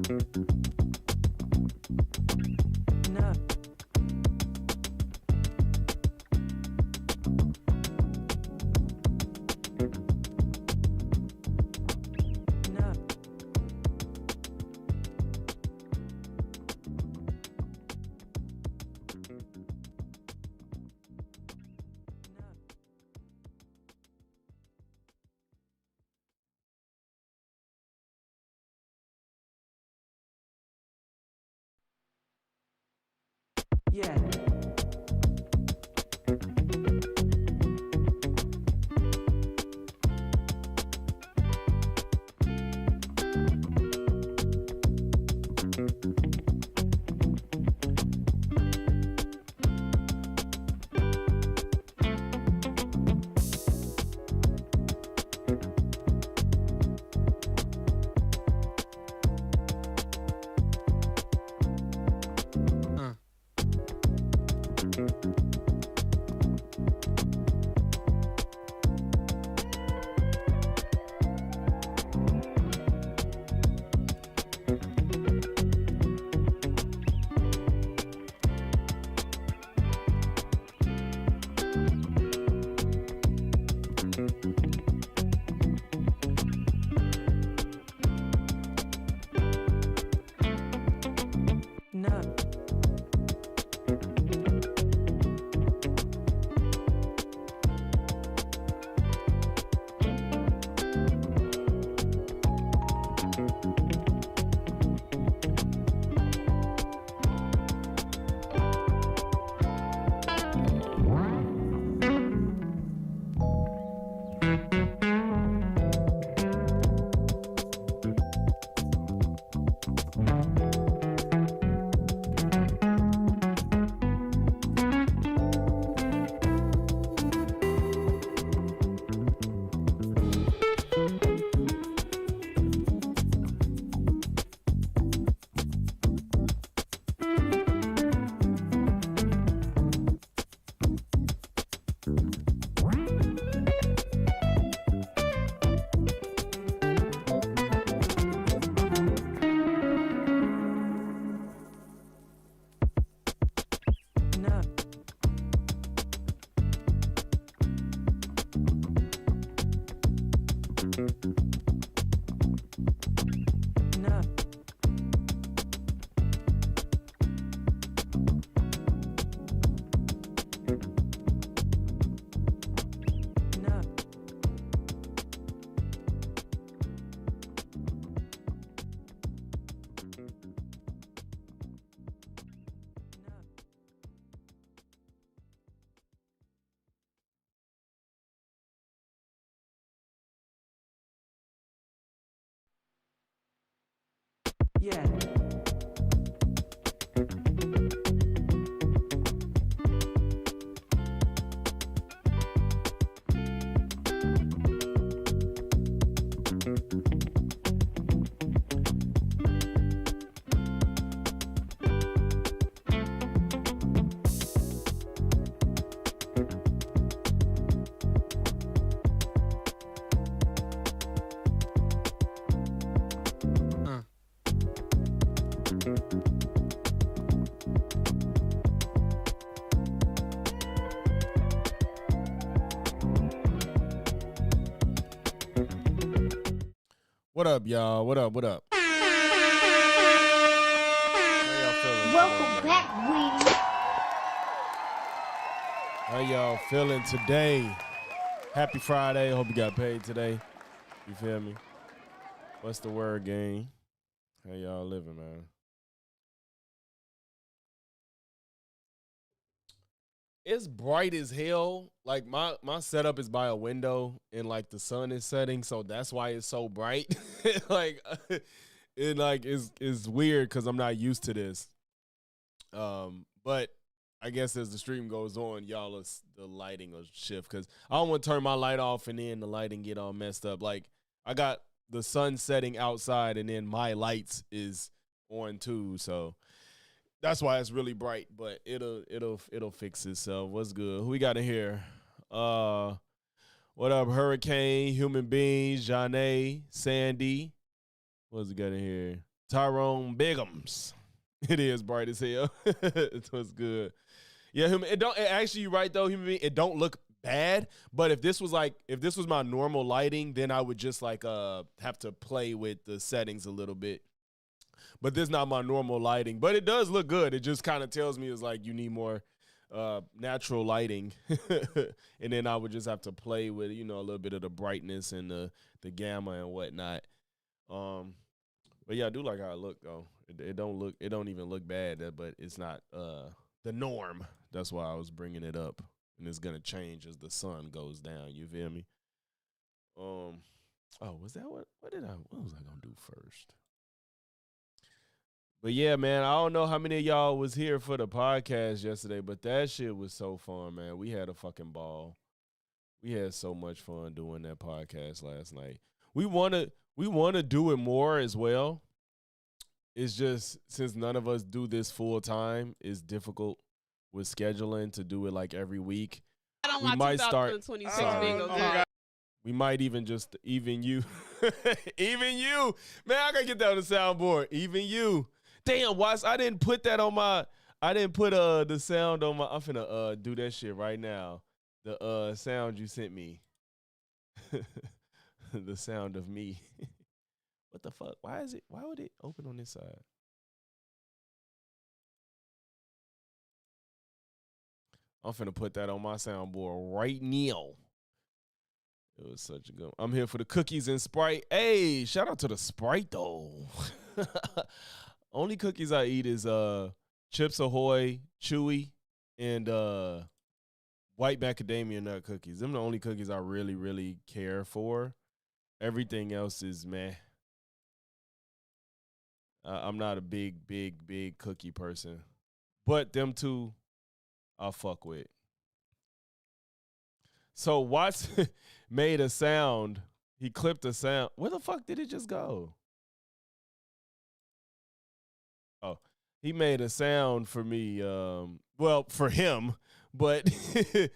No. No. Yeah. No. No. No. No. Yeah. What up, y'all? What up? What up? How y'all feeling Welcome today, man? back, Weedy. How y'all feeling today? Happy Friday. Hope you got paid today. You feel me? What's the word, gang? How y'all living, man? It's bright as hell. Like my setup is by a window and like the sun is setting, so that's why it's so bright. like it like is weird because I'm not used to this. But I guess as the stream goes on, the lighting will shift because I don't want to turn my light off and then the lighting get all messed up. Like I got the sun setting outside and then my lights is on too, so that's why it's really bright. But it'll fix itself. What's good? Who we got in here? What up, Hurricane, Human Beings, Janae, Sandy. What's it got in here? Tyrone Biggums. It is bright as hell. It was good. Yeah, it actually, you're right though, human being, it don't look bad, but if this was my normal lighting, then I would just like have to play with the settings a little bit. But this is not my normal lighting, but it does look good. It just kind of tells me it's like you need more natural lighting. And then I would just have to play with, a little bit of the brightness and the gamma and whatnot. But yeah, I do like how it look though. It don't even look bad, but it's not the norm. That's why I was bringing it up, and it's gonna change as the sun goes down. You feel me? Was that what was I gonna do first? But yeah, man, I don't know how many of y'all was here for the podcast yesterday, but that shit was so fun, man. We had a fucking ball. We had so much fun doing that podcast last night. We wanna do it more as well. It's just, since none of us do this full time, it's difficult with scheduling to do it like every week. I don't want 2026 bingo card. We might even you. Even you. Man, I gotta get that on the soundboard. Even you. Damn, Watts, I didn't put the sound on my, I'm finna do that shit right now. The sound you sent me. The sound of me. What the fuck? Why would it open on this side? I'm finna put that on my soundboard right now. It was such a good one. I'm here for the cookies and Sprite. Hey, shout out to the Sprite though. Only cookies I eat is Chips Ahoy, Chewy, and white macadamia nut cookies. Them the only cookies I really, really care for. Everything else is meh. I'm not a big cookie person. But them two, I'll fuck with. So Watts made a sound. He clipped a sound. Where the fuck did it just go? Oh, he made a sound for me. Well, for him, but it's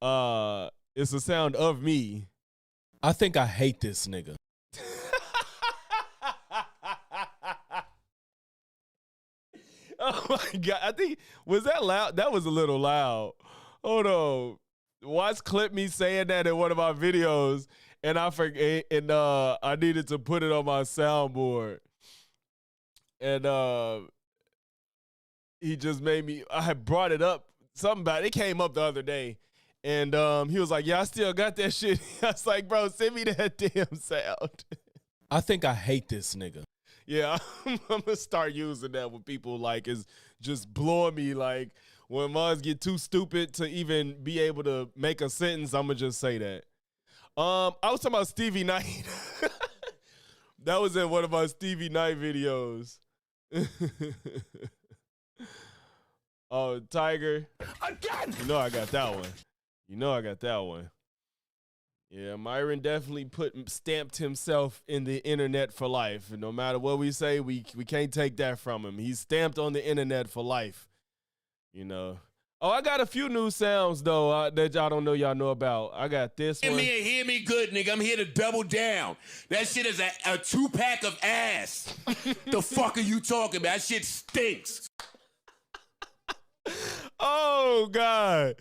a sound of me. I think I hate this nigga. Oh my God. I think, was that loud? That was a little loud. Hold on. Watch clip me saying that in one of my videos, and I forget, and I needed to put it on my soundboard. And he just made me, I had brought it up, something about it came up the other day. And he was like, yeah, I still got that shit. I was like, bro, send me that damn sound. I think I hate this nigga. Yeah, I'm going to start using that when people like is just blowing me. Like when mines get too stupid to even be able to make a sentence, I'm going to just say that. I was talking about Stevie Knight. That was in one of our Stevie Knight videos. Oh, Tiger. Again! You know I got that one. Yeah, Myron definitely stamped himself in the internet for life. And no matter what we say, we can't take that from him. He's stamped on the internet for life. Oh, I got a few new sounds, though, that y'all don't know y'all know about. I got this one. Hear me good, nigga. I'm here to double down. That shit is a 2-pack of ass. The fuck are you talking about? That shit stinks. Oh, God.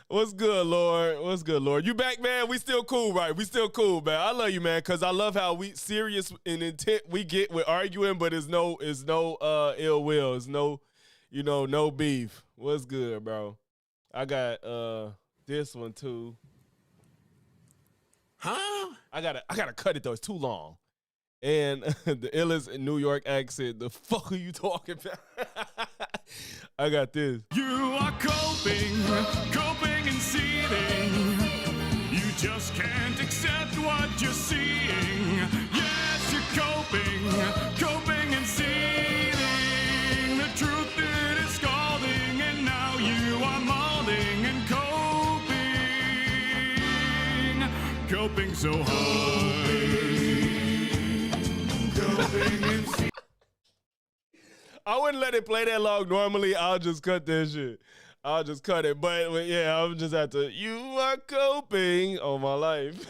What's good, Lord? You back, man? We still cool, right? We still cool, man. I love you, man, because I love how we serious in intent we get with arguing, but it's no ill will. It's no, no beef. What's good, bro? I got this one too. Huh? I gotta cut it though. It's too long. And the illest New York accent. The fuck are you talking about? I got this. You are coping and seething. You just can't accept what you're seeing. Yes, you're coping and seething. The truth it is scalding, and now you are molding and coping so hard. Coping and seething. I wouldn't let it play that long. Normally, I'll just cut that shit. I'll just cut it. But yeah, I'm just have to, you are coping on my life.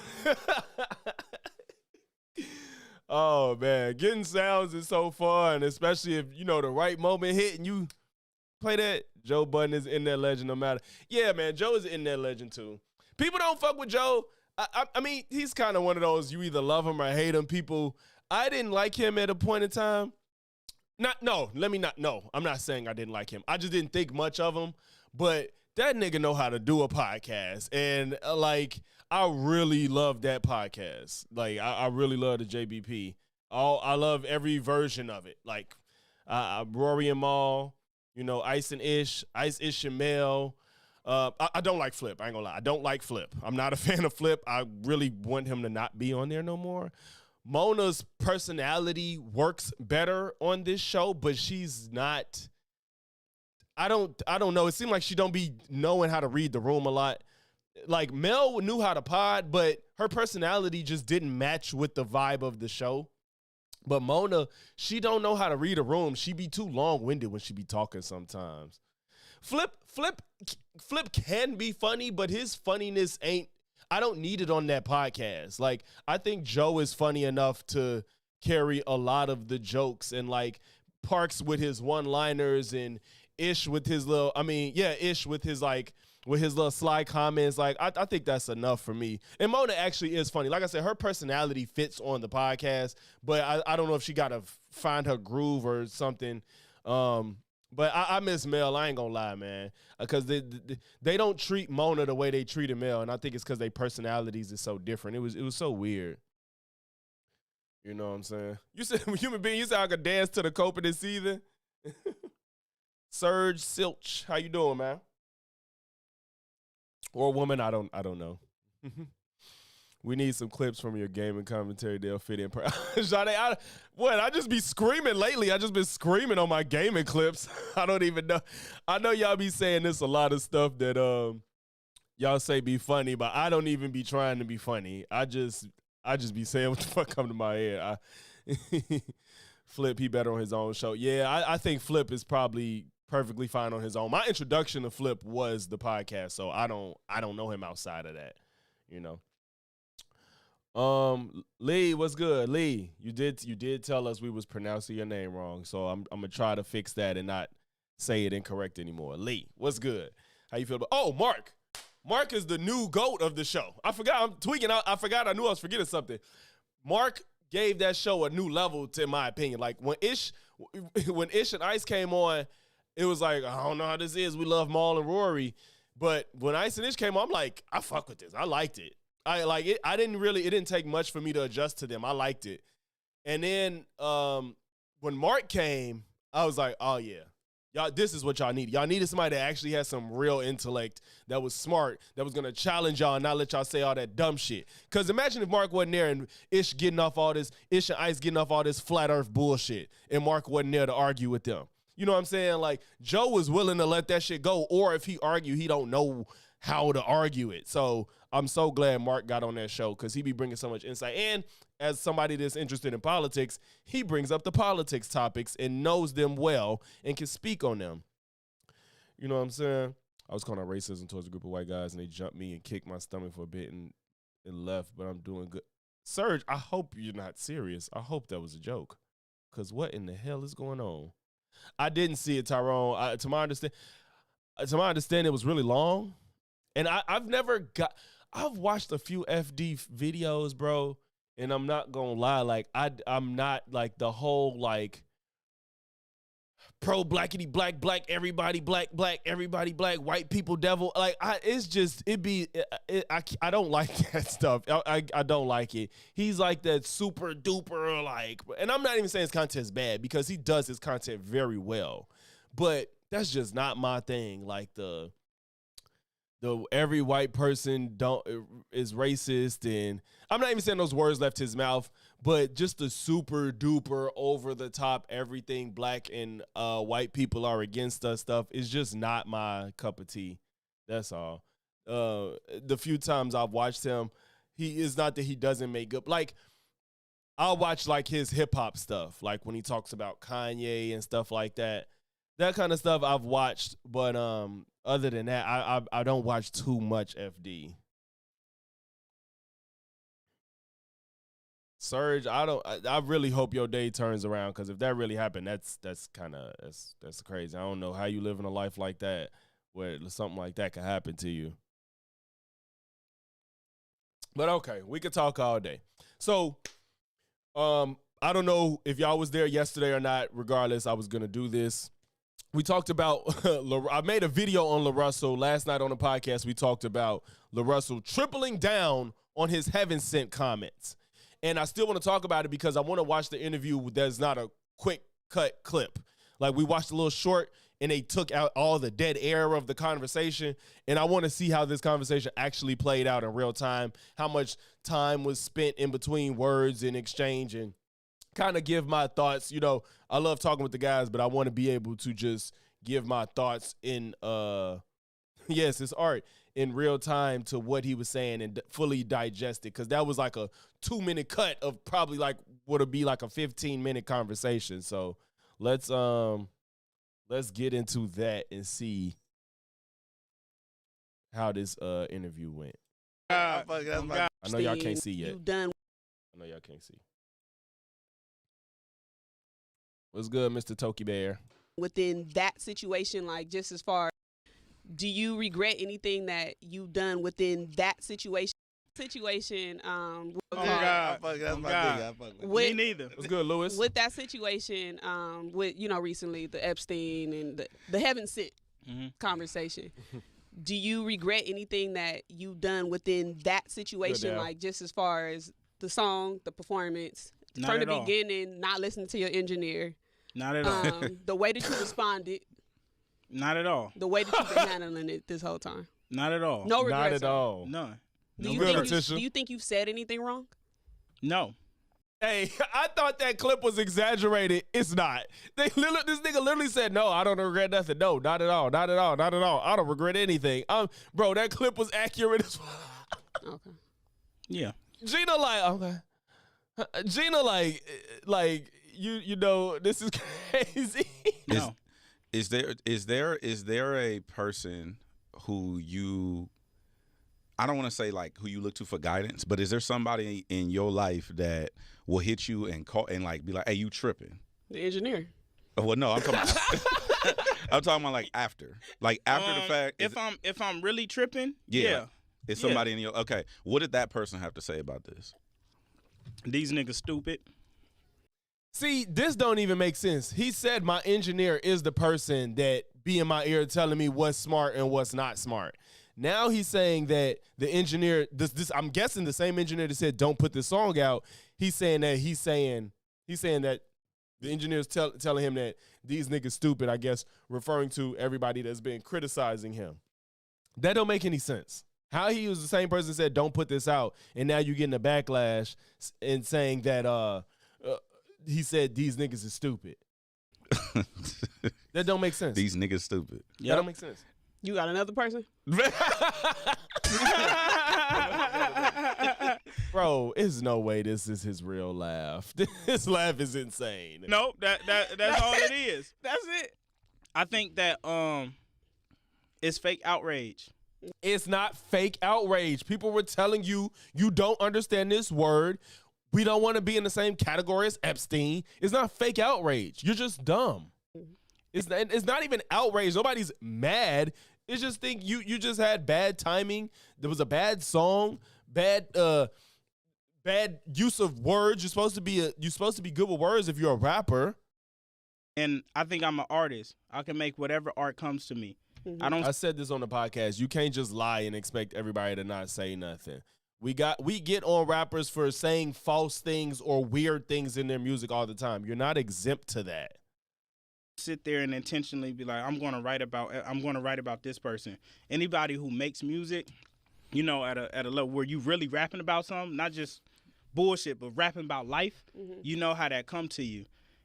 Oh man, getting sounds is so fun, especially if you know the right moment hit and you play that. Joe Budden is in that legend no matter. Yeah, man, Joe is in that legend too. People don't fuck with Joe. I mean, he's kind of one of those you either love him or hate him. People, I didn't like him at a point in time. No, I'm not saying I didn't like him. I just didn't think much of him. But that nigga know how to do a podcast, and like I really love that podcast. Like I really love the JBP. I love every version of it. Like Rory and Mal. You know, Ice and Ish, Ice Ishmael. I don't like Flip. I ain't gonna lie. I don't like Flip. I'm not a fan of Flip. I really want him to not be on there no more. Mona's personality works better on this show, but she's not. I don't know. It seemed like she don't be knowing how to read the room a lot. Like Mel knew how to pod, but her personality just didn't match with the vibe of the show. But Mona, she don't know how to read a room. She be too long-winded when she be talking sometimes. Flip can be funny, but his funniness ain't, I don't need it on that podcast. Like, I think Joe is funny enough to carry a lot of the jokes, and like Parks with his one-liners and Ish with his little, Ish with his like, with his little sly comments. Like, I think that's enough for me. And Mona actually is funny. Like I said, her personality fits on the podcast, but I don't know if she got to find her groove or something. But I miss Mel. I ain't gonna lie, man, because they don't treat Mona the way they treated Mel, and I think it's because their personalities is so different. It was so weird. You know what I'm saying? You said human being. You said I could dance to the coping this season. Serge Silch, how you doing, man? Or woman, I don't know. We need some clips from your gaming commentary. They'll fit in. Jade, I just be screaming lately. I just been screaming on my gaming clips. I don't even know. I know y'all be saying this a lot of stuff that y'all say be funny, but I don't even be trying to be funny. I just be saying what the fuck come to my head. Flip, he better on his own show. Yeah, I think Flip is probably perfectly fine on his own. My introduction to Flip was the podcast, so I don't know him outside of that, you know. Lee, what's good? Lee, you did tell us we was pronouncing your name wrong, so I'm gonna try to fix that and not say it incorrect anymore. Lee, what's good? How you feel about? Oh, Mark is the new GOAT of the show. I forgot. I'm tweaking out. I forgot. I knew I was forgetting something. Mark gave that show a new level, in my opinion. Like when Ish and Ice came on, it was like, I don't know how this is. We love Maul and Rory. But when Ice and Ish came on, I'm like, I fuck with this. I liked it. I like it. It didn't take much for me to adjust to them. I liked it. And then when Mark came, I was like, oh yeah. Y'all, this is what y'all need. Y'all needed somebody that actually had some real intellect, that was smart, that was going to challenge y'all and not let y'all say all that dumb shit. Because imagine if Mark wasn't there and Ish and Ice getting off all this flat earth bullshit, and Mark wasn't there to argue with them. You know what I'm saying? Like, Joe was willing to let that shit go, or if he argued, he don't know how to argue it. So I'm so glad Mark got on that show, because he be bringing so much insight. And as somebody that's interested in politics, he brings up the politics topics and knows them well and can speak on them. You know what I'm saying? I was calling out racism towards a group of white guys, and they jumped me and kicked my stomach for a bit and left, but I'm doing good. Serge, I hope you're not serious. I hope that was a joke, because what in the hell is going on? I didn't see it, Tyrone. To my understanding, it was really long. And I've watched a few FD videos, bro, and I'm not gonna lie, like I'm not like the whole like pro blackity black everybody black everybody black white people devil. Like I don't like that stuff. I don't like it. He's like that super duper like, and I'm not even saying his content's bad, because he does his content very well, but that's just not my thing. Like the every white person is racist, and I'm not even saying those words left his mouth, but just the super duper over the top everything black and white people are against us stuff is just not my cup of tea. That's all. The few times I've watched him, he is not that he doesn't make good. Like, I'll watch like his hip hop stuff, like when he talks about Kanye and stuff like that. That kind of stuff I've watched, but other than that, I don't watch too much FD. Surge, I really hope your day turns around, because if that really happened, that's crazy. I don't know how you live in a life like that where something like that could happen to you. But okay, we could talk all day. So, I don't know if y'all was there yesterday or not. Regardless, I was gonna do this. We talked about, I made a video on Larussel last night on the podcast. We talked about Larussel tripling down on his heaven sent comments. And I still want to talk about it because I want to watch the interview that's not a quick cut clip. Like, we watched a little short and they took out all the dead air of the conversation. And I want to see how this conversation actually played out in real time, how much time was spent in between words and exchange, and kind of give my thoughts. You know, I love talking with the guys, but I want to be able to just give my thoughts in, yes, it's art, in real time to what he was saying and fully digest it. Because that was like a 2-minute cut of probably like would it be like a 15-minute conversation. So let's get into that and see how this interview went. I know y'all can't see yet. I know y'all can't see. What's good, Mr. Toki Bear? Within that situation, like, just as far, do you regret anything that you've done within that situation? Me neither. What's good, Lewis? With that situation, with, you know, recently the Epstein and the heaven sent conversation. Do you regret anything that you've done within that situation? Like, just as far as the song, the performance, from the beginning, not listening to your engineer. Not at all. The way that you responded. Not at all. The way that you've been handling it this whole time. Not at all. No regrets. Not at all. None. Do you think you've said anything wrong? No. Hey, I thought that clip was exaggerated. It's not. This nigga literally said, no, I don't regret nothing. No, not at all. Not at all. Not at all. I don't regret anything. Bro, that clip was accurate as well. Okay. Yeah. Gina okay. Gina you know, this is crazy. No. Is there a person who you, I don't want to say like who you look to for guidance, but is there somebody in your life that will hit you and call and like be like, hey, you tripping? The engineer. Well, no, I'm talking about, I'm talking about like after the fact. If I'm really tripping, yeah. It's somebody in your, okay. What did that person have to say about this? These niggas stupid. See, this don't even make sense. He said my engineer is the person that be in my ear telling me what's smart and what's not smart. Now he's saying that the engineer, this I'm guessing the same engineer that said don't put this song out. He's saying that the engineer's telling him that these niggas stupid, I guess, referring to everybody that's been criticizing him. That don't make any sense. How he was the same person that said don't put this out, and now you're getting a backlash and saying that he said these niggas is stupid. That don't make sense. These niggas stupid. Yep. That don't make sense. You got another person? Bro, there's no way this is his real laugh. This laugh is insane. No, that's all it is. That's it. I think that it's fake outrage. It's not fake outrage. People were telling you don't understand this word. We don't want to be in the same category as Epstein. It's not fake outrage. You're just dumb. It's not even outrage. Nobody's mad. It's just think you just had bad timing. There was a bad song, bad use of words. You're supposed to be good with words if you're a rapper. And I think I'm an artist. I can make whatever art comes to me. I said this on the podcast. You can't just lie and expect everybody to not say nothing. We get on rappers for saying false things or weird things in their music all the time. You're not exempt to that. Sit there and intentionally be like, I'm going to write about this person. Anybody who makes music, you know, at a level where you really rapping about something, not just bullshit, but rapping about life, you know how that come to you.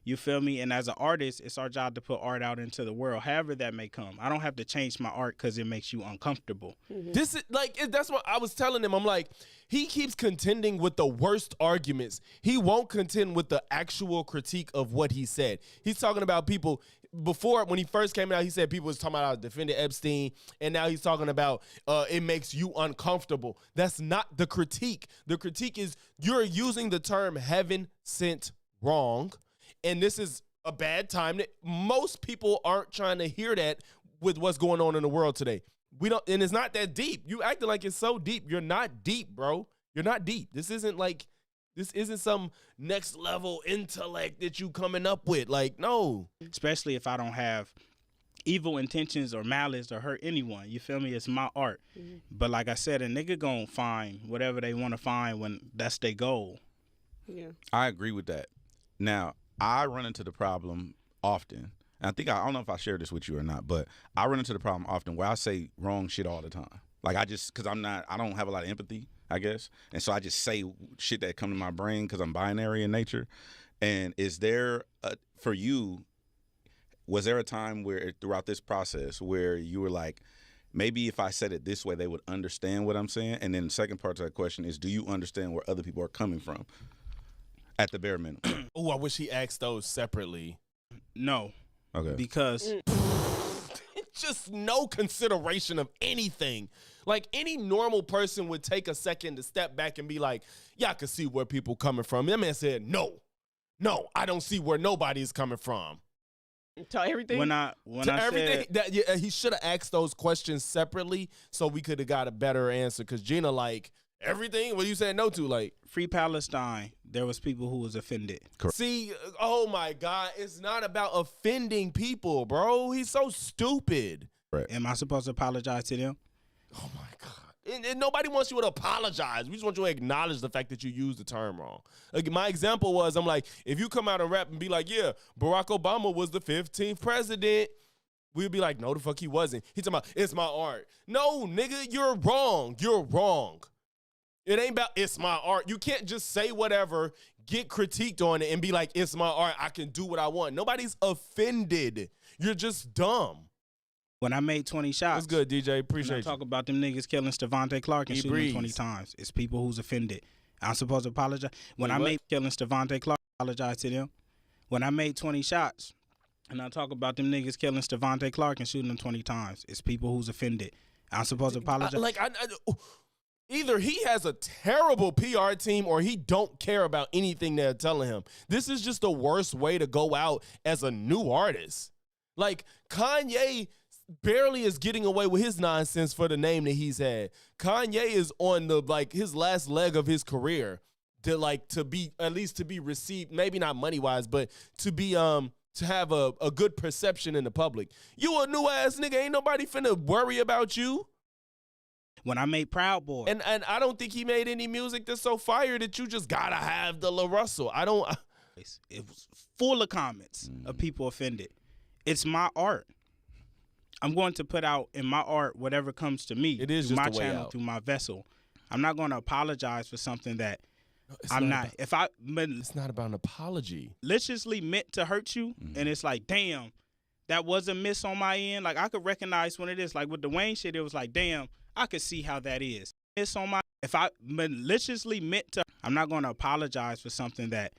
You feel me? And as an artist, it's our job to put art out into the world, however that may come. I don't have to change my art because it makes you uncomfortable. This is like that's what I was telling him. I'm like, he keeps contending with the worst arguments. He won't contend with the actual critique of what he said. He's talking about people before when he first came out. He said people was talking about how to defend Epstein, and now he's talking about it makes you uncomfortable. That's not the critique. The critique is you're using the term heaven sent wrong. And this is a bad time that most people aren't trying to hear that with what's going on in the world today. We don't, and it's not that deep. You acting like it's so deep. You're not deep, bro. You're not deep. This isn't some next level intellect that you coming up with. Like, no. Especially if I don't have evil intentions or malice or hurt anyone. You feel me? It's my art. But like I said, a nigga gonna find whatever they want to find when that's their goal. Yeah. I agree with that. Now, I run into the problem often. And I don't know if I shared this with you or not, but I run into the problem often where I say wrong shit all the time. Like because I don't have a lot of empathy, I guess. And so I just say shit that come to my brain because I'm binary in nature. And is there, for you, was there a time where throughout this process where you were like, maybe if I said it this way, they would understand what I'm saying? And then the second part to that question is, do you understand where other people are coming from? At the bare minimum. Oh, I wish he asked those separately. No. Okay. Because Just no consideration of anything. Like any normal person would take a second to step back and be like, yeah, I can see where people coming from. That man said, no, I don't see where nobody is coming from. To everything? when I Everything said he should have asked those questions separately so we could have got a better answer. Because Gina, like, everything, what you said no to, like. Free Palestine, there was people who was offended. See, oh my God, it's not about offending people, bro. He's so stupid. Am I supposed to apologize to them? Oh my God. And nobody wants you to apologize. We just want you to acknowledge the fact that you used the term wrong. Like my example was, I'm like, if you come out and rap and be like, yeah, Barack Obama was the 15th president, we'd be like, no, the fuck he wasn't. He's talking about, it's my art. No, nigga, you're wrong. You're wrong. It ain't about it's my art. You can't just say whatever, get critiqued on it, and be like, it's my art. I can do what I want. Nobody's offended. You're just dumb. When I made 20 shots. That's good, DJ. When I Appreciate you. talk about them niggas killing Stevante Clark and He shooting him 20 breathes. times. It's people who's offended. I'm supposed to apologize. When Wait, I what? made killing Stevante Clark, I apologize to them. When I made 20 shots and I talk about them niggas killing Stevante Clark and shooting him 20 times, it's people who's offended. I'm supposed to apologize. Either he has a terrible PR team or he don't care about anything they're telling him. This is just the worst way to go out as a new artist. Like Kanye barely is getting away with his nonsense for the name that he's had. Kanye is on the his last leg of his career to be at least to be received, maybe not money wise, but to be to have a good perception in the public. You a new ass nigga, ain't nobody finna worry about you. When I made Proud Boy. And I don't think he made any music that's so fire that you just gotta have the Larussel. It was full of comments of people offended. It's my art. I'm going to put out in my art whatever comes to me. It is through just my the way channel, out. through my vessel. I'm not going to apologize for something that I'm not. It's not about an apology. Maliciously meant to hurt you, and it's like, damn, that was a miss on my end. Like I could recognize when it is. Like with the Wayne shit, it was like, damn, I could see how that is. Miss on my. If I maliciously meant to, I'm not going to apologize for something that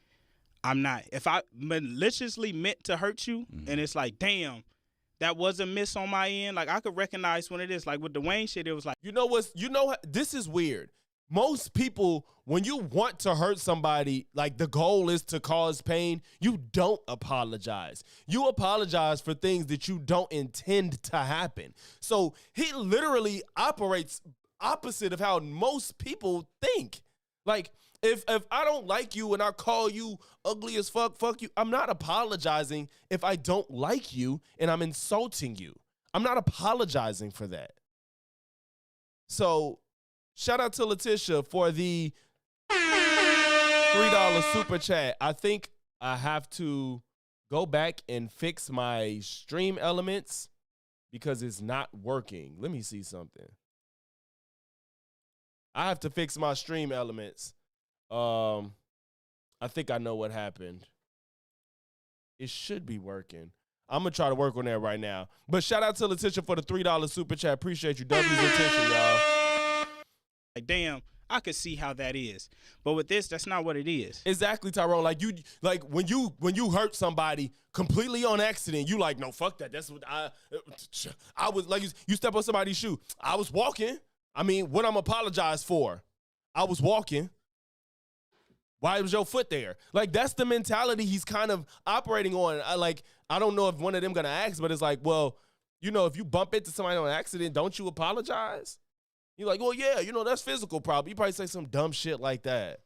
I'm not. If I maliciously meant to hurt you, and it's like, damn, that was a miss on my end. Like I could recognize when it is. Like with the Wayne shit, it was like, this is weird. Most people, when you want to hurt somebody, like the goal is to cause pain, you don't apologize. You apologize for things that you don't intend to happen. So he literally operates opposite of how most people think. Like, if I don't like you and I call you ugly as fuck you, I'm not apologizing if I don't like you and I'm insulting you. I'm not apologizing for that. So shout out to Letitia for the $3 super chat. I think I have to go back and fix my stream elements because it's not working. Let me see something. I have to fix my stream elements. I think I know what happened. it should be working. I'm going to try to work on that right now. But shout out to Letitia for the $3 super chat. Appreciate you. W's attention, y'all. Like, damn, I could see how that is. But with this, that's not what it is. Exactly, Tyrone. Like when you hurt somebody completely on accident, you like, no, fuck that. That's what I was like. You step on somebody's shoe. I was walking. I mean, what I'm apologize for? I was walking. Why was your foot there? Like, that's the mentality he's kind of operating on. I don't know if one of them gonna ask, but it's like, well, if you bump into somebody on accident, don't you apologize? You're like, well, yeah, that's physical problem. You probably say some dumb shit like that.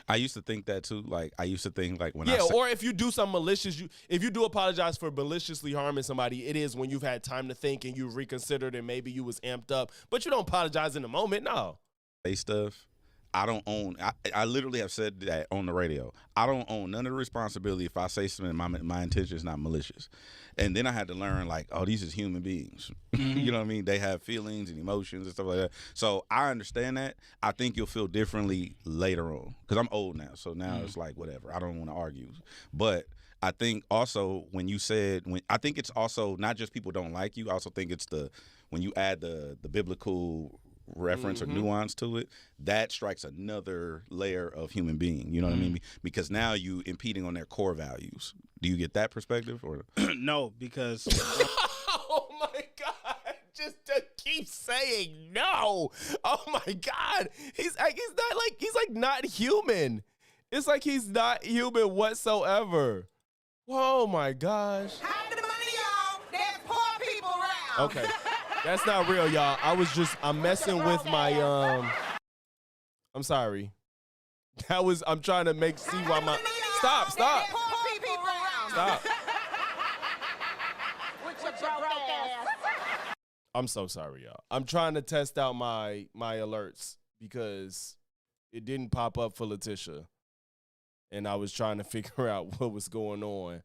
I used to think that too. Like, I used to think like when or if you do something malicious, if you do apologize for maliciously harming somebody, it is when you've had time to think and you've reconsidered and maybe you was amped up, but you don't apologize in the moment. No. Say stuff. I don't own. I literally have said that on the radio. I don't own none of the responsibility if I say something. My intention is not malicious. And then I had to learn, like, oh, these is human beings. You know what I mean? They have feelings and emotions and stuff like that. So I understand that. I think you'll feel differently later on because I'm old now. So now it's like whatever. I don't want to argue. But I think also I think it's also not just people don't like you. I also think it's when you add the biblical reference or nuance to it, that strikes another layer of human being. You know what I mean? Because now you impeding on their core values. Do you get that perspective or no? Because oh my God! Just to keep saying no. Oh my God! He's not human. It's like he's not human whatsoever. Oh my gosh! Hide the money, y'all. There's poor people around. Okay. That's not real, y'all. I'm messing with my, I'm sorry. I'm trying to see why my, stop. Stop. I'm so sorry, y'all. I'm trying to test out my alerts because it didn't pop up for Letitia. And I was trying to figure out what was going on.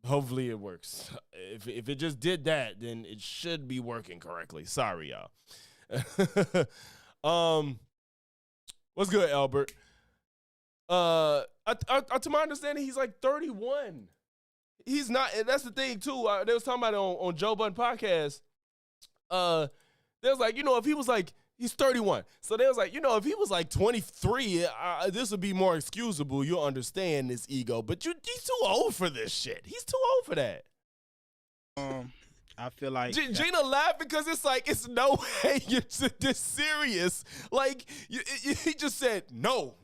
Hopefully it works. If it just did that, then it should be working correctly. Sorry, y'all. What's good, Albert? To my understanding, he's like 31. He's not, and that's the thing too. They was talking about it on Joe Budden podcast. They was like, if he was like, he's 31. So they was like, if he was like 23, this would be more excusable. You'll understand this ego. But he's too old for this shit. He's too old for that. I feel like Gina laughed because it's like, it's no way you're this serious. Like, he just said, no,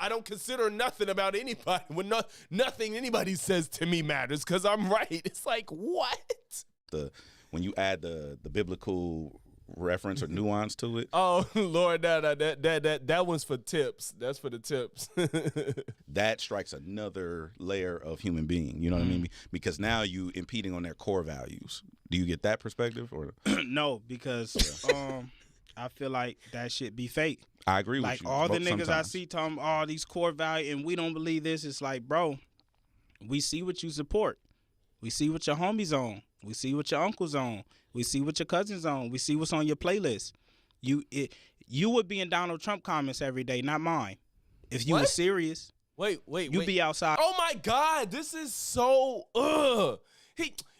I don't consider nothing about anybody. When nothing anybody says to me matters because I'm right. It's like, what? When you add the biblical reference or nuance to it. Oh Lord, that one's for tips. That's for the tips. That strikes another layer of human being. You know what I mean? Because now you impeding on their core values. Do you get that perspective or no? Because I feel like that shit be fake. I agree with like you. All the niggas sometimes. I see talking all these core values and we don't believe this. It's like, bro, we see what you support. We see what your homies on. We see what your uncles on. We see what your cousins on. We see what's on your playlist. You would be in Donald Trump comments every day, not mine. If you were serious, wait, you'd be outside. Oh my God, this is so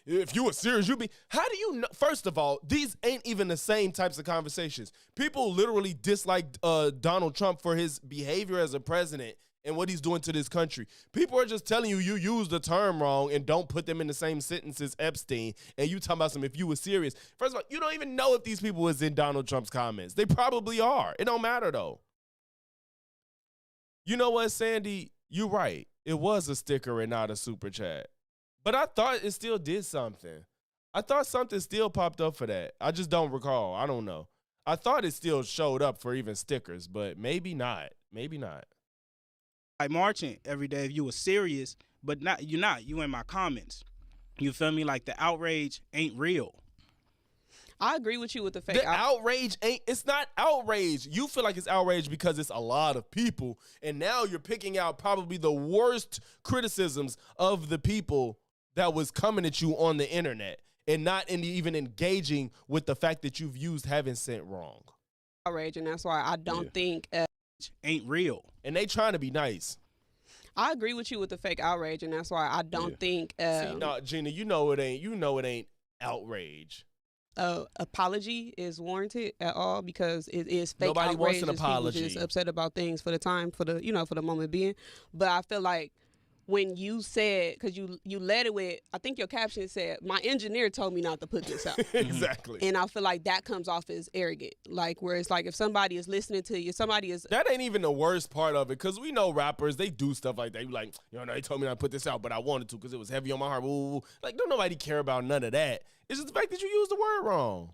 if you were serious, you'd be. How do you know? First of all, these ain't even the same types of conversations. People literally dislike Donald Trump for his behavior as a president and what he's doing to this country. People are just telling you use the term wrong and don't put them in the same sentence as Epstein. And you talking about if you were serious. First of all, you don't even know if these people was in Donald Trump's comments. They probably are. It don't matter though. You know what, Sandy? You're right. It was a sticker and not a super chat. But I thought it still did something. I thought something still popped up for that. I just don't recall. I don't know. I thought it still showed up for even stickers, but maybe not. Maybe not. Like marching every day if you were serious, but you're not. You in my comments. You feel me? Like the outrage ain't real. I agree with you with the fake. The outrage it's not outrage. You feel like it's outrage because it's a lot of people, and now you're picking out probably the worst criticisms of the people that was coming at you on the internet and not even engaging with the fact that you've used haven't sent wrong. Outrage, and that's why I don't think ain't real. And they trying to be nice. I agree with you with the fake outrage, and that's why I don't think See, no, Gina, you know it ain't outrage. Apology is warranted at all, because it is fake Nobody outrage. wants an It's people apology. just upset about things for the time, for the moment being. But I feel like when you said, because you led it with, I think your caption said, my engineer told me not to put this out. Exactly. And I feel like that comes off as arrogant. Like, where it's like, if somebody is listening to you, somebody is. That ain't even the worst part of it, because we know rappers, they do stuff like that. You like, they told me not to put this out, but I wanted to because it was heavy on my heart. Ooh. Like, don't nobody care about none of that. It's just the fact that you used the word wrong.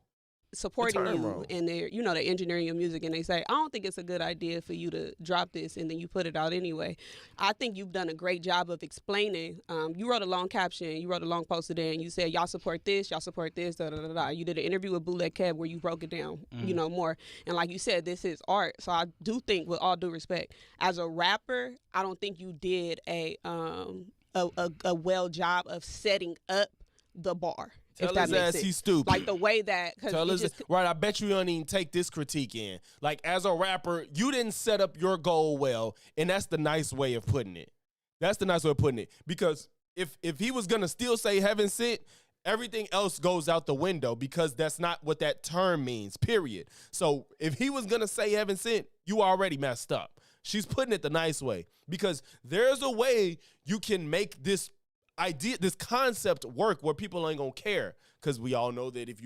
Supporting The term you wrong. and they're engineering your music, and they say, I don't think it's a good idea for you to drop this, and then you put it out anyway. I think you've done a great job of explaining. You wrote a long caption, you wrote a long post today, and you said y'all support this, da da da da. You did an interview with Bootleg Kev where you broke it down, more. And like you said, this is art. So I do think, with all due respect, as a rapper, I don't think you did a well job of setting up the bar. Tell if that his makes ass sense. he's stupid. Like the way that, Tell us, right, I bet you don't even take this critique in. Like, as a rapper, you didn't set up your goal well, and that's the nice way of putting it. That's the nice way of putting it. Because if he was going to still say heaven sent, everything else goes out the window, because that's not what that term means, period. So if he was going to say heaven sent, you already messed up. She's putting it the nice way, because there's a way you can make this idea, this concept work where people ain't gonna care, because we all know that if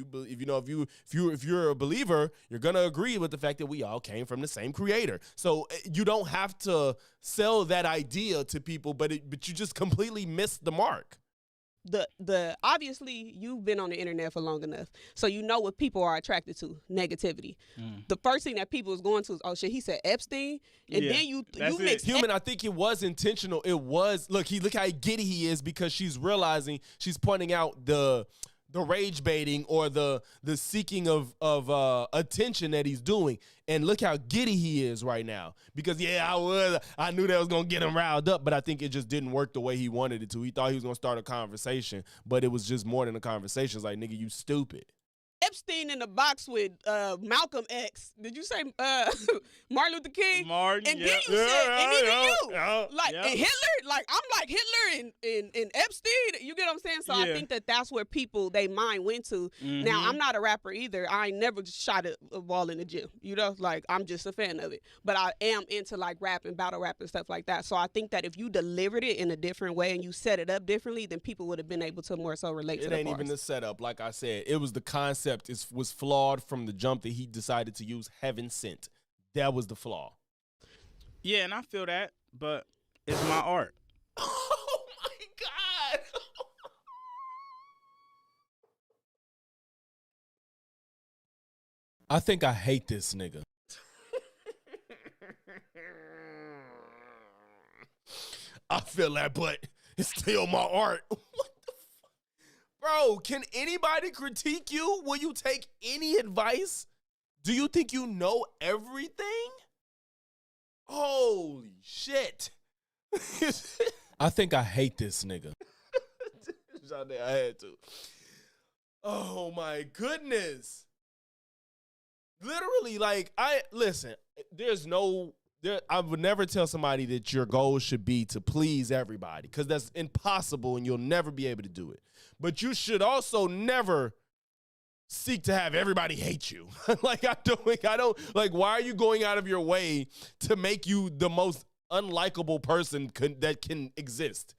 you're a believer, you're gonna agree with the fact that we all came from the same creator. So you don't have to sell that idea to people, but you just completely missed the mark. The obviously you've been on the internet for long enough, so you know what people are attracted to: negativity. The first thing that people is going to is, oh shit, he said Epstein, and then you mix Human. I think it was intentional. It was, look how giddy he is, because she's realizing, she's pointing out the rage baiting or the seeking of attention that he's doing. And look how giddy he is right now, because I knew that was going to get him riled up, but I think it just didn't work the way he wanted it to. He thought he was going to start a conversation, but it was just more than a conversation. It's like, nigga, you stupid. Epstein in the box with Malcolm X. Did you say Martin Luther King? Martin, and then you said, and even you. And Hitler, like, I'm like Hitler and Epstein. You get what I'm saying? So I think that's where they mind went to. Now, I'm not a rapper either. I ain't never shot a ball in the gym. Like, I'm just a fan of it. But I am into, like, rap and battle rap and stuff like that. So I think that if you delivered it in a different way and you set it up differently, then people would have been able to more so relate to the It ain't even the setup. Like I said, it was the concept. It was flawed from the jump that he decided to use heaven sent. That was the flaw. Yeah, and I feel that, but it's my art. Oh my God. I think I hate this nigga. I feel that, but it's still my art. What the fuck? Bro, can anybody critique you? Will you take any advice? Do you think you know everything? Holy shit. I think I hate this nigga. I had to. Oh my goodness. Literally, like, I would never tell somebody that your goal should be to please everybody, because that's impossible and you'll never be able to do it. But you should also never seek to have everybody hate you. Like, I don't, like, why are you going out of your way to make you the most unlikable person that can exist?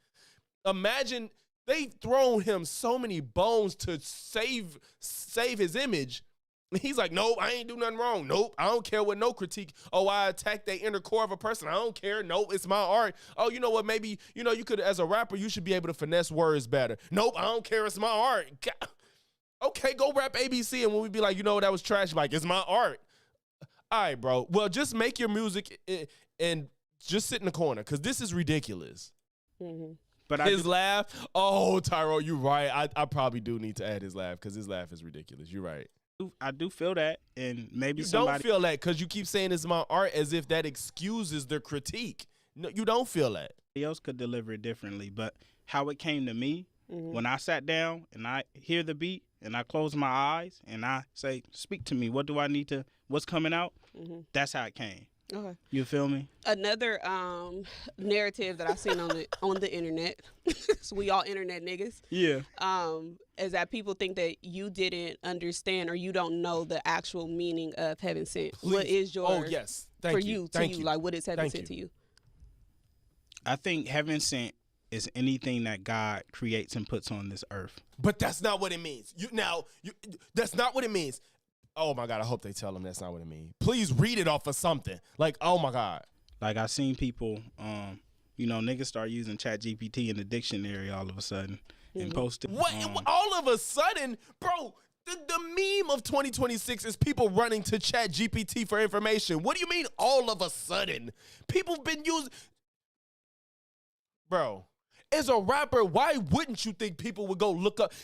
Imagine they've thrown him so many bones to save his image. He's like, nope, I ain't do nothing wrong. Nope, I don't care what no critique. Oh, I attacked the inner core of a person. I don't care. Nope, it's my art. Oh, you know what? Maybe, you could, as a rapper, you should be able to finesse words better. Nope, I don't care. It's my art. God. Okay, go rap ABC, and when we be like, that was trash, like, it's my art. All right, bro. Well, just make your music and just sit in the corner, because this is ridiculous. Mm-hmm. But his laugh, oh, Tyro, you're right. I probably do need to add his laugh, because his laugh is ridiculous. You're right. I do feel that, and maybe you somebody don't feel that because you keep saying it's my art as if that excuses the critique. No, you don't feel that. else could deliver it differently, but how it came to me, when I sat down and I hear the beat and I close my eyes and I say, speak to me, what do I need to, what's coming out? That's how it came. Okay. You feel me? Another narrative that I've seen on the internet, so we all internet niggas, Yeah. is that people think that you didn't understand or you don't know the actual meaning of heaven sent. What is your Oh yes, thank for you. you Thank to you you. like what is heaven Thank sent to you? I think heaven sent is anything that God creates and puts on this earth. But that's not what it means. That's not what it means. Oh my God, I hope they tell them that's not what it means. Please read it off of something. Like, oh my God. Like I seen people, niggas start using ChatGPT in the dictionary all of a sudden and post it. What? All of a sudden, bro, the meme of 2026 is people running to ChatGPT for information. What do you mean all of a sudden? People have been using... Bro, as a rapper, why wouldn't you think people would go look up...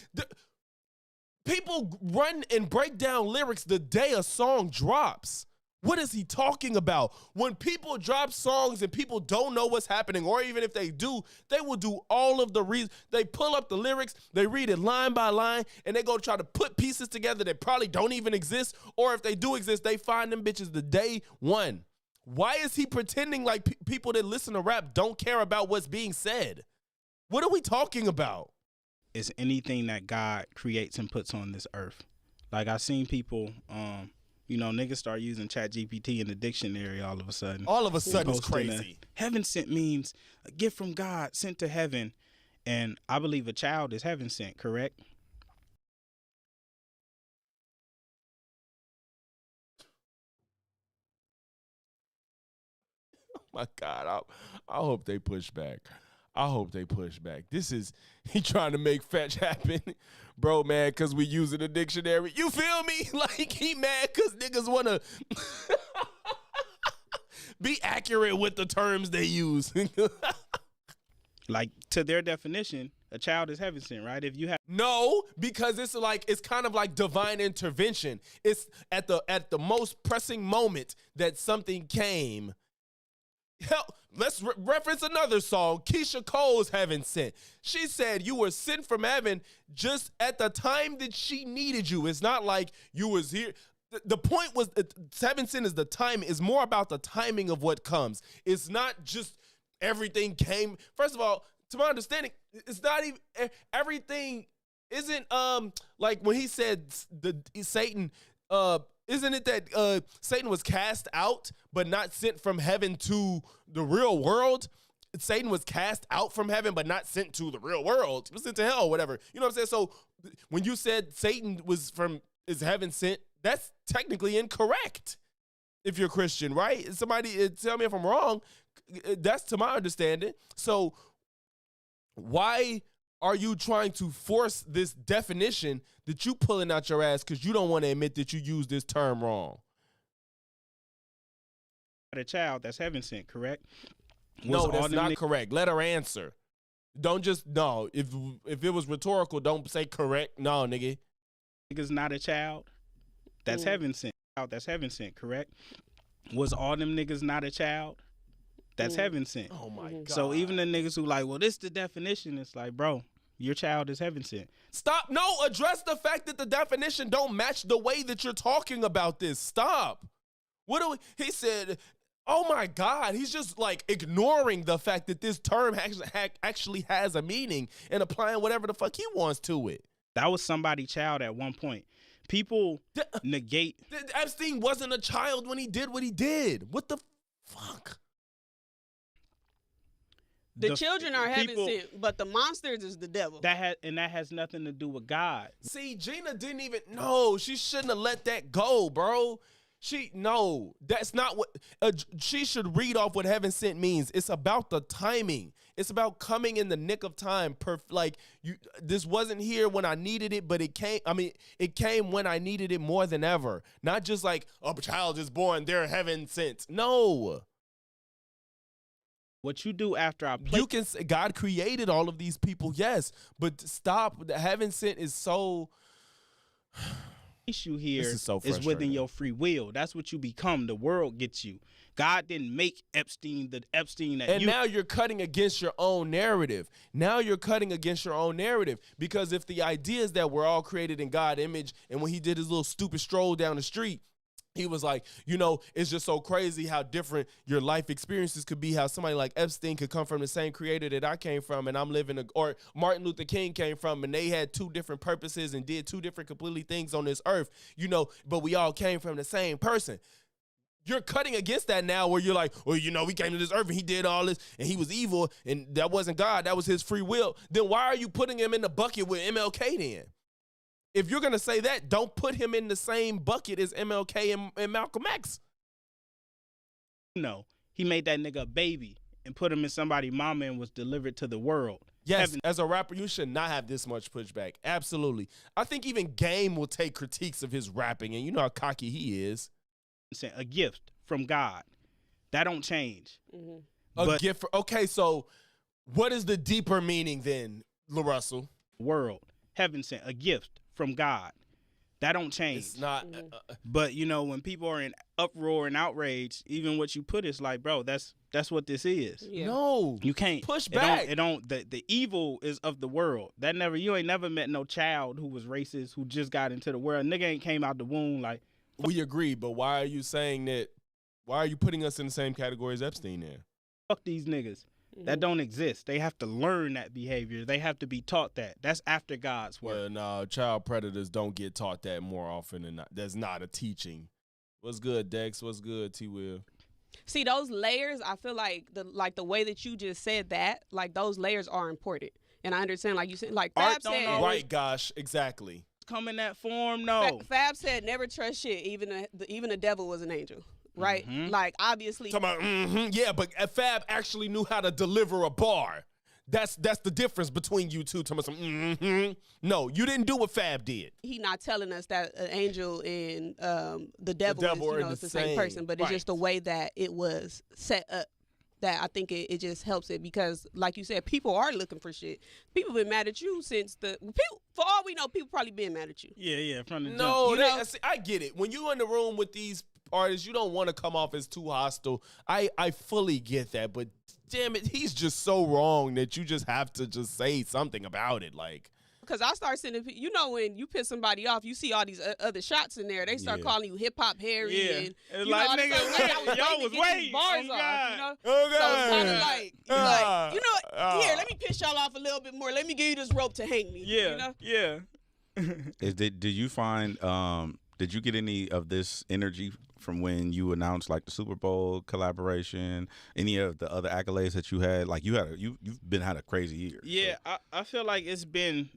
People run and break down lyrics the day a song drops. What is he talking about? When people drop songs and people don't know what's happening, or even if they do, they will do all of the reasons. They pull up the lyrics, they read it line by line, and they go try to put pieces together that probably don't even exist, or if they do exist, they find them bitches the day one. Why is he pretending like people that listen to rap don't care about what's being said? What are we talking about? Is anything that God creates and puts on this earth. Like I seen people, niggas start using ChatGPT in the dictionary all of a sudden. All of a sudden it's Posting crazy. Heaven sent means a gift from God sent to heaven. And I believe a child is heaven sent, correct? My God, I hope they push back. I hope they push back. He trying to make fetch happen. Bro, man, because we using a dictionary. You feel me? Like, he mad because niggas want to be accurate with the terms they use. Like, to their definition, a child is heaven sent, right? If you have... No, because it's kind of like divine intervention. It's at the most pressing moment that something came. Hell, let's reference another song. Keisha Cole's Heaven Sent. She said you were sent from heaven just at the time that she needed you. It's not like you was here. The point was, heaven sent is the time. It's more about the timing of what comes. It's not just everything came. First of all, to my understanding, it's not even everything. Isn't like when he said Satan. Isn't it that Satan was cast out, but not sent from heaven to the real world? Satan was cast out from heaven, but not sent to the real world. He was sent to hell, whatever. You know what I'm saying? So when you said Satan is heaven sent, that's technically incorrect if you're Christian, right? Somebody tell me if I'm wrong. That's to my understanding. So why are you trying to force this definition that you pulling out your ass because you don't want to admit that you use this term wrong? A child that's heaven sent, correct? No, that's not correct. Let her answer. Don't just, no. If it was rhetorical, don't say correct. No, nigga. Niggas not a child that's heaven sent. That's heaven sent, correct? Was all them niggas not a child that's heaven sent? Oh my God. So even the niggas who like, well, this the definition. It's like, bro, your child is heaven sent. Stop. No, address the fact that the definition don't match the way that you're talking about this. Stop. He said, oh my God, he's just like ignoring the fact that this term actually has a meaning and applying whatever the fuck he wants to it. That was somebody's child at one point. People negate. Epstein wasn't a child when he did what he did. What the fuck? The children are heaven sent, but the monsters is the devil. That has nothing to do with God. See, Gina didn't even know. She shouldn't have let that go, bro. That's not what she should read off what heaven sent means. It's about the timing. It's about coming in the nick of time. This wasn't here when I needed it, but it came. I mean, it came when I needed it more than ever. Not just like a child is born, they're heaven sent. No. What you do after I play, you can say God created all of these people, yes, but stop. The heaven sent is so. Issue here is within your free will. That's what you become. The world gets you. God didn't make Epstein the Epstein that and now you're cutting against your own narrative. Because if the idea is that we're all created in God's image, and when he did his little stupid stroll down the street, he was like, it's just so crazy how different your life experiences could be, how somebody like Epstein could come from the same creator that I came from, and I'm living, or Martin Luther King came from, and they had two different purposes and did two different completely things on this earth, but we all came from the same person. You're cutting against that now where you're like, well, we came to this earth and he did all this and he was evil and that wasn't God, that was his free will. Then why are you putting him in the bucket with MLK then? If you're going to say that, don't put him in the same bucket as MLK and Malcolm X. No, he made that nigga a baby and put him in somebody's mama and was delivered to the world. Yes, as a rapper, you should not have this much pushback. Absolutely. I think even Game will take critiques of his rapping, and you know how cocky he is. A gift from God. That don't change. Mm-hmm. A gift. Okay, so what is the deeper meaning then, Larussel? World. Heaven sent. A gift from God. That don't change. It's not. But when people are in uproar and outrage, even what you put is like, bro, that's what this is. Yeah. No, you can't push back. The evil is of the world. You ain't never met no child who was racist who just got into the world. Nigga ain't came out the womb like. We agree, but why are you saying that? Why are you putting us in the same category as Epstein then? Fuck these niggas. That don't exist. They have to learn that behavior. They have to be taught that. That's after God's work. Well, no, child predators don't get taught that more often than not. That's not a teaching. What's good, Dex? What's good, T-Will? See, those layers, I feel like the way that you just said that, like those layers are important. And I understand, like you said, like Fab said. Right, gosh, exactly. Come in that form, no. Fab said never trust shit. Even the devil was an angel. Right? Mm-hmm. Like, obviously. Yeah, but Fab actually knew how to deliver a bar. That's the difference between you two. No, you didn't do what Fab did. He not telling us that an angel and the devil is the same person, but it's just the way that it was set up that I think it just helps it because, like you said, people are looking for shit. People been mad at you since for all we know, people probably been mad at you. Yeah, from the jump. See, I get it. When you in the room with these artists, you don't want to come off as too hostile. I fully get that, but damn it, he's just so wrong that you just have to just say something about it, like. Because I start sending, when you piss somebody off, you see all these other shots in there. They start calling you hip hop Harry, and it's like nigga, y'all was waiting. Bars off, Oh God. So it's kind of like, here, let me piss y'all off a little bit more. Let me give you this rope to hang me. Yeah. Did you find? Did you get any of this energy from when you announced like the Super Bowl collaboration? Any of the other accolades that you had? Like you've had a crazy year. Yeah, so. I feel like it's been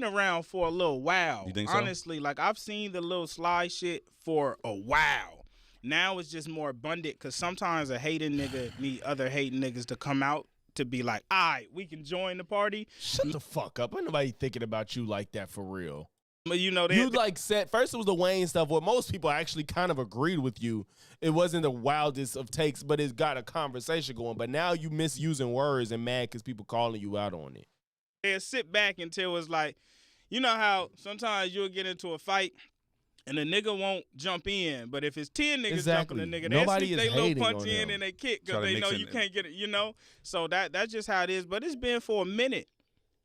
around for a little while. You think so? Honestly, like I've seen the little slide shit for a while. Now it's just more abundant because sometimes a hating nigga need other hating niggas to come out to be like, all right, we can join the party. Shut the fuck up. Ain't nobody thinking about you like that for real. But you said first it was the Wayne stuff where most people actually kind of agreed with you. It wasn't the wildest of takes, but it got a conversation going. But now you misusing words and mad because people calling you out on it. And sit back until it's like, you know how sometimes you'll get into a fight and a nigga won't jump in, but if it's 10 niggas jumping a nigga, they little punch in and they kick because they know you can't get it. So that's just how it is. But it's been for a minute.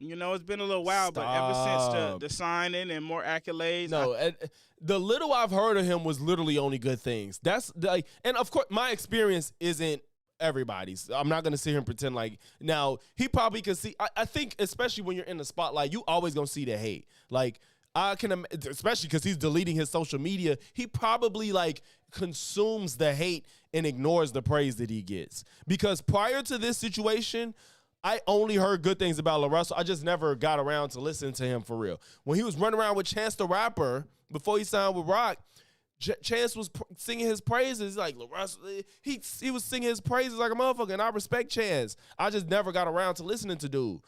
It's been a little while, but ever since the signing and more accolades. No, the little I've heard of him was literally only good things. And of course, my experience isn't everybody's. I'm not going to sit here and pretend like, now, he probably could see, I think, especially when you're in the spotlight, you always going to see the hate. Like, I can, especially because he's deleting his social media, he probably, like, consumes the hate and ignores the praise that he gets. Because prior to this situation, I only heard good things about Larussel. I just never got around to listen to him for real. When he was running around with Chance the Rapper, before he signed with Rock, Chance was singing his praises like Larussel. He was singing his praises like a motherfucker, and I respect Chance. I just never got around to listening to dude.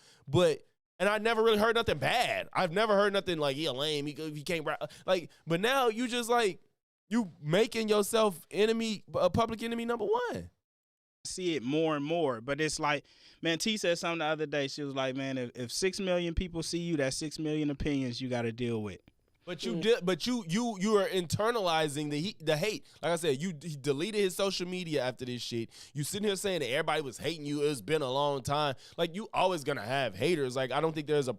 And I never really heard nothing bad. I've never heard nothing like, he a lame, he can't rap. Like, but now you just like, you making yourself public enemy number one. See it more and more, but it's like, man, T said something the other day. She was like, man, if 6 million people see you, that's 6 million opinions you got to deal with. But you did. But you are internalizing the hate. Like I said, he deleted his social media after this shit. You sitting here saying that everybody was hating you. It's been a long time. Like, you always gonna have haters. Like, I don't think there's a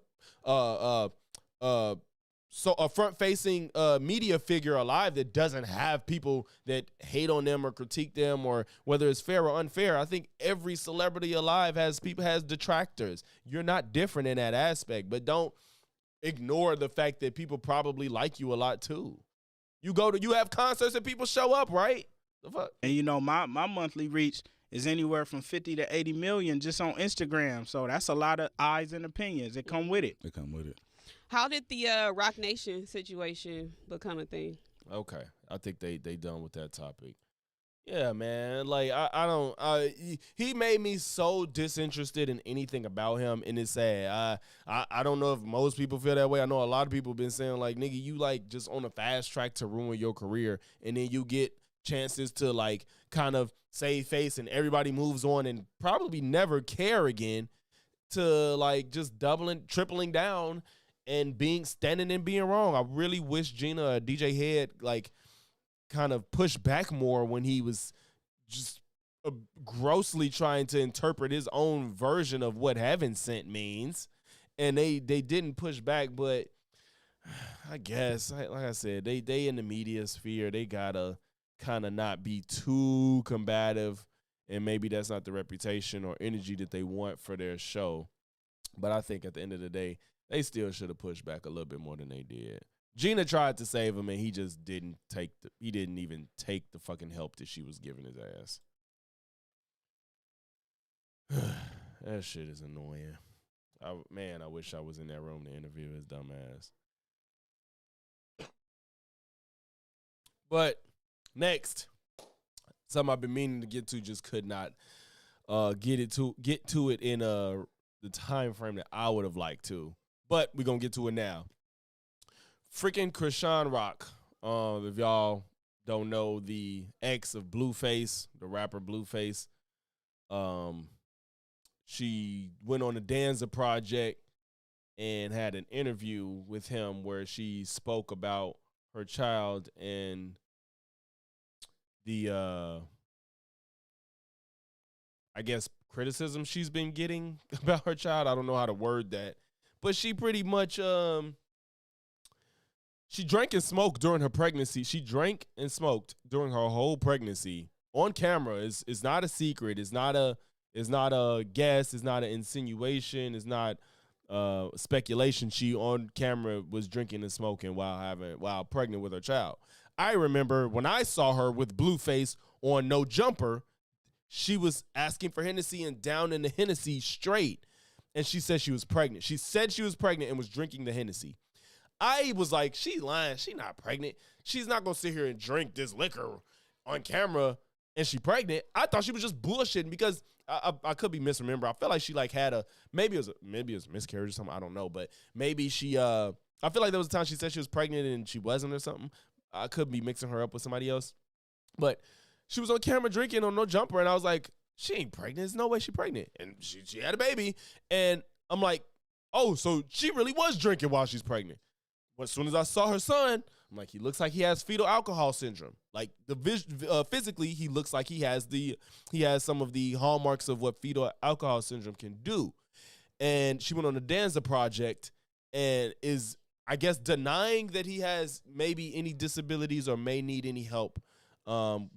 a front-facing media figure alive that doesn't have people that hate on them or critique them, or whether it's fair or unfair. I think every celebrity alive has detractors. You're not different in that aspect, but don't ignore the fact that people probably like you a lot too. You have concerts and people show up, right? The fuck? And you know, my monthly reach is anywhere from 50 to 80 million just on Instagram. So that's a lot of eyes and opinions that come with it. They come with it. How did the Rock Nation situation become a thing? Okay, I think they done with that topic. Yeah, man. Like he made me so disinterested in anything about him, and it's sad. I don't know if most people feel that way. I know a lot of people have been saying like, nigga, you like just on a fast track to ruin your career, and then you get chances to like kind of save face, and everybody moves on and probably never care again, to like just tripling down and standing and being wrong. I really wish Gina, DJ Head, like kind of pushed back more when he was just grossly trying to interpret his own version of what heaven sent means. And they didn't push back, but I guess, like I said, they in the media sphere, they gotta kind of not be too combative, and maybe that's not the reputation or energy that they want for their show. But I think at the end of the day, they still should have pushed back a little bit more than they did. Gina tried to save him, and he just didn't even take the fucking help that she was giving his ass. That shit is annoying. I wish I was in that room to interview his dumb ass. But next, something I've been meaning to get to, just could not get to it in the time frame that I would have liked to. But we're going to get to it now. Freaking Chrisean Rock. If y'all don't know, the ex of Blueface, the rapper Blueface, she went on the Danza Project and had an interview with him where she spoke about her child and the, I guess, criticism she's been getting about her child. I don't know how to word that. But she pretty much, she drank and smoked during her pregnancy. She drank and smoked during her whole pregnancy on camera. It's not a secret. It's not a guess. It's not an insinuation. It's not speculation. She on camera was drinking and smoking while pregnant with her child. I remember when I saw her with Blueface on No Jumper, she was asking for Hennessy and down in the Hennessy straight. And she said she was pregnant. She said she was pregnant and was drinking the Hennessy. I was like, she lying. She not pregnant. She's not going to sit here and drink this liquor on camera and she pregnant. I thought she was just bullshitting because I could be misremember. I felt like she like had maybe it was a miscarriage or something. I don't know. But maybe she, I feel like there was a time she said she was pregnant and she wasn't or something. I could be mixing her up with somebody else. But she was on camera drinking on No Jumper. And I was like, she ain't pregnant. There's no way she's pregnant. And she had a baby. And I'm like, oh, so she really was drinking while she's pregnant. But as soon as I saw her son, I'm like, he looks like he has fetal alcohol syndrome. Like physically, he looks like he has some of the hallmarks of what fetal alcohol syndrome can do. And she went on the Danza Project and is, I guess, denying that he has maybe any disabilities or may need any help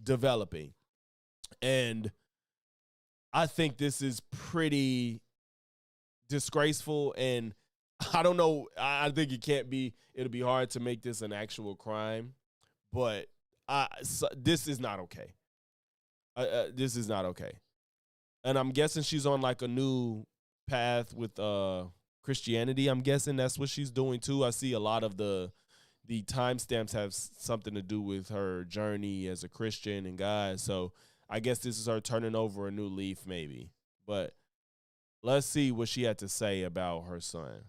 developing. And I think this is pretty disgraceful, and I don't know. I think it'll be hard to make this an actual crime, but this is not okay. This is not okay. And I'm guessing she's on like a new path with Christianity. I'm guessing that's what she's doing too. I see a lot of the timestamps have something to do with her journey as a Christian and God. So I guess this is her turning over a new leaf maybe. But let's see what she had to say about her son.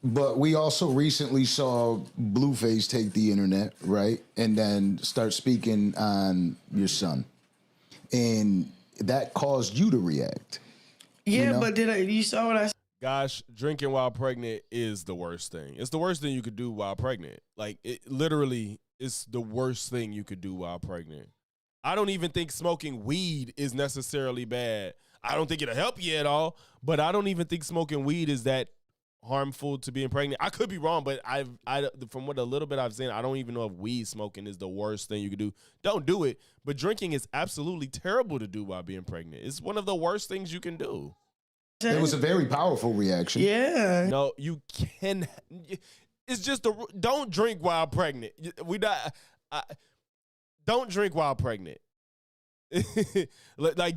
But we also recently saw Blueface take the internet, right? And then start speaking on your son. And that caused you to react. Yeah, you know? But you saw what I said? Gosh, drinking while pregnant is the worst thing. It's the worst thing you could do while pregnant. Like, it literally is the worst thing you could do while pregnant. I don't even think smoking weed is necessarily bad. I don't think it'll help you at all, but I don't even think smoking weed is that harmful to being pregnant. I could be wrong, but from what a little bit I've seen, I don't even know if weed smoking is the worst thing you could do. Don't do it, but drinking is absolutely terrible to do while being pregnant. It's one of the worst things you can do. It was a very powerful reaction. Yeah. No, you can. It's just don't drink while pregnant. Don't drink while pregnant.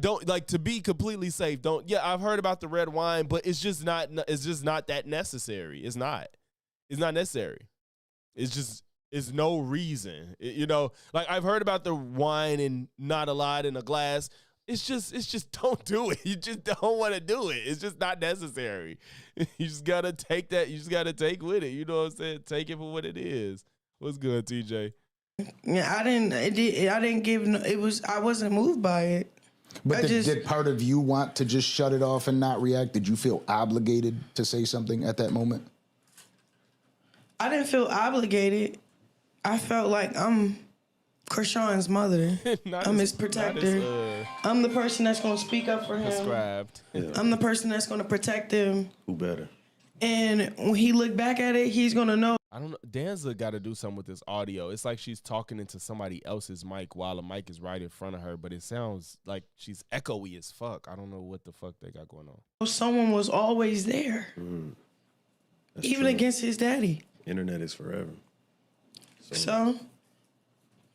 Don't to be completely safe. Don't. Yeah, I've heard about the red wine, but it's just not that necessary. It's not necessary. It's no reason. Like I've heard about the wine and not a lot in a glass. It's just don't do it. You just don't want to do it. It's just not necessary. You just gotta take that. You just gotta take with it. You know what I'm saying? Take it for what it is. What's good, TJ? Yeah, I wasn't moved by it. But did part of you want to just shut it off and not react? Did you feel obligated to say something at that moment? I didn't feel obligated. I felt like I'm Chrisean's mother. I'm his protector. I'm the person that's going to speak up for him. Described. Yeah. I'm the person that's going to protect him. Who better? And when he look back at it, he's going to know. I don't know. Danza got to do something with this audio. It's like she's talking into somebody else's mic while the mic is right in front of her, but it sounds like she's echoey as fuck. I don't know what the fuck they got going on. Someone was always there. Even true. against his daddy. Internet is forever. So,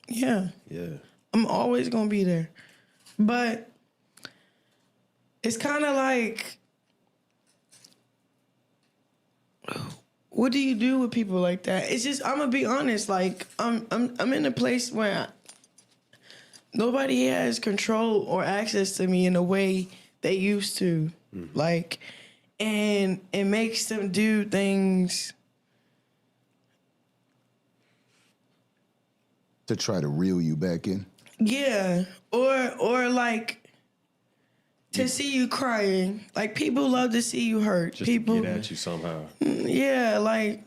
yeah. Yeah. I'm always going to be there. But it's kind of like, what do you do with people like that? It's just, I'm going to be honest, like, I'm in a place where nobody has control or access to me in a way they used to. Like, and it makes them do things to try to reel you back in. Yeah, or like to see you crying. Like people love to see you hurt. Just people to get at you somehow. Yeah, like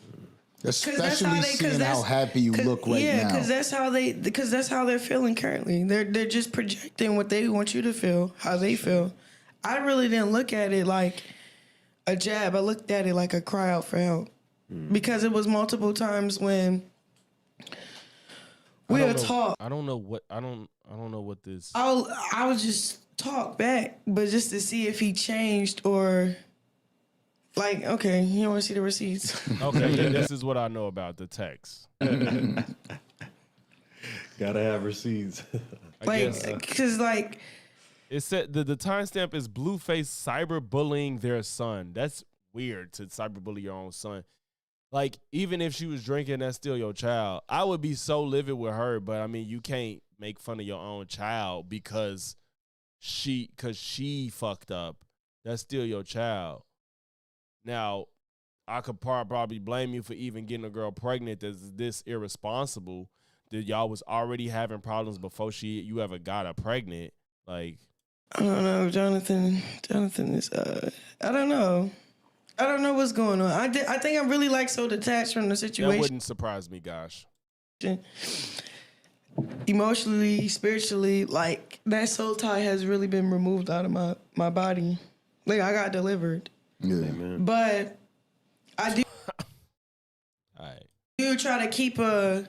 especially seeing how happy you look right now. Yeah, because that's how they're feeling currently. They're just projecting what they want you to feel, how they feel. I really didn't look at it like a jab. I looked at it like a cry out for help, because it was multiple times when we'll talk. I don't know what this. I would just talk back, but just to see if he changed or like, okay, you don't want to see the receipts. Okay, this is what I know about the text. Gotta have receipts. Because like it said the timestamp is Blueface cyberbullying their son. That's weird to cyberbully your own son. Like, even if she was drinking, that's still your child. I would be so livid with her, but I mean, you can't make fun of your own child because she fucked up. That's still your child. Now, I could probably blame you for even getting a girl pregnant that's this irresponsible, that y'all was already having problems before you ever got her pregnant. Like, I don't know, Jonathan is I don't know. I don't know what's going on. I think I'm really like so detached from the situation. That wouldn't surprise me, gosh. Emotionally, spiritually, like that soul tie has really been removed out of my body. Like I got delivered. Yeah. Amen. But I do All right. do try to keep a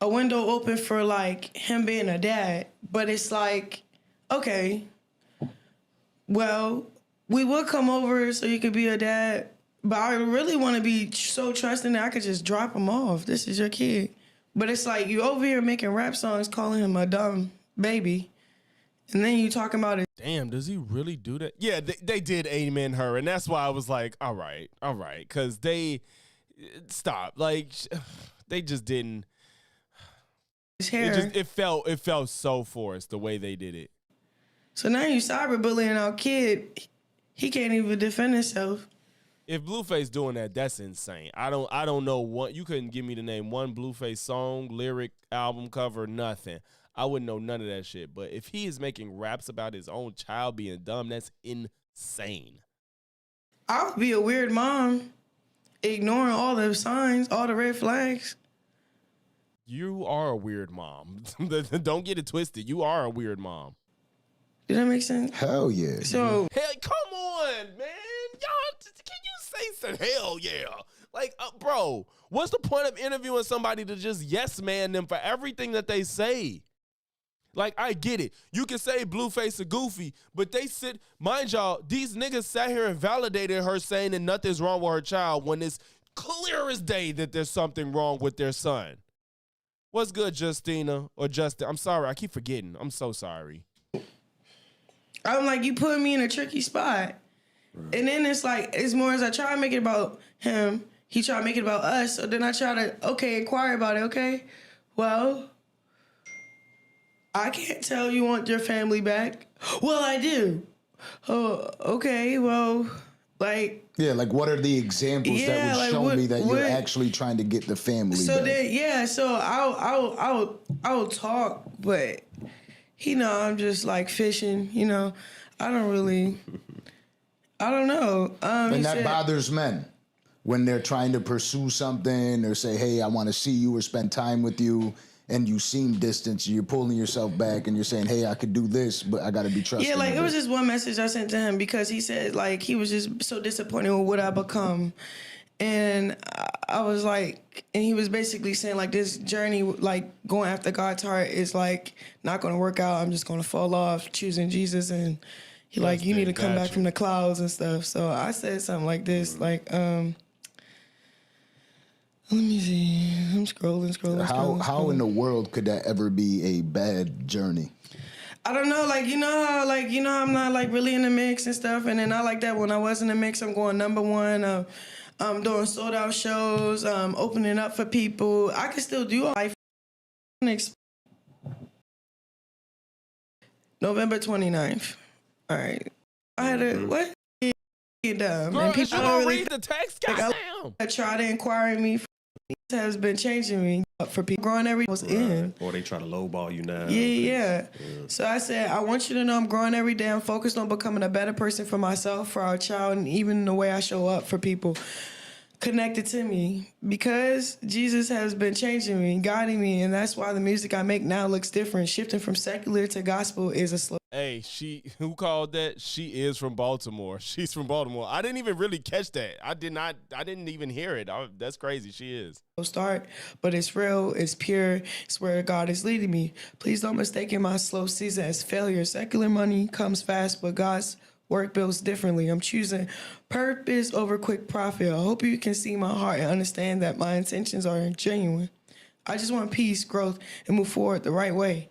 window open for like him being a dad. But it's like, okay, well, we would come over so you could be a dad, but I really want to be so trusting that I could just drop him off. This is your kid. But it's like you over here making rap songs calling him a dumb baby, and then you talking about it. Damn, does he really do that? Yeah, they did amen her, and that's why I was like, all right, because they stopped. Like, they just didn't. His hair. It felt so forced the way they did it. So now you cyberbullying our kid. He can't even defend himself. If Blueface doing that, that's insane. I don't know what. You couldn't give me the name one Blueface song, lyric, album cover, nothing. I wouldn't know none of that shit. But if he is making raps about his own child being dumb, that's insane. I would be a weird mom, ignoring all the signs, all the red flags. You are a weird mom. Don't get it twisted. You are a weird mom. Did that make sense? Hell yeah. So Hey, come on, man. Y'all, can you say said, hell yeah. Like, bro, what's the point of interviewing somebody to just yes man them for everything that they say? Like, I get it. You can say Blueface or Goofy, but they sit, mind y'all, these niggas sat here and validated her saying that nothing's wrong with her child when it's clear as day that there's something wrong with their son. What's good, Justina or Justin? I'm sorry, I keep forgetting. I'm so sorry. I'm like, you put me in a tricky spot. Right. And then it's like, it's more as I try to make it about him, he try to make it about us. So then I try to, inquire about it. Okay, well, I can't tell you want your family back. Well, I do. Oh, okay, well, like. Yeah, like what are the examples that would show me that you're actually trying to get the family back? Then, so I'll talk, but I'm just like fishing, I don't know. And that bothers men when they're trying to pursue something or say, hey, I want to see you or spend time with you, and you seem distant, you're pulling yourself back and you're saying, hey, I could do this, but I got to be trusting. Yeah, like it was just one message I sent to him because he said, like, he was just so disappointed with what I become. And I was like, and he was basically saying, like, this journey, like, going after God's heart is, like, not going to work out. I'm just going to fall off choosing Jesus. And he, like, you need to come back from the clouds and stuff. So I said something like this, like, let me see. I'm scrolling. How in the world could that ever be a bad journey? I don't know. Like, how I'm not, like, really in the mix and stuff. And then I like that when I was in the mix, I'm going #1. I'm doing sold out shows, opening up for people. I can still do all life. November 29th. All right. I had a, what? Girl, and people don't read the text. Goddamn. I try to inquire me. Has been changing me for people growing every was in. Or they try to lowball you now. Yeah. So I said, I want you to know I'm growing every day. I'm focused on becoming a better person for myself, for our child, and even the way I show up for people connected to me. Because Jesus has been changing me, guiding me, and that's why the music I make now looks different. Shifting from secular to gospel is a slow. Hey, who called that? She is from Baltimore. She's from Baltimore. I didn't even really catch that. I didn't even hear it. That's crazy. She is. Start, but it's real, it's pure, it's where God is leading me. Please don't mistake my slow season as failure. Secular money comes fast, but God's work builds differently. I'm choosing purpose over quick profit. I hope you can see my heart and understand that my intentions are genuine. I just want peace, growth, and move forward the right way.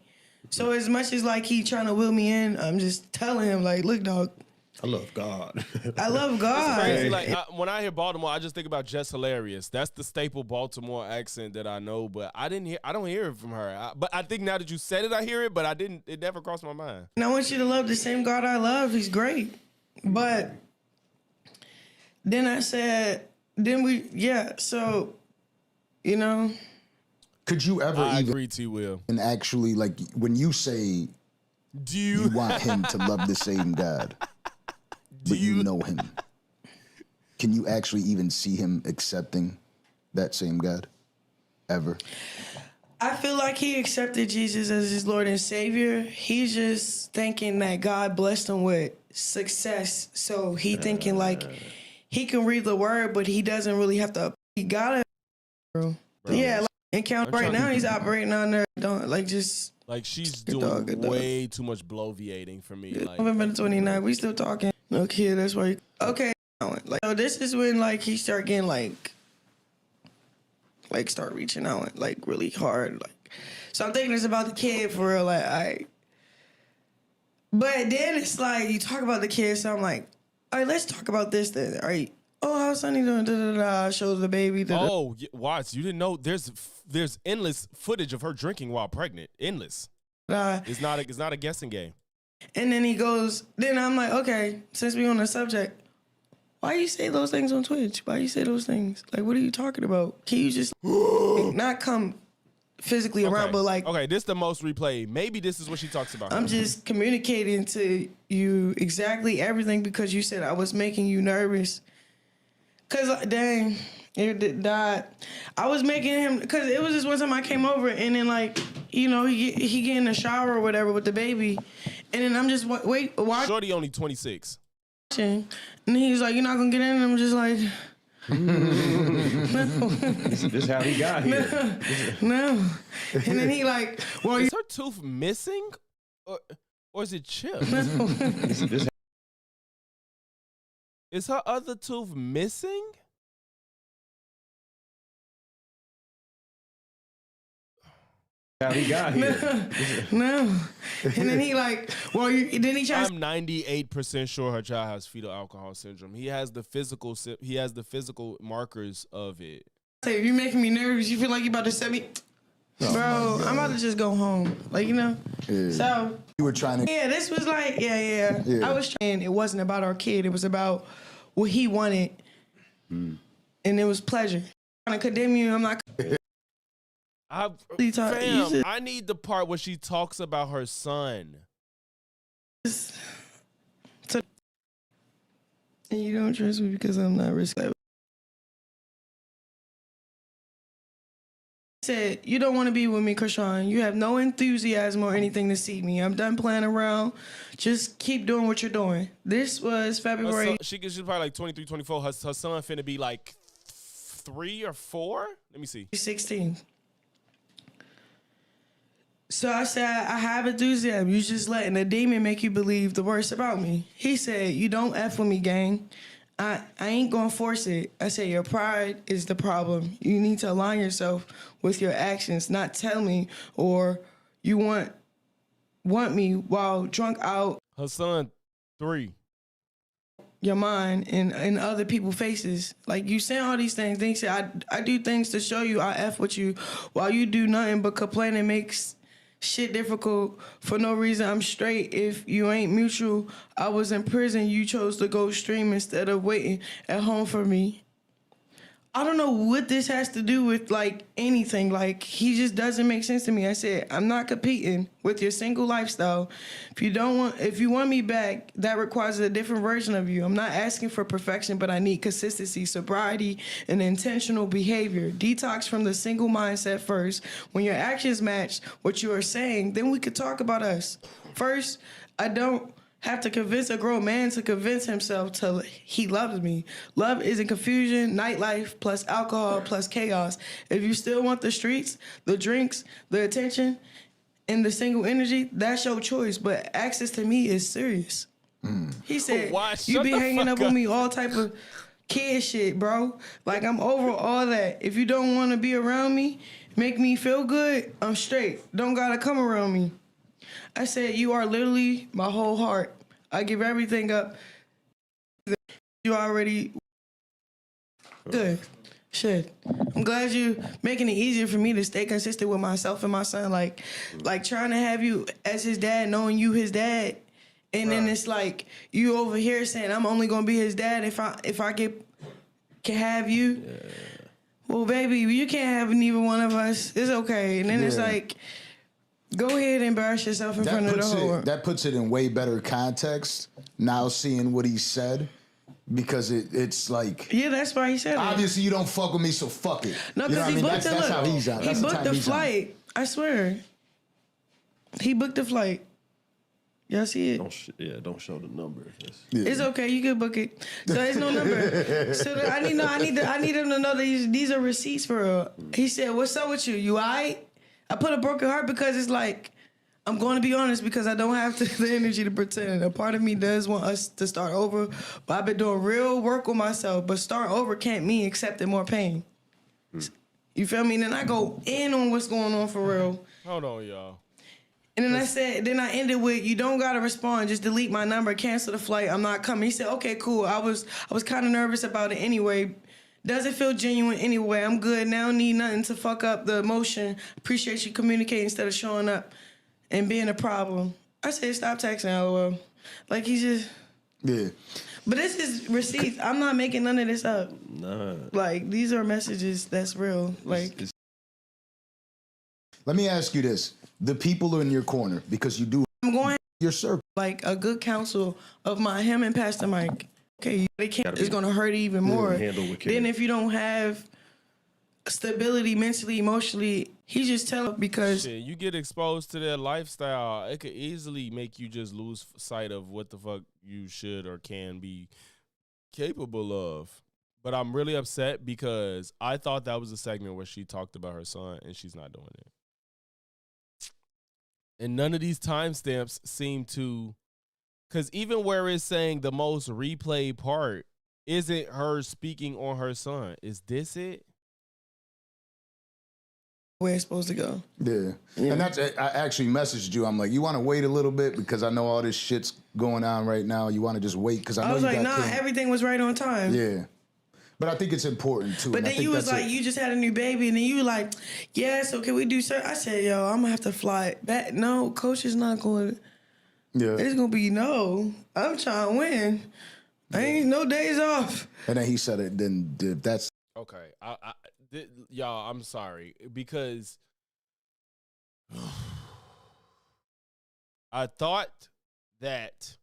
So as much as like he trying to will me in, I'm just telling him like, look, dog, I love God. I love God. It's crazy. Like when I hear Baltimore, I just think about Jess Hilarious. That's the staple Baltimore accent that I know, but I don't hear it from her. But I think now that you said it, I hear it, but it never crossed my mind. And I want you to love the same God I love. He's great. But then I said, so, Could you ever I agree, T-Will. And actually, like, when you say you want him to love the same God, but you know him, can you actually even see him accepting that same God ever? I feel like he accepted Jesus as his Lord and Savior. He's just thinking that God blessed him with success. So he thinking like he can read the word, but he doesn't really have to. He got it. Yeah, like encounter right now, he's operating on there. Like she's doing way too much bloviating for me. Like November 29th, we still talking. Okay, that's why. Okay, like so this is when like he start getting like start reaching out like really hard. Like, so I'm thinking it's about the kid for real. Like, but then it's like you talk about the kid, so I'm like, all right, let's talk about this then. All right. Oh, how's Sonny doing? Shows the baby. Oh, Watts, you didn't know there's endless footage of her drinking while pregnant. Endless. It's not a guessing game. And then he goes. Then I'm like, okay, since we on the subject, why you say those things on Twitch? Why you say those things? Like, what are you talking about? Can you just not come physically around, but like... Okay, this is the most replayed. Maybe this is what she talks about. I'm just communicating to you exactly everything because you said I was making you nervous. Because, dang, it died. I was making him... Because it was just one time I came over and then, like, you know, he get in the shower or whatever with the baby. And then I'm just, watching. Shorty only 26. And he's like, you're not going to get in? And I'm just like... This how he got here. No. And then he like, well, Is her tooth missing, or is it chipped? Is her other tooth missing? How he got here. No. And then he like, well, then he tries. I'm 98% sure her child has fetal alcohol syndrome. He has the physical markers of it. Say, if you're making me nervous, you feel like you about to set me. Bro, I'm about to just go home. Like, you know? Yeah. So. You were trying to. Yeah, this was like, yeah. I was trying. It wasn't about our kid. It was about what he wanted. And it was pleasure. I'm trying to condemn you. I'm not. Fam, I need the part where she talks about her son. And you don't trust me because I'm not risky. Said, you don't want to be with me, Chrisean. You have no enthusiasm or anything to see me. I'm done playing around. Just keep doing what you're doing. This was February. She's probably like 23, 24. Her son finna be like 3 or 4. Let me see. 16. So I said, I have enthusiasm. You just letting a demon make you believe the worst about me. He said, you don't F with me, gang. I ain't gonna force it. I said, your pride is the problem. You need to align yourself with your actions, not tell me or you want me while drunk out. Her son, 3. Your mind and other people's faces. Like, you saying all these things. They say, I do things to show you I F with you while you do nothing but complain and makes shit difficult for no reason. I'm straight. If you ain't mutual, I was in prison. You chose to go stream instead of waiting at home for me. I don't know what this has to do with, like, anything. Like, he just doesn't make sense to me. I said, I'm not competing with your single lifestyle. If you want me back, that requires a different version of you. I'm not asking for perfection, but I need consistency, sobriety, and intentional behavior. Detox from the single mindset first. When your actions match what you are saying, then we could talk about us. First, I don't have to convince a grown man to convince himself till he loves me. Love isn't confusion, nightlife, plus alcohol, plus chaos. If you still want the streets, the drinks, the attention, and the single energy, that's your choice. But access to me is serious. He said, you be hanging up on me all type of kid shit, bro. Like, I'm over all that. If you don't want to be around me, make me feel good, I'm straight. Don't gotta come around me. I said, you are literally my whole heart. I give everything up. You already good. Shit. I'm glad you making it easier for me to stay consistent with myself and my son. Like trying to have you as his dad, knowing you his dad. And then it's like you over here saying I'm only gonna be his dad if I can have you. Yeah. Well, baby, you can't have neither one of us. It's okay. And then it's like, go ahead and embarrass yourself in front of the whole world. That puts it in way better context, now seeing what he said, because it's like... Yeah, that's why he said it. Obviously, you don't fuck with me, so fuck it. No, because he booked that's how he's out. He booked the flight. I swear. He booked the flight. Y'all see it? Don't show the number. It's okay. You can book it. So there's no number. So I need him to know that these are receipts for real. He said, what's up with you? You all right? I put a broken heart because it's like, I'm going to be honest because I don't have the energy to pretend. A part of me does want us to start over, but I've been doing real work with myself. But start over can't mean accepting more pain. You feel me? And then I go in on what's going on for real. Hold on, y'all. And then I ended with, you don't got to respond. Just delete my number, cancel the flight. I'm not coming. He said, okay, cool. I was kind of nervous about it anyway. Doesn't feel genuine anyway. I'm good now. Need nothing to fuck up the emotion. Appreciate you communicating instead of showing up and being a problem. I said, stop texting, LOL. Like, he's just... Yeah. But this is receipts. I'm not making none of this up. Nah. Like, these are messages that's real. Like... Let me ask you this. The people are in your corner because you do... I'm going... Your circle. Like, a good counsel of him and Pastor Mike. Okay, they can't. It's gonna hurt even more. Then if you don't have stability mentally, emotionally, he just tell because shit, you get exposed to their lifestyle, it could easily make you just lose sight of what the fuck you should or can be capable of. But I'm really upset because I thought that was a segment where she talked about her son, and she's not doing it. And none of these timestamps seem to, because even where it's saying the most replayed part isn't her speaking on her son. Is this it? Where it's supposed to go. Yeah. And that's, I actually messaged you. I'm like, you want to wait a little bit because I know all this shit's going on right now. You want to just wait because I know was you like, got nah, Kim. everything was right on time. Yeah. But I think it's important too. But and I then think you was that's like, it. you just had a new baby, and then you were like, yeah, so can we do I said, yo, I'm gonna have to fly back. No, coach is not going. Yeah. It's gonna be no. I'm trying to win. I ain't no days off. And then he said it. Then that's Okay. Y'all, I'm sorry because I thought that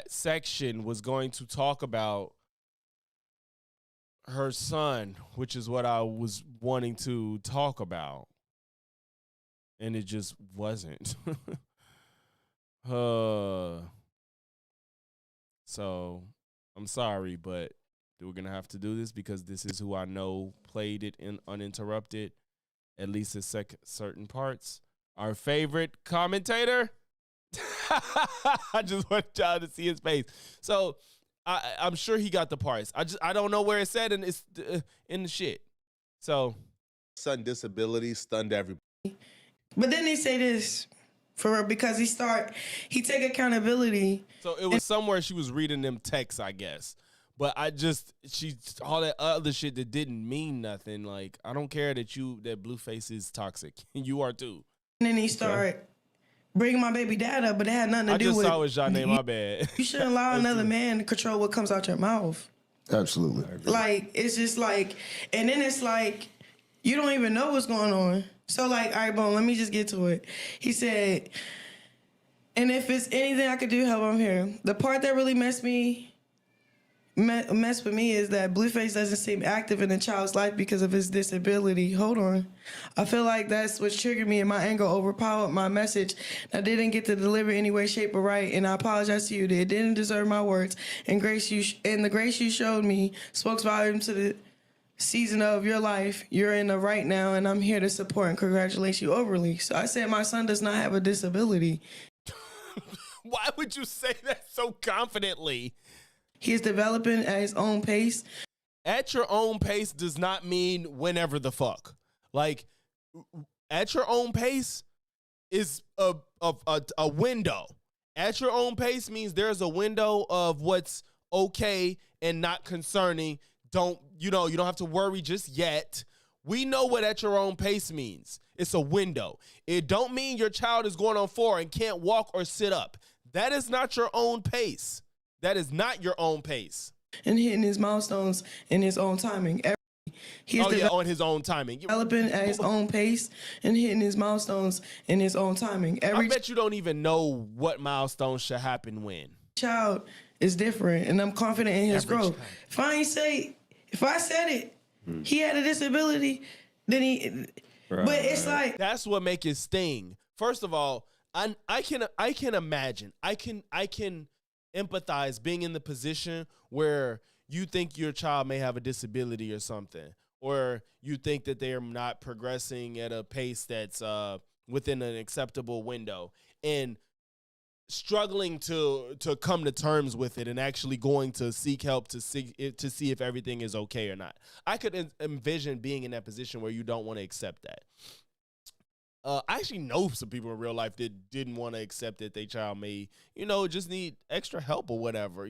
section was going to talk about her son, which is what I was wanting to talk about. And it just wasn't. So I'm sorry, but we're going to have to do this because this is who I know played it in uninterrupted, at least at certain parts. Our favorite commentator. I just want y'all to see his face. So I'm sure he got the parts. I don't know where it's at, and it's in the shit. So son disability stunned everybody. But then they say this for her because he take accountability. So it was somewhere she was reading them texts, I guess. But all that other shit that didn't mean nothing. Like, I don't care that Blueface is toxic. You are too. And then he started bringing my baby dad up, but it had nothing to do with. I just saw his name. My bad. You shouldn't allow another man to control what comes out your mouth. absolutely. Like, it's just like, and then it's like, you don't even know what's going on. So like, all right, boom, let me just get to it. He said, and if it's anything I could do, help, I'm here. The part that really messed with me is that Blueface doesn't seem active in the child's life because of his disability. Hold on. I feel like that's what triggered me, and my anger overpowered my message. I didn't get to deliver any way, shape, or right, and I apologize to you that it didn't deserve my words. And the grace you showed me spoke volumes to the season of your life. You're in the right now, and I'm here to support and congratulate you overly. So I said my son does not have a disability. Why would you say that so confidently? He is developing at his own pace. At your own pace does not mean whenever the fuck. Like, at your own pace is a window. At your own pace means there's a window of what's okay and not concerning. You don't have to worry just yet. We know what at your own pace means. It's a window. It don't mean your child is going on 4 and can't walk or sit up. That is not your own pace. That is not your own pace. And hitting his milestones in his own timing. On his own timing. Developing at his own pace and hitting his milestones in his own timing. I bet you don't even know what milestones should happen when. Child is different, and I'm confident in his growth. If I said it, he had a disability, then he. Right. But it's like that's what make it sting. First of all, I can imagine. I can empathize being in the position where you think your child may have a disability or something, or you think that they are not progressing at a pace that's within an acceptable window, and struggling to come to terms with it and actually going to seek help to see if everything is okay or not. I could envision being in that position where you don't want to accept that. I actually know some people in real life that didn't want to accept that their child may, just need extra help or whatever,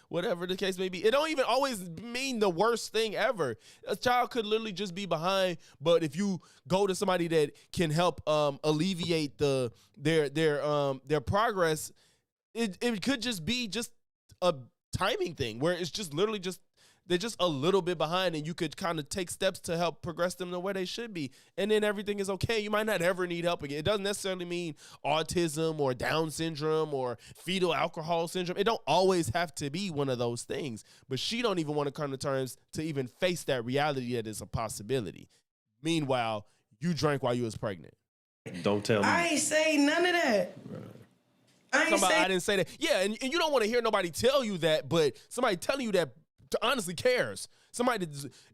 whatever the case may be. It don't even always mean the worst thing ever. A child could literally just be behind, but if you go to somebody that can help alleviate their progress, it could just be just a timing thing where it's just literally just they're just a little bit behind, and you could kind of take steps to help progress them to where they should be. And then everything is okay. You might not ever need help again. It doesn't necessarily mean autism or Down syndrome or fetal alcohol syndrome. It don't always have to be one of those things. But she don't even want to come to terms to even face that reality that is a possibility. Meanwhile, you drank while you was pregnant. Don't tell me. I ain't say none of that. Right. I didn't say that. Yeah, and you don't want to hear nobody tell you that, but somebody telling you that honestly cares. Somebody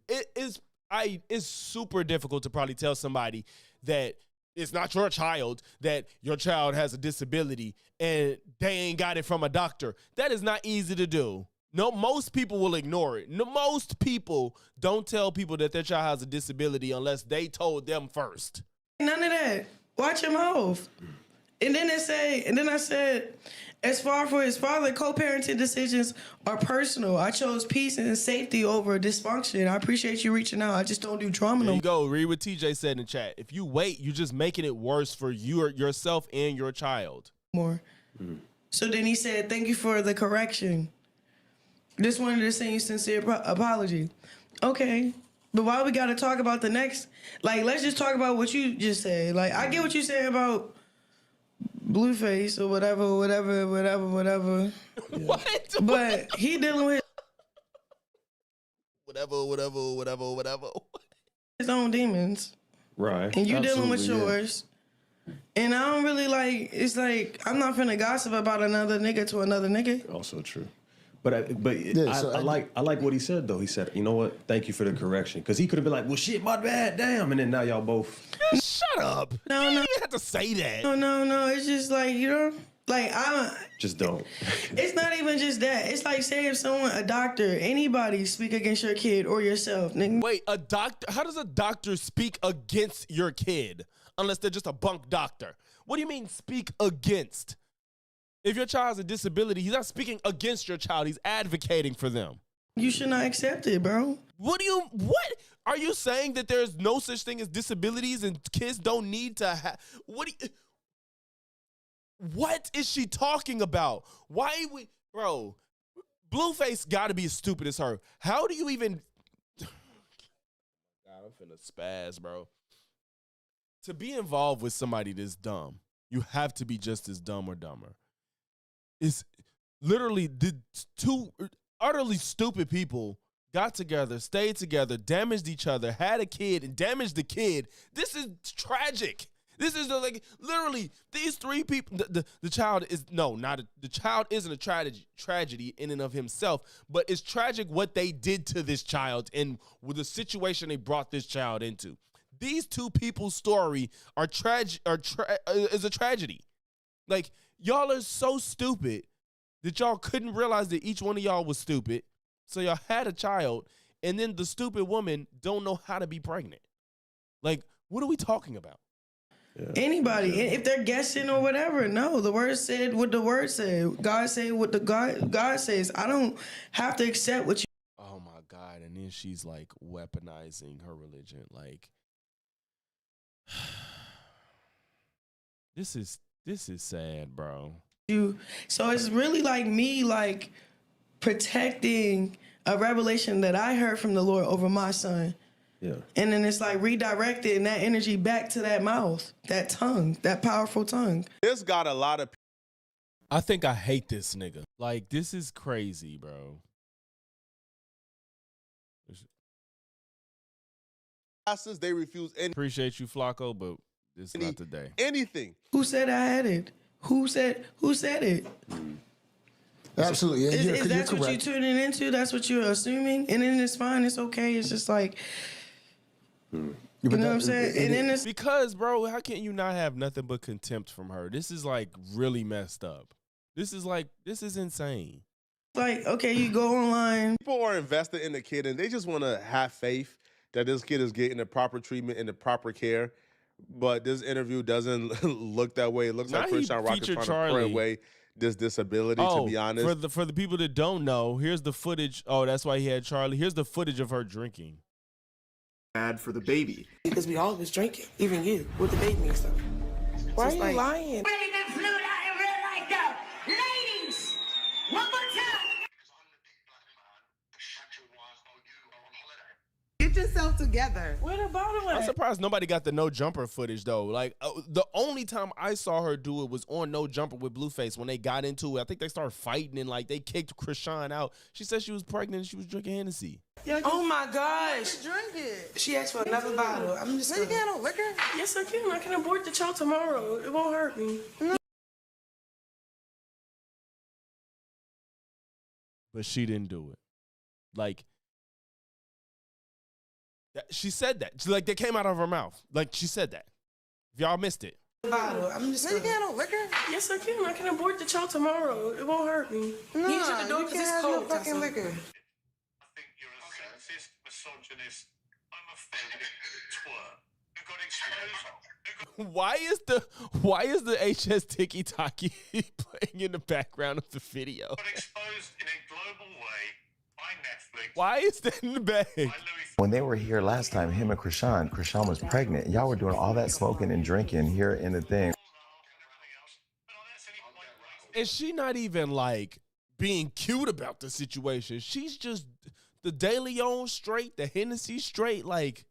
it's super difficult to probably tell somebody that it's not your child, that your child has a disability and they ain't got it from a doctor. That is not easy to do. No, most people will ignore it. No, most people don't tell people that their child has a disability unless they told them first. None of that. Watch your mouth. And then I said, as far for his father, co-parenting decisions are personal. I chose peace and safety over dysfunction. I appreciate you reaching out. I just don't do trauma. There you go. Read what TJ said in the chat. If you wait, you're just making it worse for yourself and your child. More. So then he said, thank you for the correction. Just wanted to send you sincere apology. Okay. But why we got to talk about the next? Like, let's just talk about what you just said. Like, I get what you said about Blueface or whatever. Yeah. What? But he dealing with whatever. his own demons. Right. And you dealing with Absolutely, yeah. yours. And I don't really like, it's like, I'm not finna gossip about another nigga to another nigga. Also true. But I like what he said though. He said, you know what? Thank you for the correction. Because he could have been like, well, shit, my bad, damn. And then now y'all both. Shut up. No. You didn't have to say that. No. It's just like, you know, like just don't. It's not even just that. It's like, say if someone, a doctor, anybody speak against your kid or yourself. Nigga. Wait, a doctor? How does a doctor speak against your kid? Unless they're just a bunk doctor. What do you mean speak against? If your child has a disability, he's not speaking against your child. He's advocating for them. You should not accept it, bro. What? Are you saying that there's no such thing as disabilities and kids don't need to have? What is she talking about? Bro, Blueface got to be as stupid as her. How do you even? God, I'm finna spaz, bro. To be involved with somebody this dumb, you have to be just as dumb or dumber. It's literally the two utterly stupid people got together, stayed together, damaged each other, had a kid, and damaged the kid. This is tragic. This is literally these three people. The child is the child isn't a tragedy in and of himself, but it's tragic what they did to this child and with the situation they brought this child into. These two people's story is a tragedy. Like, y'all are so stupid that y'all couldn't realize that each one of y'all was stupid. So y'all had a child, and then the stupid woman don't know how to be pregnant. Like, what are we talking about? Yeah. Anybody, if they're guessing or whatever, no. The word said what the word said. God said what the God says. I don't have to accept what you. Oh my God! And then she's like weaponizing her religion. Like, this is sad, bro. So it's really like me, like protecting a revelation that I heard from the Lord over my son. Yeah. And then it's like redirecting that energy back to that mouth, that tongue, that powerful tongue. This got a lot of. I think I hate this nigga. Like, this is crazy, bro. They refuse any. Appreciate you, Flacco, but this is not today. Anything. Who said I had it? Who said it? Absolutely. Is that what you're tuning into? That's what you're assuming? And then it's fine. It's okay. It's just like, you know what I'm saying? And then it's because, bro, how can you not have nothing but contempt from her? This is like really messed up. This is insane. Like, okay, you go online. People are invested in the kid and they just want to have faith that this kid is getting the proper treatment and the proper care. But this interview doesn't look that way. It looks like Chrisean Rock is trying to put away this disability, to be honest. For the people that don't know, here's the footage. Oh, that's why he had Charlie. Here's the footage of her drinking. Bad for the baby. Because we all was drinking, even you, with the baby and stuff. Why So are you lying? Really good flute out in real life, though. Ladies, one more time. Get yourself together. Where the bottle I'm at? surprised nobody got the no jumper footage though. Like the only time I saw her do it was on No Jumper with Blueface when they got into it. I think they started fighting and like they kicked Chrisean out. She said she was pregnant and she was drinking Hennessy. Oh my gosh. Drink it. She asked for another bottle. I'm just gonna get no liquor. Yes, I can. I can abort the child tomorrow. It won't hurt me. But she didn't do it. Like, she said that. Like, that came out of her mouth. Like, she said that. If y'all missed it. Bottle. I'm just. You can't have no liquor. Yes, I can. I can abort the child tomorrow. It won't hurt me. No, you shut the door because it's cold. Fucking liquor. Why is the HS Tiki Taki playing in the background of the video? Exposed in a global way by Netflix. Why is that in the bag? When they were here last time, him and Chrisean was pregnant. Y'all were doing all that smoking and drinking here in the thing. And she not even like being cute about the situation. She's just the De Leon straight, the Hennessy straight, like.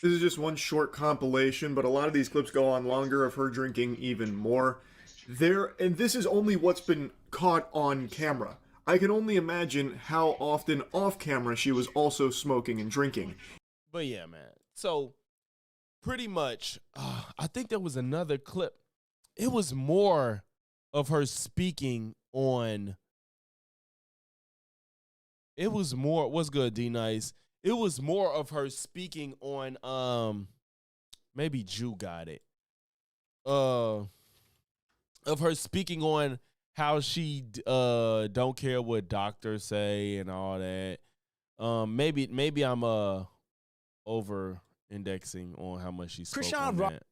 This is just one short compilation, but a lot of these clips go on longer of her drinking even more. And this is only what's been caught on camera. I can only imagine how often off camera she was also smoking and drinking. But yeah, man. So pretty much, I think there was another clip. It was more of her speaking on. It was more. What's good, D Nice? It was more of her speaking on. Maybe Jew got it. Of her speaking on how she don't care what doctors say and all that. Maybe I'm over indexing on how much she spoke on that.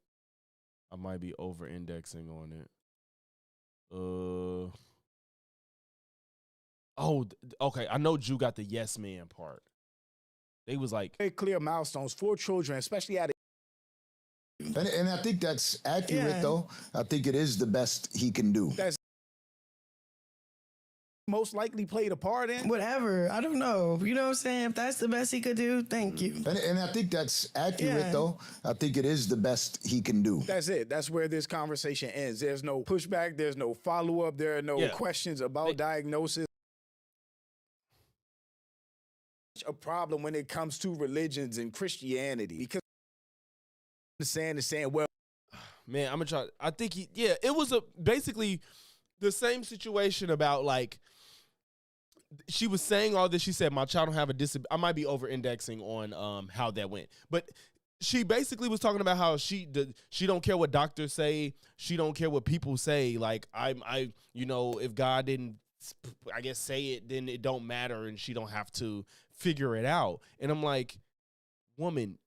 I might be over indexing on it. Okay. I know Jew got the yes man part. They was like very clear milestones for children, especially at. And I think that's accurate, though. I think it is the best he can do. That's most likely played a part in. Whatever. I don't know. You know what I'm saying? If that's the best he could do, thank you. And I think that's accurate, though. I think it is the best he can do. That's it. That's where this conversation ends. There's no pushback. There's no follow-up. There are no questions about diagnosis. A problem when it comes to religions and Christianity, because saying, well, man, I'm gonna try. I think it was basically the same situation about like she was saying all this. She said, my child don't have a disability. I might be over indexing on how that went, but she basically was talking about how she don't care what doctors say. She don't care what people say. Like if God didn't, I guess, say it, then it don't matter, and she don't have to figure it out. And I'm like, woman,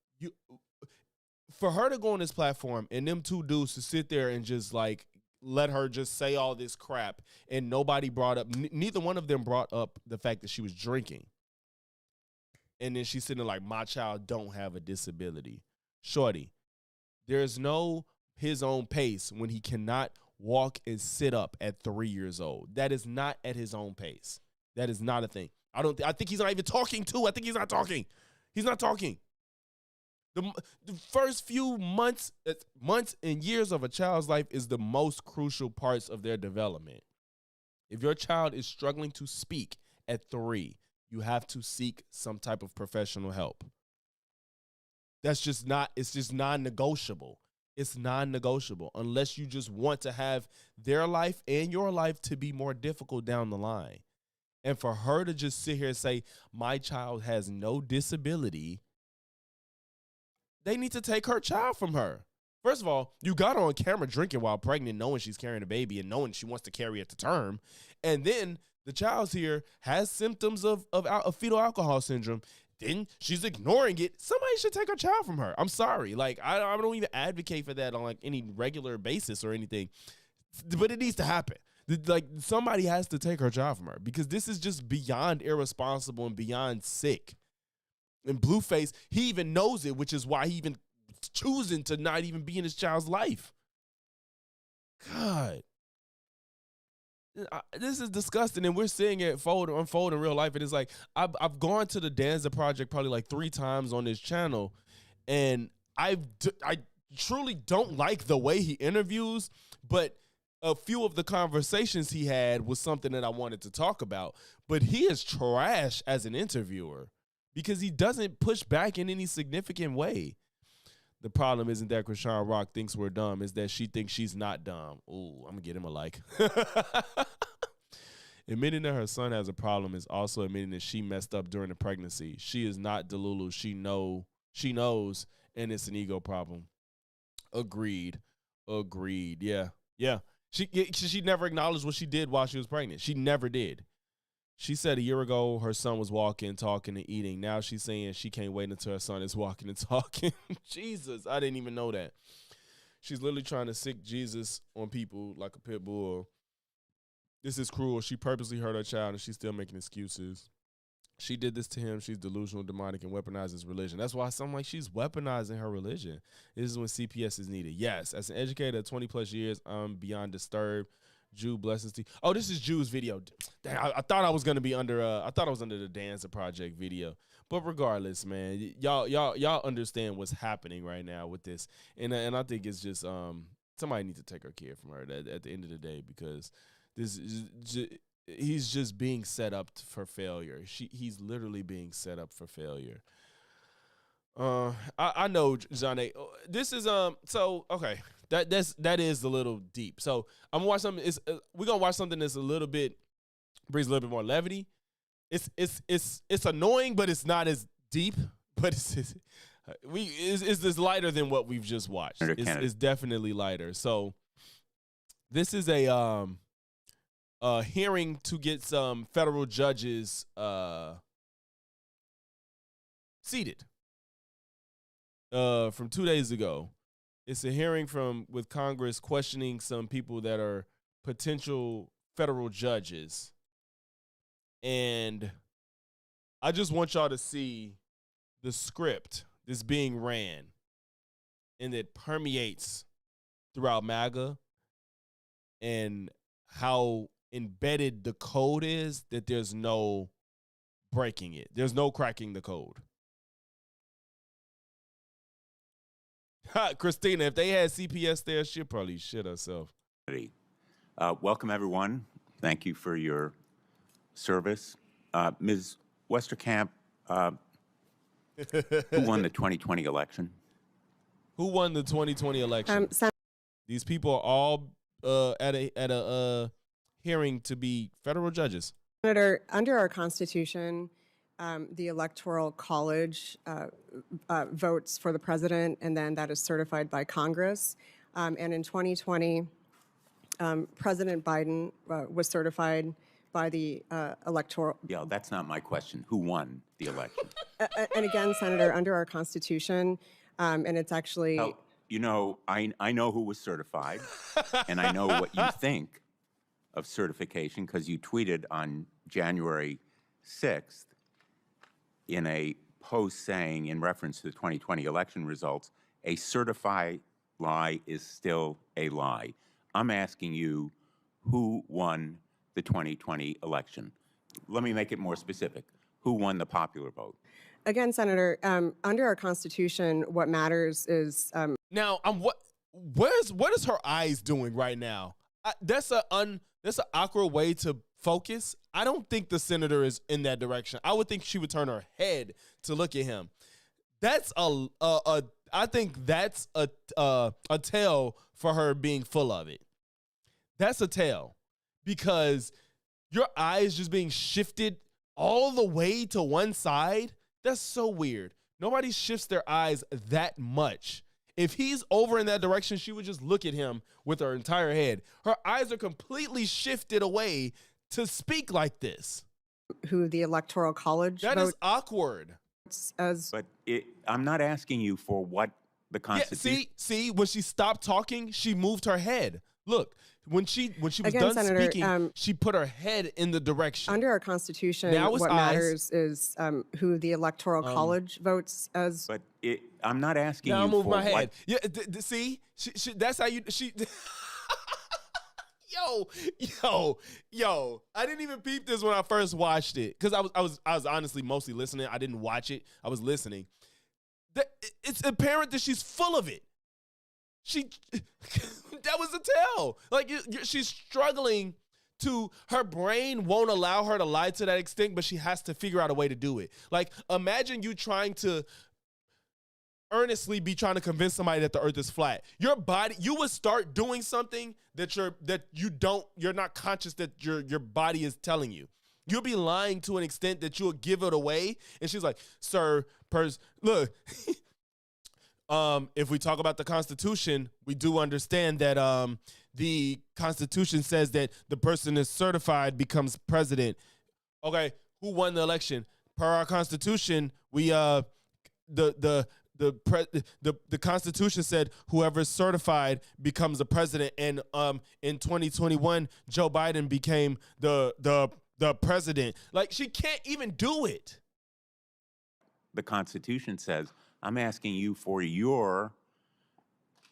for her to go on this platform and them two dudes to sit there and just like let her just say all this crap, and nobody brought up, neither one of them brought up the fact that she was drinking. And then she's sitting there like, my child don't have a disability. Shorty, there's no his own pace when he cannot walk and sit up at 3 years old. That is not at his own pace. That is not a thing. I think he's not even talking too. I think he's not talking. He's not talking. The first few months and years of a child's life is the most crucial parts of their development. If your child is struggling to speak at 3, you have to seek some type of professional help. It's just non-negotiable. It's non-negotiable unless you just want to have their life and your life to be more difficult down the line. And for her to just sit here and say, my child has no disability, they need to take her child from her. First of all, you got her on camera drinking while pregnant, knowing she's carrying a baby and knowing she wants to carry it to term. And then the child's here has symptoms of fetal alcohol syndrome. Then she's ignoring it. Somebody should take her child from her. I'm sorry. Like, I don't even advocate for that on like any regular basis or anything. But it needs to happen. Like, somebody has to take her child from her because this is just beyond irresponsible and beyond sick. And Blueface, he even knows it, which is why he even choosing to not even be in his child's life. God. This is disgusting, and we're seeing it unfold in real life. And it's like, I've gone to the Danza Project probably like 3 times on this channel, and I truly don't like the way he interviews, but a few of the conversations he had was something that I wanted to talk about. But he is trash as an interviewer because he doesn't push back in any significant way. The problem isn't that Chrisean Rock thinks we're dumb, is that she thinks she's not dumb. Ooh, I'm gonna get him a like. Admitting that her son has a problem is also admitting that she messed up during the pregnancy. She is not Delulu. She knows, and it's an ego problem. Agreed. Yeah. She never acknowledged what she did while she was pregnant. She never did. She said a year ago her son was walking, talking, and eating. Now she's saying she can't wait until her son is walking and talking. Jesus, I didn't even know that. She's literally trying to sick Jesus on people like a pit bull. This is cruel. She purposely hurt her child, and she's still making excuses. She did this to him. She's delusional, demonic, and weaponizes religion. That's why I'm like, she's weaponizing her religion. This is when CPS is needed. Yes, as an educator of 20-plus years, I'm beyond disturbed. Jew blessings to you. Oh, this is Jew's video. Dang, I thought I was gonna be under. I thought I was under the Dancer Project video. But regardless, man, y'all understand what's happening right now with this, and I think it's just somebody needs to take her kid from her at the end of the day, because this is he's just being set up for failure. He's literally being set up for failure. I know, Johnny. This is so okay. That is a little deep. So I'm gonna watch something. We're gonna watch something that's a little bit brings a little bit more levity. It's annoying, but it's not as deep. But it's lighter than what we've just watched. It's definitely lighter. So this is a hearing to get some federal judges seated from 2 days ago. It's a hearing with Congress questioning some people that are potential federal judges. And I just want y'all to see the script that's being ran and that permeates throughout MAGA, and how embedded the code is that there's no breaking it. There's no cracking the code. Christina, if they had CPS there, she'd probably shit herself. Welcome, everyone. Thank you for your service. Ms. Westerkamp, who won the 2020 election? Who won the 2020 election? These people are all at a hearing to be federal judges. Senator, under our Constitution, the Electoral College votes for the president, and then that is certified by Congress. And in 2020, President Biden was certified by the Electoral. Yeah, that's not my question. Who won the election? And again, Senator, under our Constitution, and it's actually. Oh, you know, I know who was certified, and I know what you think of certification, because you tweeted on January 6th in a post saying, in reference to the 2020 election results, a certified lie is still a lie. I'm asking you, who won the 2020 election? Let me make it more specific. Who won the popular vote? Again, Senator, under our Constitution, what matters is. Now, what is her eyes doing right now? That's an awkward way to focus. I don't think the senator is in that direction. I would think she would turn her head to look at him. I think that's a tell for her being full of it. That's a tell, because your eyes just being shifted all the way to one side. That's so weird. Nobody shifts their eyes that much. If he's over in that direction, she would just look at him with her entire head. Her eyes are completely shifted away to speak like this. Who the Electoral College That vote is awkward. But I'm not asking you for what the Constitution. Yeah, see, when she stopped talking, she moved her head. Look, when she was Again, done Senator, speaking, she put her head in the direction. Under our Constitution, Now it's what eyes. matters is who the Electoral College votes as. But I'm not asking Now you I move for my head. what. Yeah, see, that's how you. Yo! I didn't even peep this when I first watched it, because I was honestly mostly listening. I didn't watch it. I was listening. It's apparent that she's full of it. That was a tell. Like, she's struggling to, her brain won't allow her to lie to that extent, but she has to figure out a way to do it. Like, imagine you trying to earnestly be trying to convince somebody that the earth is flat. Your body, you would start doing something that you're not conscious that your body is telling you. You'll be lying to an extent that you'll give it away. And she's like, sir, look, if we talk about the Constitution, we do understand that the Constitution says that the person is certified becomes president. Okay, who won the election? Per our Constitution, we the Constitution said whoever is certified becomes the president. And in 2021, Joe Biden became the president. Like, she can't even do it. The Constitution says, I'm asking you for your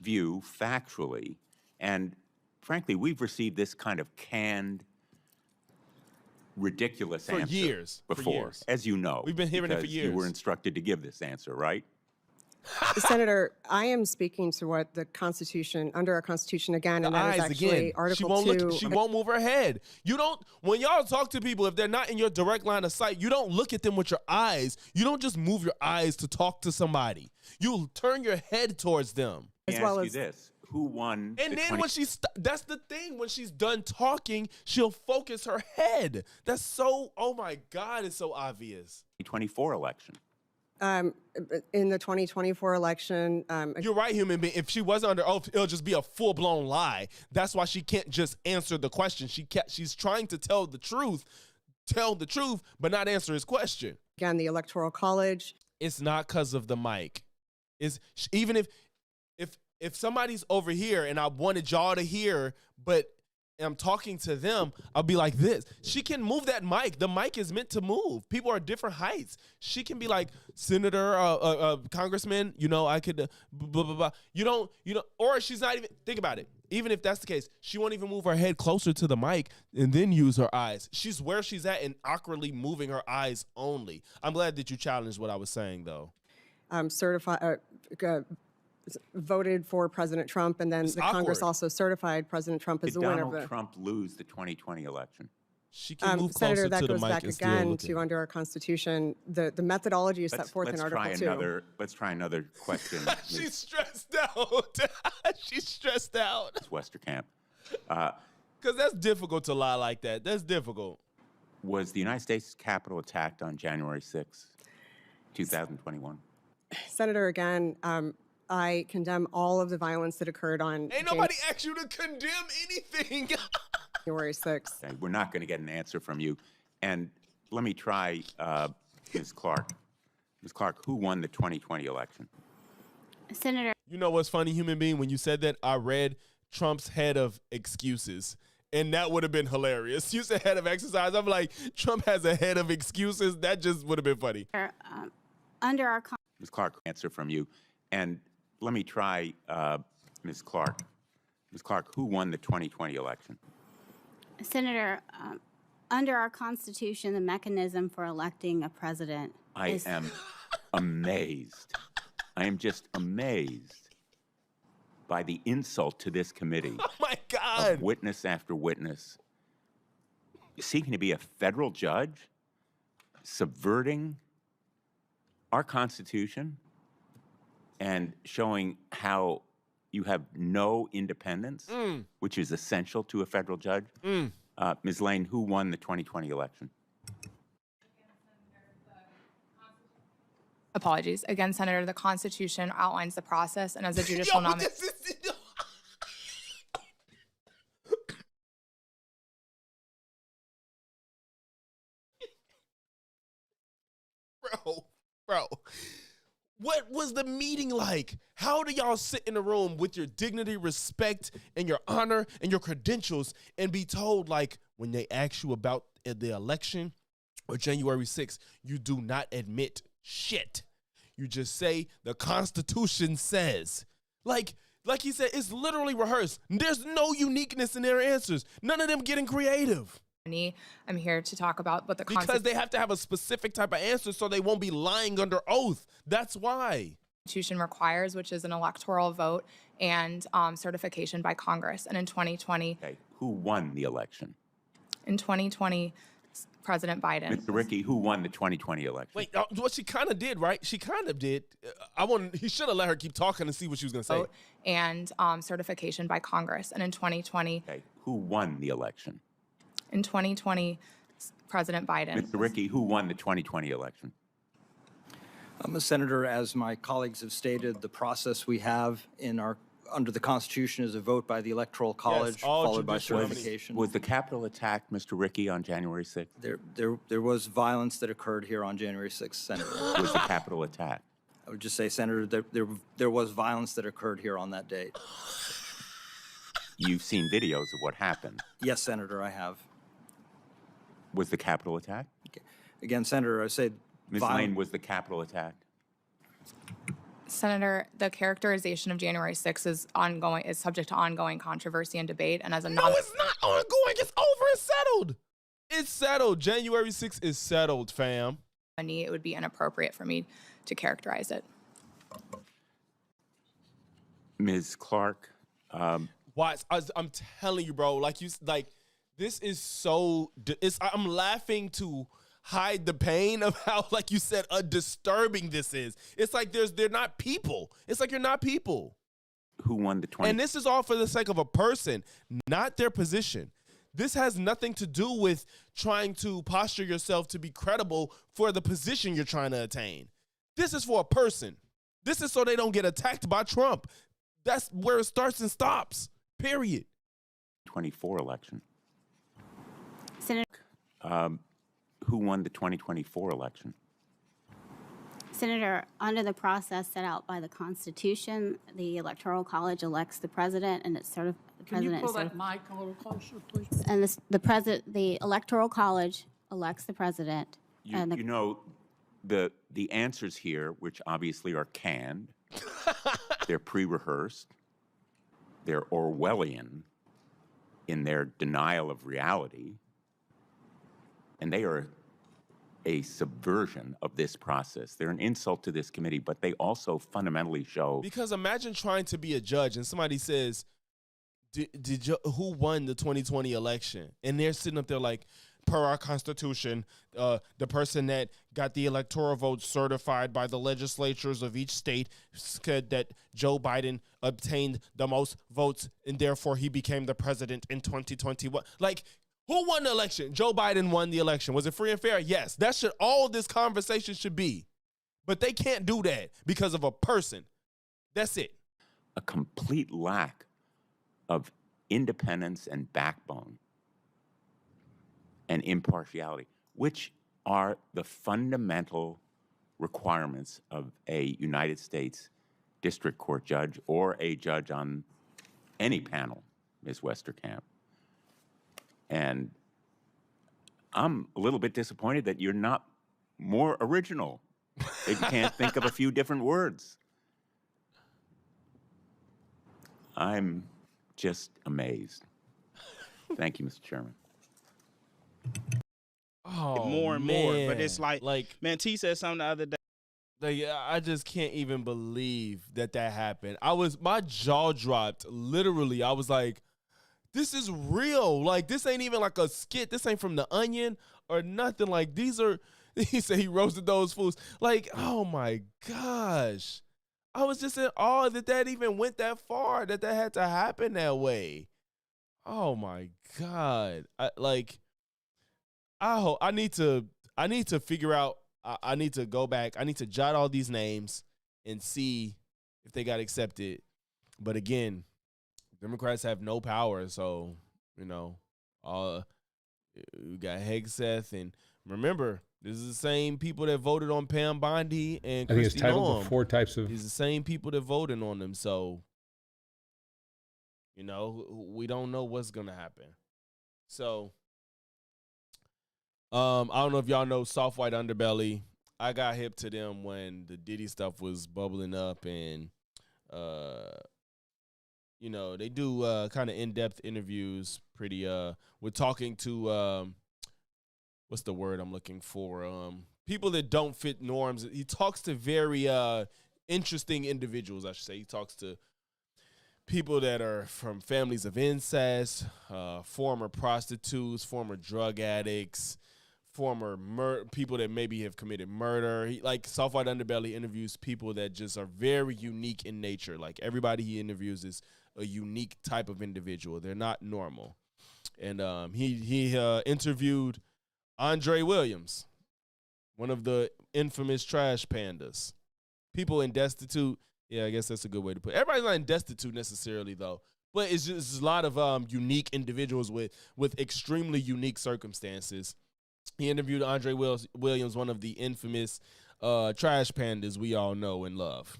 view factually. And frankly, we've received this kind of canned, ridiculous answer before. As you know. We've been hearing it for because years. You were instructed to give this answer, right? Senator, I am speaking to what the Constitution, under our Constitution again, and that is actually Article 2. She won't move her head. You don't, when y'all talk to people, if they're not in your direct line of sight, you don't look at them with your eyes. You don't just move your eyes to talk to somebody. You turn your head towards them. Let me ask you this. Who won? And then when that's the thing, when she's done talking, she'll focus her head. That's so, oh my God, it's so obvious. 2024 election. In the 2024 election. You're right, human being. If she wasn't under oath, it'll just be a full-blown lie. That's why she can't just answer the question. She's trying to tell the truth, but not answer his question. Again, the Electoral College. It's not because of the mic. It's even if somebody's over here and I wanted y'all to hear, but I'm talking to them, I'll be like this. She can move that mic. The mic is meant to move. People are different heights. She can be like, Senator, Congressman, I could, blah, blah, blah. You don't, or she's not even, think about it. Even if that's the case, she won't even move her head closer to the mic and then use her eyes. She's where she's at and awkwardly moving her eyes only. I'm glad that you challenged what I was saying, though. Voted for President Trump, and then Congress also certified President Trump as the winner. Did Donald Trump lose the 2020 election? She can move closer Senator, that to the goes mic back and again still to under our Constitution. The methodology is set forth in Article 2. Let's try another question. She's stressed out. She's stressed out. Ms. Westerkamp. Because that's difficult to lie like that. That's difficult. Was the United States Capitol attacked on January 6th, 2021? Senator, again, I condemn all of the violence that occurred on Ain't nobody asked you to condemn anything. January 6th. Okay, we're not going to get an answer from you. And let me try Ms. Clark. Ms. Clark, who won the 2020 election? Senator. You know what's funny, human being? When you said that, I read Trump's head of excuses. And that would have been hilarious. You said head of exercise. I'm like, Trump has a head of excuses. That just would have been funny. Under our Ms. Clark, answer from you. And let me try Ms. Clark. Ms. Clark, who won the 2020 election? Senator, under our Constitution, the mechanism for electing a president I am amazed. I am just amazed by the insult to this committee. Oh, my God. Of witness after witness. Seeking to be a federal judge, subverting our Constitution, and showing how you have no independence, which is essential to a federal judge. Ms. Lane, who won the 2020 election? Apologies. Again, Senator, the Constitution outlines the process, and as a judicial nominee. Bro. What was the meeting like? How do y'all sit in a room with your dignity, respect, and your honor and your credentials and be told, like, when they ask you about the election or January 6th, you do not admit shit. You just say the Constitution says. Like he said, it's literally rehearsed. There's no uniqueness in their answers. None of them getting creative. I'm here to talk about what the Because they have to have a specific type of answer so they won't be lying under oath. That's why. Constitution requires, which is an electoral vote and certification by Congress. And in 2020, who won the election? In 2020, President Biden. Mr. Ricky, who won the 2020 election? Wait, what she kind of did, right? She kind of did. He should have let her keep talking and see what she was going to say. And certification by Congress. And in 2020. Okay. Who won the election? In 2020, President Biden. Mr. Ricky, who won the 2020 election? Senator, as my colleagues have stated, the process we have under the Constitution is a vote by the Electoral College, followed by certification. Was the Capitol attack, Mr. Ricky, on January 6th? There was violence that occurred here on January 6th, Senator. Was the Capitol attacked? I would just say, Senator, there was violence that occurred here on that date. You've seen videos of what happened. Yes, Senator, I have. Was the Capitol attacked? Again, Senator, I say Ms. Lane, was the Capitol attacked? Senator, the characterization of January 6th is subject to ongoing controversy and debate. And as a No, it's not ongoing. It's over. It's settled. It's settled. January 6th is settled, fam. It would be inappropriate for me to characterize it. Ms. Clark. Why? I'm telling you, bro. This is so. I'm laughing to hide the pain of how, like you said, disturbing this is. It's like they're not people. It's like you're not people. Who won the 20? And this is all for the sake of a person, not their position. This has nothing to do with trying to posture yourself to be credible for the position you're trying to attain. This is for a person. This is so they don't get attacked by Trump. That's where it starts and stops. Period. 24 election. Senator. Who won the 2024 election? Senator, under the process set out by the Constitution, the Electoral College elects the president, and it's sort of the Can you president. pull that mic a little closer, please? And the Electoral College elects the president. You know, the answers here, which obviously are canned, they're pre-rehearsed, they're Orwellian in their denial of reality, and they are a subversion of this process. They're an insult to this committee, but they also fundamentally show. Because imagine trying to be a judge and somebody says, who won the 2020 election? And they're sitting up there like, per our Constitution, the person that got the electoral votes certified by the legislatures of each state said that Joe Biden obtained the most votes and therefore he became the president in 2021. Like, who won the election? Joe Biden won the election. Was it free and fair? Yes. That should all this conversation should be. But they can't do that because of a person. That's it. A complete lack of independence and backbone and impartiality, which are the fundamental requirements of a United States District Court judge or a judge on any panel, Ms. Westerkamp. And I'm a little bit disappointed that you're not more original. That you can't think of a few different words. I'm just amazed. Thank you, Mr. Chairman. Oh, more and man. more, but it's like man, T said something the other day. Like, I just can't even believe that happened. My jaw dropped. Literally, I was like, this is real. Like, this ain't even like a skit. This ain't from The Onion or nothing. Like, he said he roasted those fools. Like, oh my gosh. I was just in awe that even went that far, that had to happen that way. Oh my God. I need to figure out, I need to go back. I need to jot all these names and see if they got accepted. But again, Democrats have no power, so, we got Hegseth, and remember, this is the same people that voted on Pam Bondi and I think it's Kristi titled Noem. The Four Types of. These the same people that voted on them, so, we don't know what's going to happen. So, I don't know if y'all know Soft White Underbelly. I got hip to them when the Diddy stuff was bubbling up, and they do kind of in-depth interviews. We're talking to what's the word I'm looking for? People that don't fit norms. He talks to very interesting individuals, I should say. He talks to people that are from families of incest, former prostitutes, former drug addicts, former people that maybe have committed murder. He, like, Soft White Underbelly interviews people that just are very unique in nature. Like, everybody he interviews is a unique type of individual. They're not normal. And he interviewed Andre Williams, one of the infamous trash pandas. People in destitute. Yeah, I guess that's a good way to put it. Everybody's not in destitute necessarily, though. But it's just a lot of unique individuals with extremely unique circumstances. He interviewed Andre Williams, one of the infamous trash pandas we all know and love.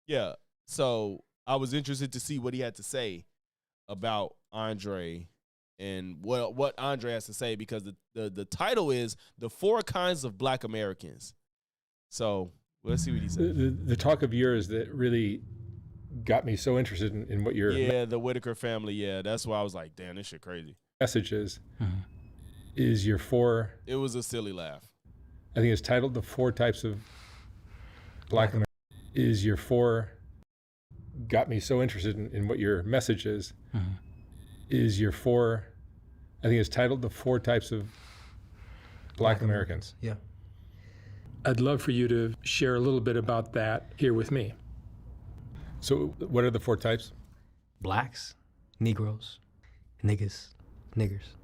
Yeah, so I was interested to see what he had to say about Andre and what Andre has to say, because the title is The 4 Kinds of Black Americans. So let's see what he said. The talk of yours that really got me so interested in what your the Whitaker family. Yeah, that's why I was like, damn, this shit crazy. Message is your 4. It was a silly laugh. I think it's titled The 4 Types of Black Americans. Is your 4 got me so interested in what your message is. Is your 4, I think it's titled The 4 Types of Black Americans. Yeah. I'd love for you to share a little bit about that here with me. So what are the 4 types? Blacks, Negroes, niggas, niggers.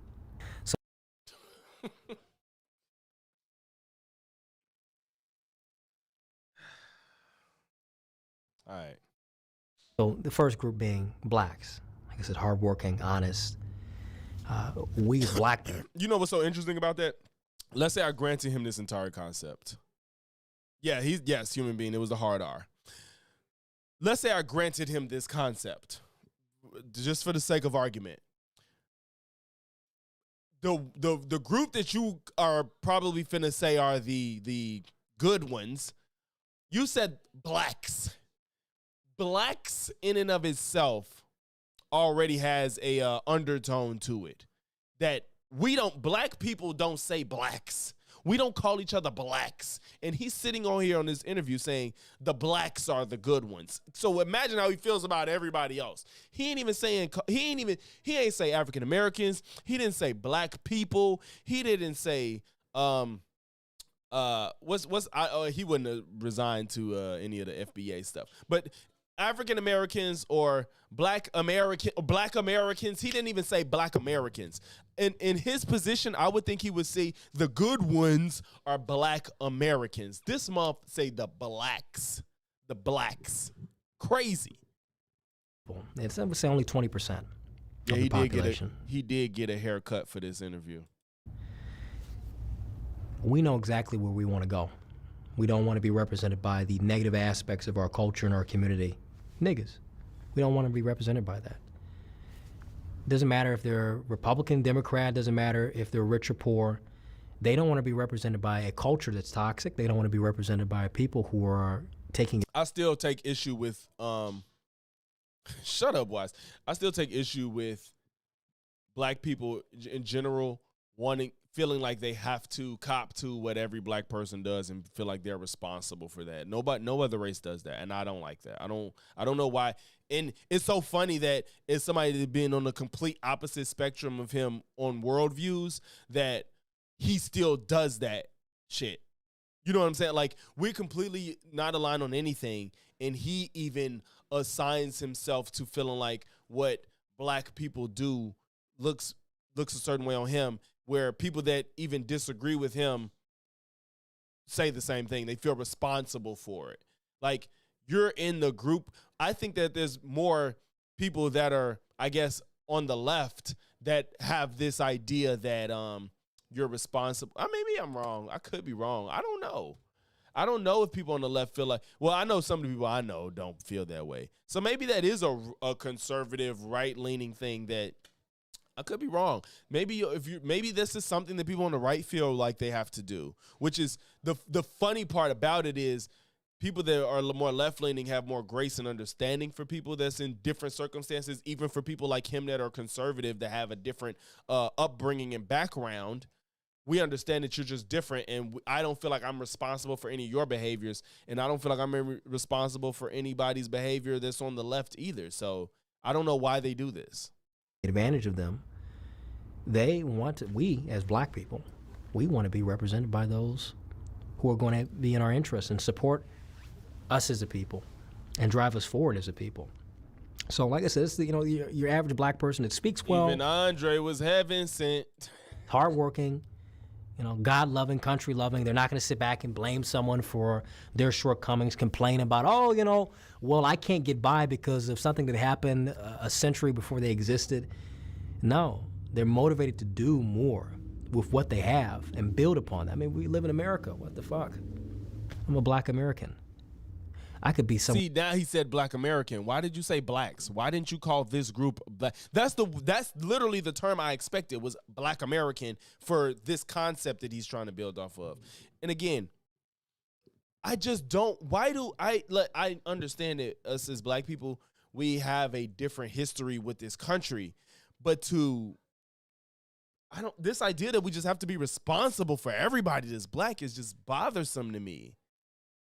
So all right. So the first group being blacks. Like I said, hardworking, honest. We as black people. You know what's so interesting about that? Let's say I granted him this entire concept. Yeah, yes, human being. It was a hard R. Let's say I granted him this concept, just for the sake of argument. The group that you are probably finna say are the good ones, you said blacks. Blacks in and of itself already has a undertone to it that black people don't say blacks. We don't call each other blacks. And he's sitting on here on this interview saying the blacks are the good ones. So imagine how he feels about everybody else. He ain't say African Americans. He didn't say black people. He didn't say he wouldn't have resigned to any of the FBA stuff. But African Americans or Black Americans. He didn't even say Black Americans. In his position, I would think he would say the good ones are Black Americans. This month, say the blacks. The blacks. Crazy. It's, I would say, only 20% of the population. He did get a haircut for this interview. We know exactly where we want to go. We don't want to be represented by the negative aspects of our culture and our community. Niggas. We don't want to be represented by that. Doesn't matter if they're Republican, Democrat, doesn't matter if they're rich or poor. They don't want to be represented by a culture that's toxic. They don't want to be represented by people who are taking... I still take issue with... Shut up, Wise. I still take issue with black people in general feeling like they have to cop to what every black person does and feel like they're responsible for that. No other race does that, and I don't like that. I don't know why. And it's so funny that it's somebody that's been on the complete opposite spectrum of him on worldviews that he still does that shit. You know what I'm saying? Like, we're completely not aligned on anything, and he even assigns himself to feeling like what black people do looks a certain way on him, where people that even disagree with him say the same thing. They feel responsible for it. Like, you're in the group. I think that there's more people that are, I guess, on the left that have this idea that you're responsible. Maybe I'm wrong. I could be wrong. I don't know. I don't know if people on the left feel like, well, I know some of the people I know don't feel that way. So maybe that is a conservative, right-leaning thing that I could be wrong. Maybe this is something that people on the right feel like they have to do, which is the funny part about it is people that are more left-leaning have more grace and understanding for people that's in different circumstances, even for people like him that are conservative that have a different upbringing and background. We understand that you're just different, and I don't feel like I'm responsible for any of your behaviors, and I don't feel like I'm responsible for anybody's behavior that's on the left either. So I don't know why they do this. Advantage of them, we as black people, we want to be represented by those who are going to be in our interests and support us as a people and drive us forward as a people. So like I said, it's your average black person that speaks well. Even Andre was heaven sent. Hardworking, God-loving, country-loving. They're not going to sit back and blame someone for their shortcomings, complain about, well, I can't get by because of something that happened a century before they existed. No, they're motivated to do more with what they have and build upon that. I mean, we live in America. What the fuck? I'm a black American. I could be some. See, now he said black American. Why did you say blacks? Why didn't you call this group black? That's literally the term I expected, was black American, for this concept that he's trying to build off of. And again, I just don't. I understand that us as black people, we have a different history with this country, but this idea that we just have to be responsible for everybody that's black is just bothersome to me.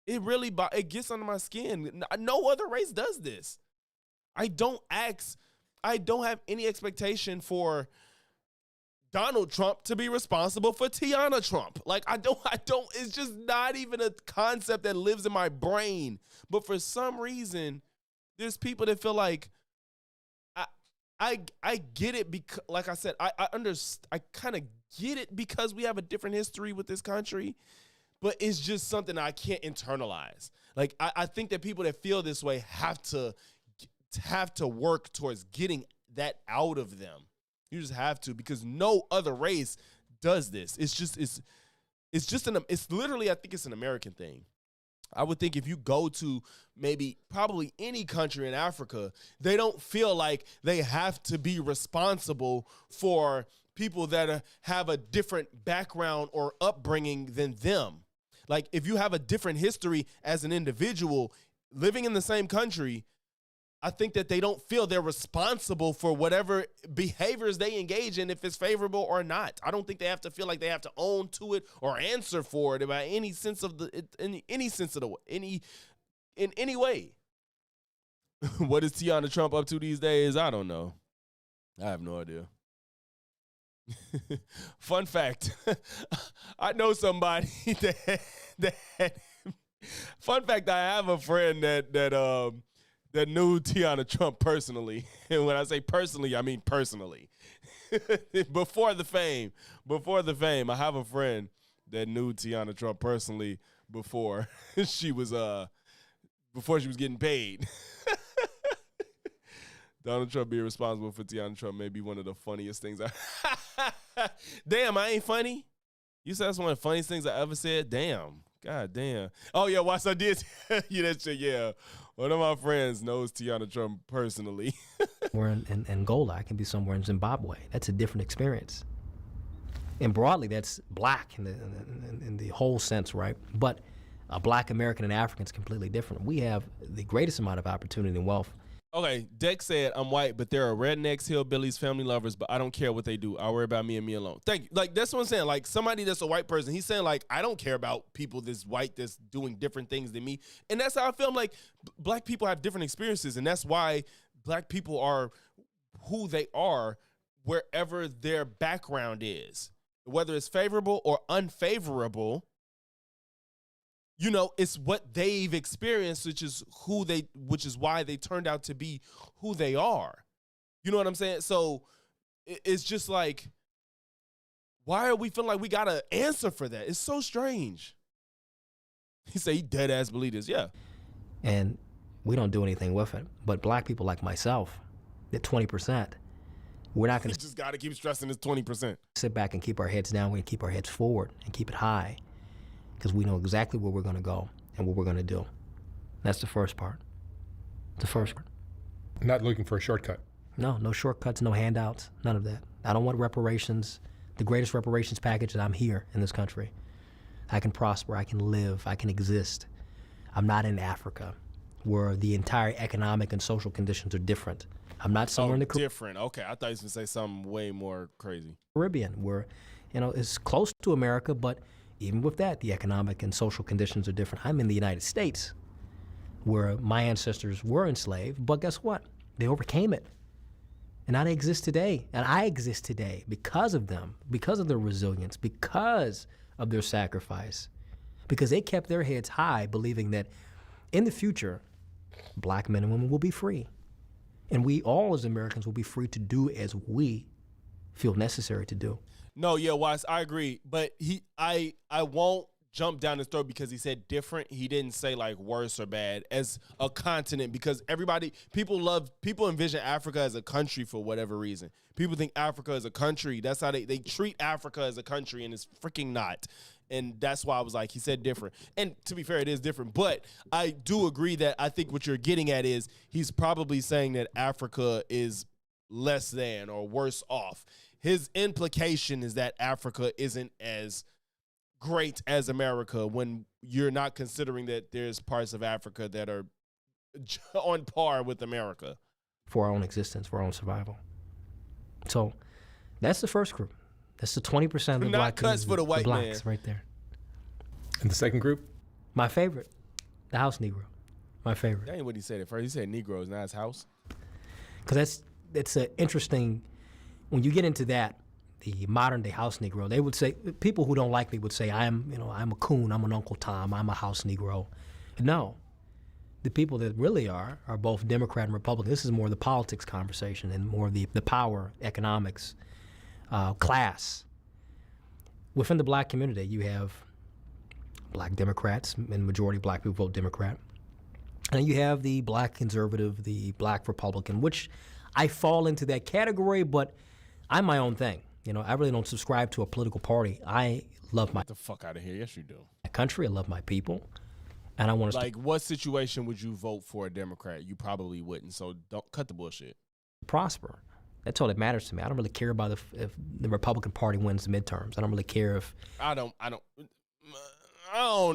It really gets under my skin. No other race does this. I don't have any expectation for Donald Trump to be responsible for Tiana Trump. Like, I don't, it's just not even a concept that lives in my brain. But for some reason, there's people that feel like, I get it because, like I said, I kind of get it because we have a different history with this country. But it's just something I can't internalize. Like, I think that people that feel this way have to work towards getting that out of them. You just have to, because no other race does this. It's literally, I think it's an American thing. I would think if you go to probably any country in Africa, they don't feel like they have to be responsible for people that have a different background or upbringing than them. Like, if you have a different history as an individual living in the same country, I think that they don't feel they're responsible for whatever behaviors they engage in, if it's favorable or not. I don't think they have to feel like they have to own to it or answer for it by any sense of in any way. What is Tiana Trump up to these days? I don't know. I have no idea. Fun fact, I know somebody that fun fact, I have a friend that knew Tiana Trump personally. And when I say personally, I mean personally. Before the fame, I have a friend that knew Tiana Trump personally before she was getting paid. Donald Trump being responsible for Tiana Trump may be one of the funniest things Damn, I ain't funny? You said that's one of the funniest things I ever said? Damn. God damn. Oh, yeah, watch, I did. Yeah, that shit, yeah. One of my friends knows Tiana Trump personally. We're in Angola. I can be somewhere in Zimbabwe. That's a different experience. And broadly, that's black in the whole sense, right? But a black American and African is completely different. We have the greatest amount of opportunity and wealth. Okay, Dex said, I'm white, but there are rednecks, hillbillies, family lovers, but I don't care what they do. I worry about me and me alone. Thank you. Like, that's what I'm saying. Like, somebody that's a white person, he's saying, like, I don't care about people that's white that's doing different things than me. And that's how I feel. I'm like, black people have different experiences, and that's why black people are who they are wherever their background is. Whether it's favorable or unfavorable, you know, it's what they've experienced, which is why they turned out to be who they are. You know what I'm saying? So it's just like, why are we feeling like we got to answer for that? It's so strange. He said he dead ass believe this, yeah. And we don't do anything with it. But black people like myself, the 20%, we're not going to just got to keep stressing this 20%. Sit back and keep our heads down. We're going to keep our heads forward and keep it high, because we know exactly where we're going to go and what we're going to do. That's the first part. The first part. Not looking for a shortcut. No shortcuts, no handouts, none of that. I don't want reparations, the greatest reparations package that I'm here in this country. I can prosper, I can live, I can exist. I'm not in Africa, where the entire economic and social conditions are different. I'm not somewhere in the Caribbean. Different, okay. I thought you was going to say something way more crazy. Caribbean, where, it's close to America, but even with that, the economic and social conditions are different. I'm in the United States, where my ancestors were enslaved, but guess what? They overcame it. And now they exist today. And I exist today because of them, because of their resilience, because of their sacrifice, because they kept their heads high, believing that in the future, black men and women will be free. And we all as Americans will be free to do as we feel necessary to do. No, yeah, Wise, I agree. But I won't jump down his throat because he said different. He didn't say like worse or bad as a continent, because people envision Africa as a country for whatever reason. People think Africa is a country. That's how they treat Africa as a country, and it's freaking not. And that's why I was like, he said different. And to be fair, it is different. But I do agree that I think what you're getting at is he's probably saying that Africa is less than or worse off. His implication is that Africa isn't as great as America when you're not considering that there's parts of Africa that are on par with America. For our own existence, for our own survival. So that's the first group. That's the 20% of the Not black cuts for the white blacks man. right there. And the second group? My favorite, the house Negro. My favorite. That ain't what he said at first. He said Negroes, not his house. Because that's an interesting, when you get into that, the modern day house Negro, they would say, people who don't like me would say, I'm a coon, I'm an Uncle Tom, I'm a house Negro. No, the people that really are both Democrat and Republican. This is more the politics conversation and more the power, economics, class. Within the black community, you have black Democrats, and majority of black people vote Democrat. And you have the black conservative, the black Republican, which I fall into that category, but I'm my own thing. I really don't subscribe to a political party. I love Get the fuck out of here. Yes, you do. my country. I love my people. And I want to Like, what situation would you vote for a Democrat? You probably wouldn't, so don't cut the bullshit. prosper. That's all that matters to me. I don't really care about if the Republican Party wins the midterms. I don't really care if I don't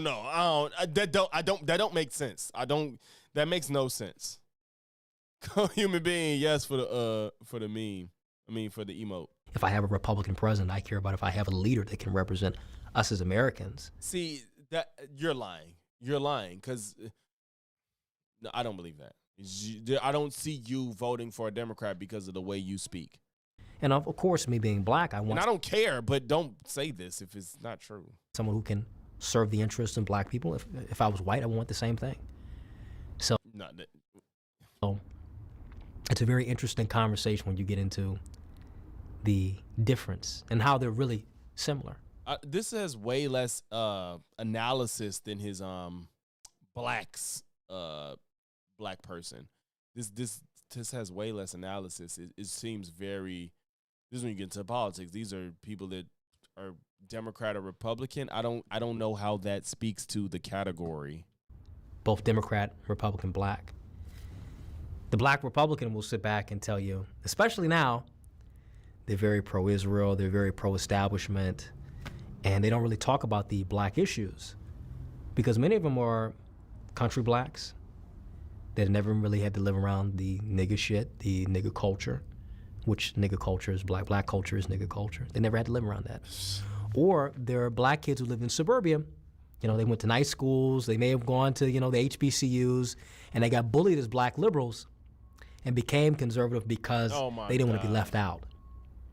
know. That don't make sense. That makes no sense. Human being, yes, for the meme. I mean, for the emote. If I have a Republican president, I care about if I have a leader that can represent us as Americans. See, that you're lying. You're lying, because no, I don't believe that. I don't see you voting for a Democrat because of the way you speak. And of course, me being black, I want. And I don't care, but don't say this if it's not true. Someone who can serve the interests of black people. If I was white, I would want the same thing. So, so it's a very interesting conversation when you get into the difference and how they're really similar. This has way less analysis than his black person. This has way less analysis. It seems very. This is when you get into politics. These are people that are Democrat or Republican. I don't know how that speaks to the category. Both Democrat, Republican, black. The black Republican will sit back and tell you, especially now, they're very pro-Israel, they're very pro-establishment, and they don't really talk about the black issues because many of them are country blacks that never really had to live around the nigger shit, the nigger culture, which nigger culture is black. Black culture is nigger culture. They never had to live around that. Or there are black kids who lived in suburbia. They went to nice schools. They may have gone to, the HBCUs, and they got bullied as black liberals and became conservative because they didn't want to be left out.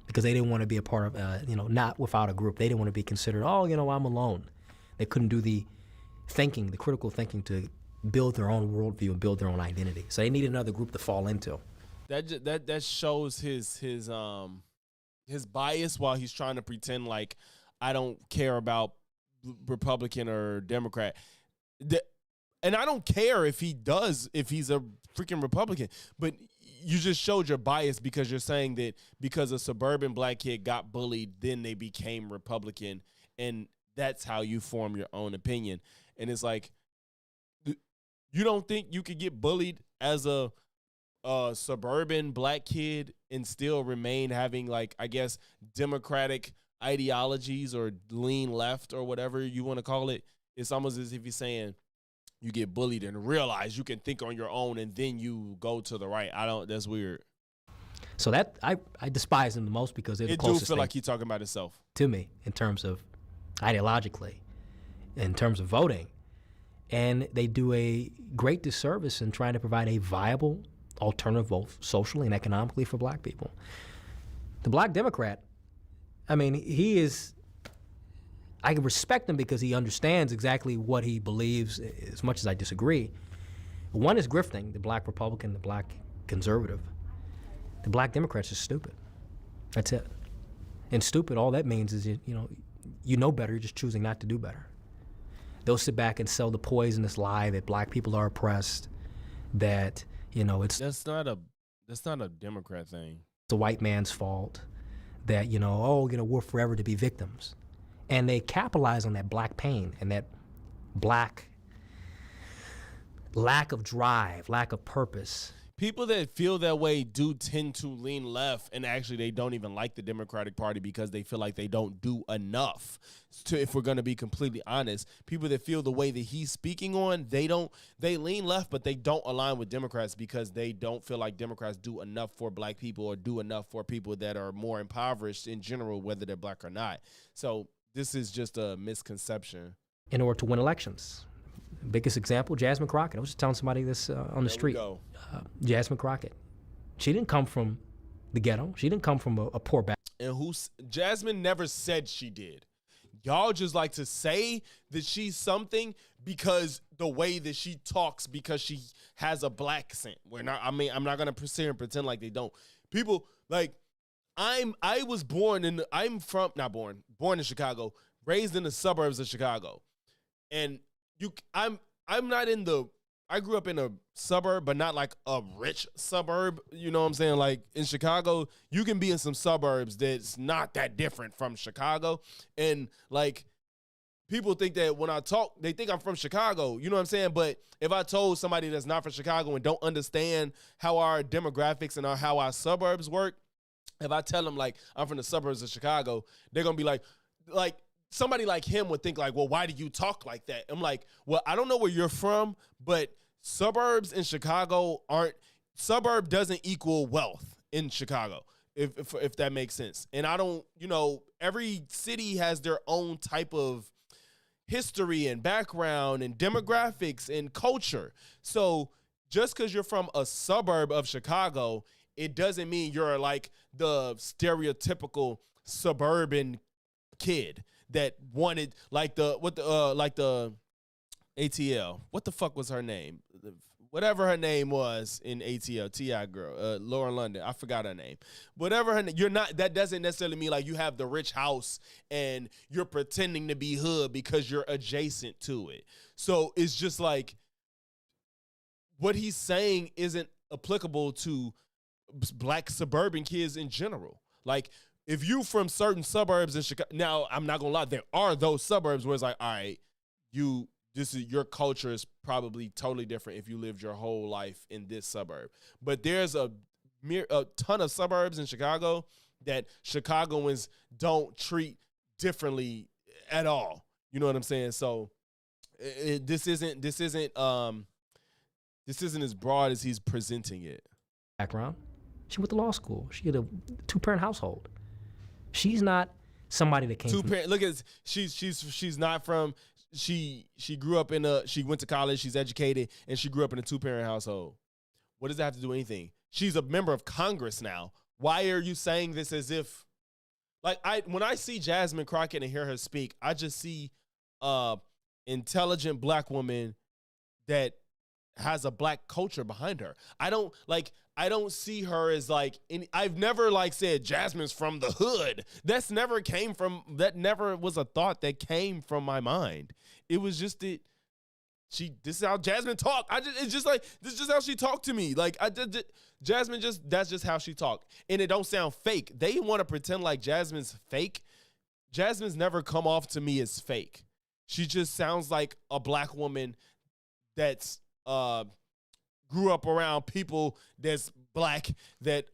Because they didn't want to be a part of, not without a group. They didn't want to be considered, I'm alone. They couldn't do the thinking, the critical thinking to build their own worldview and build their own identity. So they needed another group to fall into. That shows his bias while he's trying to pretend like I don't care about Republican or Democrat. And I don't care if he's a freaking Republican, but you just showed your bias because you're saying that because a suburban black kid got bullied, then they became Republican, and that's how you form your own opinion. And it's like, you don't think you could get bullied as a suburban black kid and still remain having, like, I guess, democratic ideologies or lean left or whatever you want to call it? It's almost as if you're saying you get bullied and realize you can think on your own and then you go to the right. That's weird. So that I despise them the most because they're the closest do feel like he's talking about himself to me in terms of ideologically, in terms of voting. And they do a great disservice in trying to provide a viable alternative vote socially and economically for black people. The black Democrat, I mean, I can respect him because he understands exactly what he believes, as much as I disagree. One is grifting, the black Republican, the black conservative. The black Democrats are stupid. That's it. And stupid, all that means is, you know better, you're just choosing not to do better. They'll sit back and sell the poisonous lie that black people are oppressed, that, it's... That's not a Democrat thing. It's a white man's fault, that, we're forever to be victims. And they capitalize on that black pain and that black lack of drive, lack of purpose. People that feel that way do tend to lean left, and actually they don't even like the Democratic Party because they feel like they don't do enough. If we're going to be completely honest, people that feel the way that he's speaking on, they lean left, but they don't align with Democrats because they don't feel like Democrats do enough for black people or do enough for people that are more impoverished in general, whether they're black or not. So this is just a misconception. In order to win elections. Biggest example, Jasmine Crockett. I was just telling somebody this on the street. Jasmine Crockett. She didn't come from the ghetto. She didn't come from a poor background. And Jasmine never said she did. Y'all just like to say that she's something because the way that she talks, because she has a black accent. I'm not gonna sit here and pretend like they don't. People like born in Chicago, raised in the suburbs of Chicago. And I grew up in a suburb, but not like a rich suburb. You know what I'm saying? Like in Chicago, you can be in some suburbs that's not that different from Chicago. And like people think that when I talk, they think I'm from Chicago. You know what I'm saying? But if I told somebody that's not from Chicago and don't understand how our demographics and how our suburbs work, if I tell them like I'm from the suburbs of Chicago, they're going to be like somebody like him would think like, well, why do you talk like that? I'm like, well, I don't know where you're from, but suburbs in Chicago suburb doesn't equal wealth in Chicago, if that makes sense. And I don't, every city has their own type of history and background and demographics and culture. So just because you're from a suburb of Chicago, it doesn't mean you're like the stereotypical suburban kid that wanted like the ATL. What the fuck was her name? Whatever her name was in ATL, T.I. girl, Lauren London. I forgot her name. Whatever her name, that doesn't necessarily mean like you have the rich house and you're pretending to be hood because you're adjacent to it. So it's just like what he's saying isn't applicable to black suburban kids in general. Like if you from certain suburbs in Chicago, now I'm not gonna lie, there are those suburbs where it's like, all right, your culture is probably totally different if you lived your whole life in this suburb. But there's a ton of suburbs in Chicago that Chicagoans don't treat differently at all. You know what I'm saying? So this isn't as broad as he's presenting it. Background. She went to law school. She had a 2-parent household. She's not somebody that came. Look at she's not from. She grew up she went to college. She's educated, and she grew up in a 2-parent household. What does that have to do with anything? She's a member of Congress now. Why are you saying this as if, like when I see Jasmine Crockett and hear her speak, I just see intelligent black woman that has a black culture behind her. I don't see her as like, I've never like said Jasmine's from the hood. That never was a thought that came from my mind. It was just that this is how Jasmine talked. This is just how she talked to me. Like Jasmine that's just how she talked. And it don't sound fake. They want to pretend like Jasmine's fake. Jasmine's never come off to me as fake. She just sounds like a black woman that's grew up around people that's black that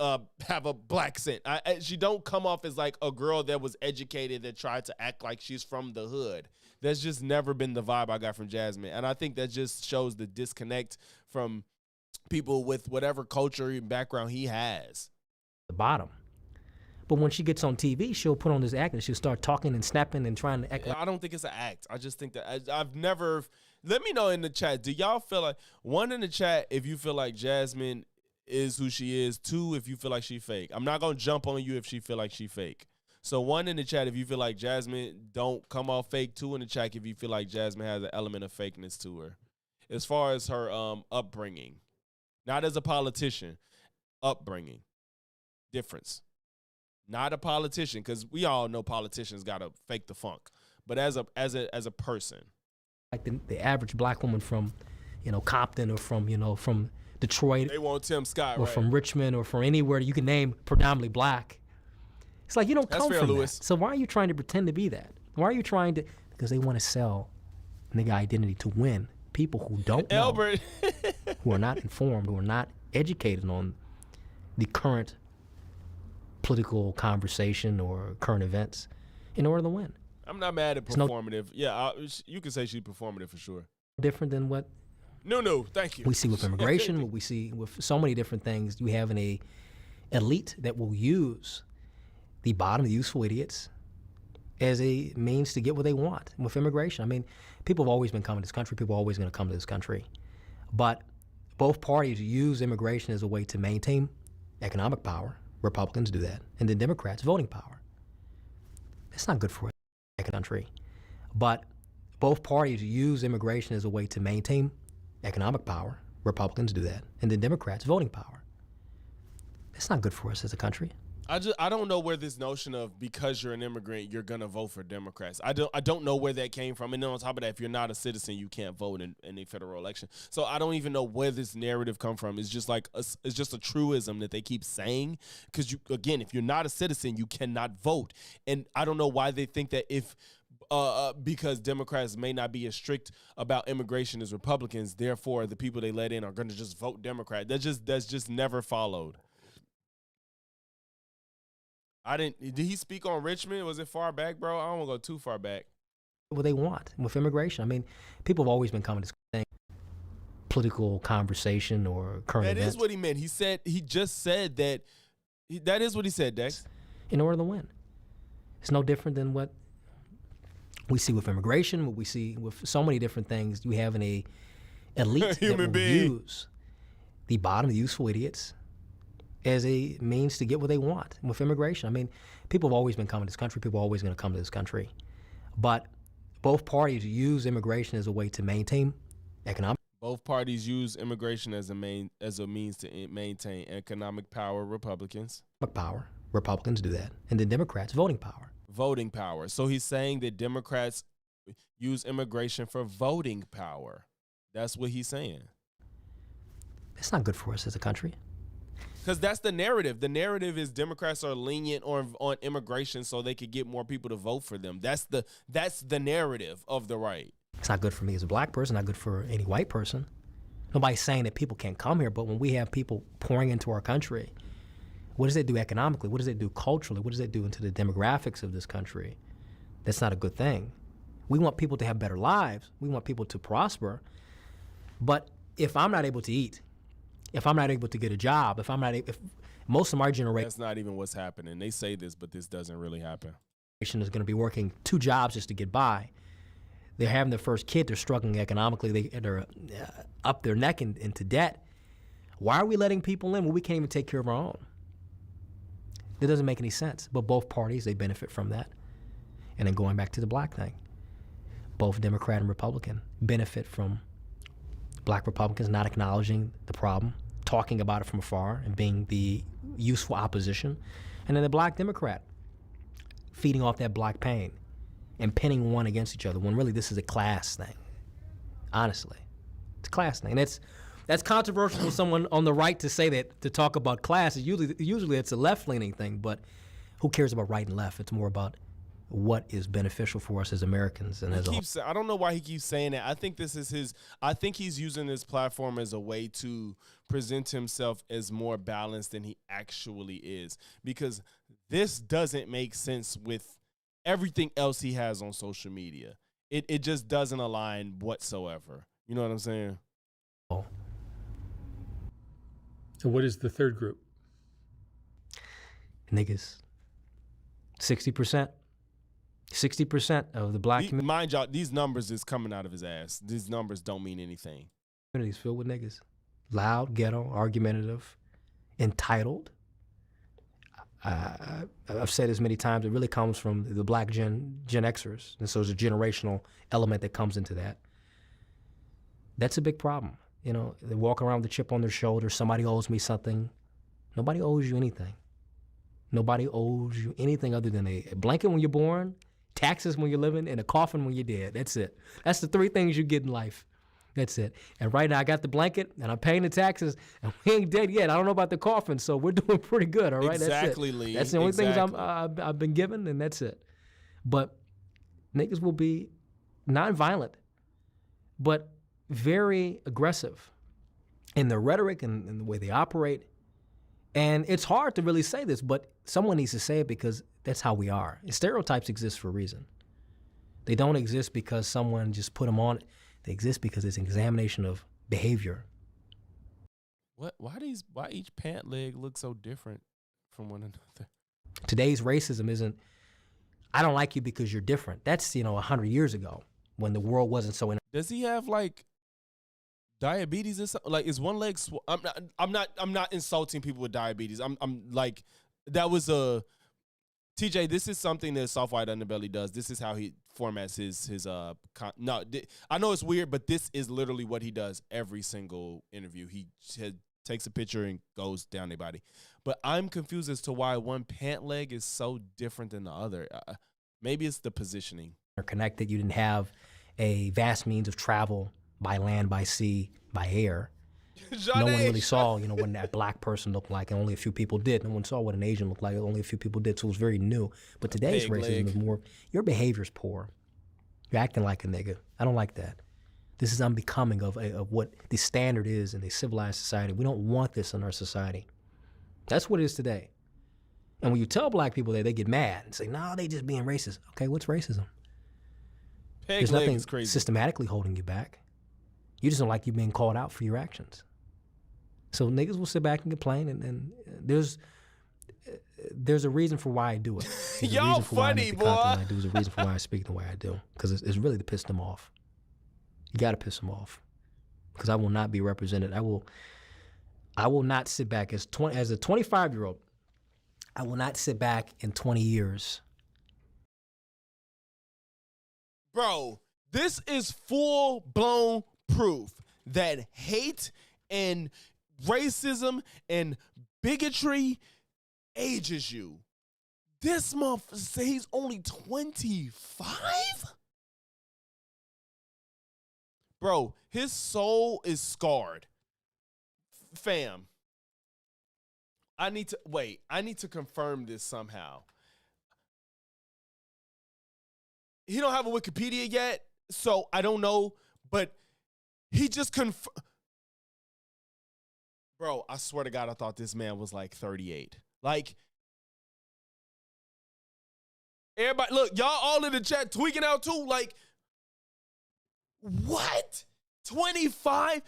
have a black accent. She don't come off as like a girl that was educated that tried to act like she's from the hood. That's just never been the vibe I got from Jasmine. And I think that just shows the disconnect from people with whatever culture and background he has. The bottom. But when she gets on TV, she'll put on this act and she'll start talking and snapping and trying to act like... I don't think it's an act. I just think that I've never... Let me know in the chat. Do y'all feel like... One in the chat if you feel like Jasmine is who she is. 2, if you feel like she fake. I'm not going to jump on you if she feel like she fake. So 1 in the chat if you feel like Jasmine don't come off fake. 2 in the chat if you feel like Jasmine has an element of fakeness to her. As far as her upbringing. Not as a politician. Upbringing. Difference. Not a politician, because we all know politicians got to fake the funk. But as a person. Like the average black woman from, Compton or from Detroit. They want Tim Scott, or right? from Richmond or from anywhere you can name predominantly black. It's like you don't That's come fair, from Lewis. that. So why are you trying to pretend to be that? Why are you trying to? Because they want to sell nigga identity to win. People who don't know, Albert. who are not informed, who are not educated on the current political conversation or current events, in order to win. I'm not mad at performative. You can say she's performative for sure. Different than what No, thank you. we see with immigration, what we see with so many different things. You have an elite that will use the bottom, the useful idiots, as a means to get what they want with immigration. I mean, people have always been coming to this country. People are always going to come to this country. But both parties use immigration as a way to maintain economic power. Republicans do that. And then Democrats, voting power. It's not good for a country. But both parties use immigration as a way to maintain economic power. Republicans do that. And then Democrats, voting power. It's not good for us as a country. I don't know where this notion of because you're an immigrant, you're going to vote for Democrats. I don't know where that came from. And then on top of that, if you're not a citizen, you can't vote in a federal election. So I don't even know where this narrative come from. It's just like it's just a truism that they keep saying. Because, if you're not a citizen, you cannot vote. And I don't know why they think that because Democrats may not be as strict about immigration as Republicans, therefore the people they let in are going to just vote Democrat. That's just never followed. Did he speak on Richmond? Was it far back, bro? I don't want to go too far back. What they want with immigration. I mean, people have always been coming to this political conversation or current events. That is what he meant. He just said that. That is what he said, Dex. In order to win. It's no different than what we see with immigration, what we see with so many different things. You have an elite that will use the bottom, the useful idiots, as a means to get what they want with immigration. I mean, people have always been coming to this country. People are always going to come to this country. But both parties use immigration as a way to maintain economic. Both parties use immigration as a means to maintain economic power. Republicans. Power. Republicans do that. And then Democrats, voting power. Voting power. So he's saying that Democrats use immigration for voting power. That's what he's saying. It's not good for us as a country. Because that's the narrative. The narrative is Democrats are lenient on immigration so they could get more people to vote for them. That's the narrative of the right. It's not good for me as a black person, not good for any white person. Nobody's saying that people can't come here, but when we have people pouring into our country, what does it do economically? What does it do culturally? What does it do into the demographics of this country? That's not a good thing. We want people to have better lives. We want people to prosper. But if I'm not able to eat, if I'm not able to get a job, if most of my generation. That's not even what's happening. They say this, but this doesn't really happen. Is going to be working 2 jobs just to get by. They're having their first kid. They're struggling economically. They're up their neck into debt. Why are we letting people in when we can't even take care of our own? That doesn't make any sense. But both parties, they benefit from that. And then going back to the black thing, both Democrat and Republican benefit from black Republicans not acknowledging the problem, talking about it from afar, and being the useful opposition. And then the black Democrat feeding off that black pain and pinning one against each other, when really this is a class thing. Honestly, it's a class thing. And that's controversial for someone on the right to say that, to talk about class. Usually it's a left-leaning thing, but who cares about right and left? It's more about what is beneficial for us as Americans and as a whole. I don't know why he keeps saying that. I think I think he's using this platform as a way to present himself as more balanced than he actually is, because this doesn't make sense with everything else he has on social media. It just doesn't align whatsoever. You know what I'm saying? So what is the third group? Niggas. 60%. 60% of the black community. Mind y'all, these numbers is coming out of his ass. These numbers don't mean anything. Communities filled with niggas. Loud, ghetto, argumentative, entitled. I've said this many times, it really comes from the black Gen Xers. And so there's a generational element that comes into that. That's a big problem. You know, they walk around with a chip on their shoulder, somebody owes me something. Nobody owes you anything. Nobody owes you anything other than a blanket when you're born, taxes when you're living, and a coffin when you're dead. That's it. That's the three things you get in life. That's it. And right now I got the blanket and I'm paying the taxes and we ain't dead yet. I don't know about the coffin, so we're doing pretty good, all right? Exactly, that's it. Lee. That's the only things Exactly. I've been given, and that's it. But niggas will be nonviolent, but very aggressive in their rhetoric and the way they operate. And it's hard to really say this, but someone needs to say it because that's how we are. Stereotypes exist for a reason. They don't exist because someone just put them on. They exist because it's an examination of behavior. Why each pant leg look so different from one another? Today's racism isn't, I don't like you because you're different. That's, 100 years ago when the world wasn't so. Does he have like diabetes or something? Like, is one leg? I'm not insulting people with diabetes. I'm like, that was a TJ. This is something that Soft White Underbelly does. This is how he formats his I know it's weird, but this is literally what he does every single interview. He takes a picture and goes down their body. But I'm confused as to why one pant leg is so different than the other. Maybe it's the positioning. Are connected. You didn't have a vast means of travel by land, by sea, by air. No one really saw, what that black person looked like, and only a few people did. No one saw what an Asian looked like, only a few people did, so it was very new. But today's racism is more, your behavior's poor. You're acting like a nigga. I don't like that. This is unbecoming of what the standard is in a civilized society. We don't want this in our society. That's what it is today. And when you tell black people that, they get mad and say, no, they just being racist. Okay, what's racism? There's nothing systematically holding you back. You just don't like you being called out for your actions. So niggas will sit back and complain, and there's a reason for why I do it. Y'all funny, boy. There's a reason for why I speak the way I do, because it's really to piss them off. You got to piss them off, because I will not be represented. I will not sit back as a 25-year-old. I will not sit back in 20 years. Bro, this is full-blown proof that hate and racism and bigotry ages you. This motherfucker say he's only 25? Bro, his soul is scarred. Fam, I need to confirm this somehow. He don't have a Wikipedia yet, so I don't know, but he just confirmed. Bro, I swear to God, I thought this man was like 38. Like, everybody, look, y'all all in the chat tweaking out too. Like, what? 25?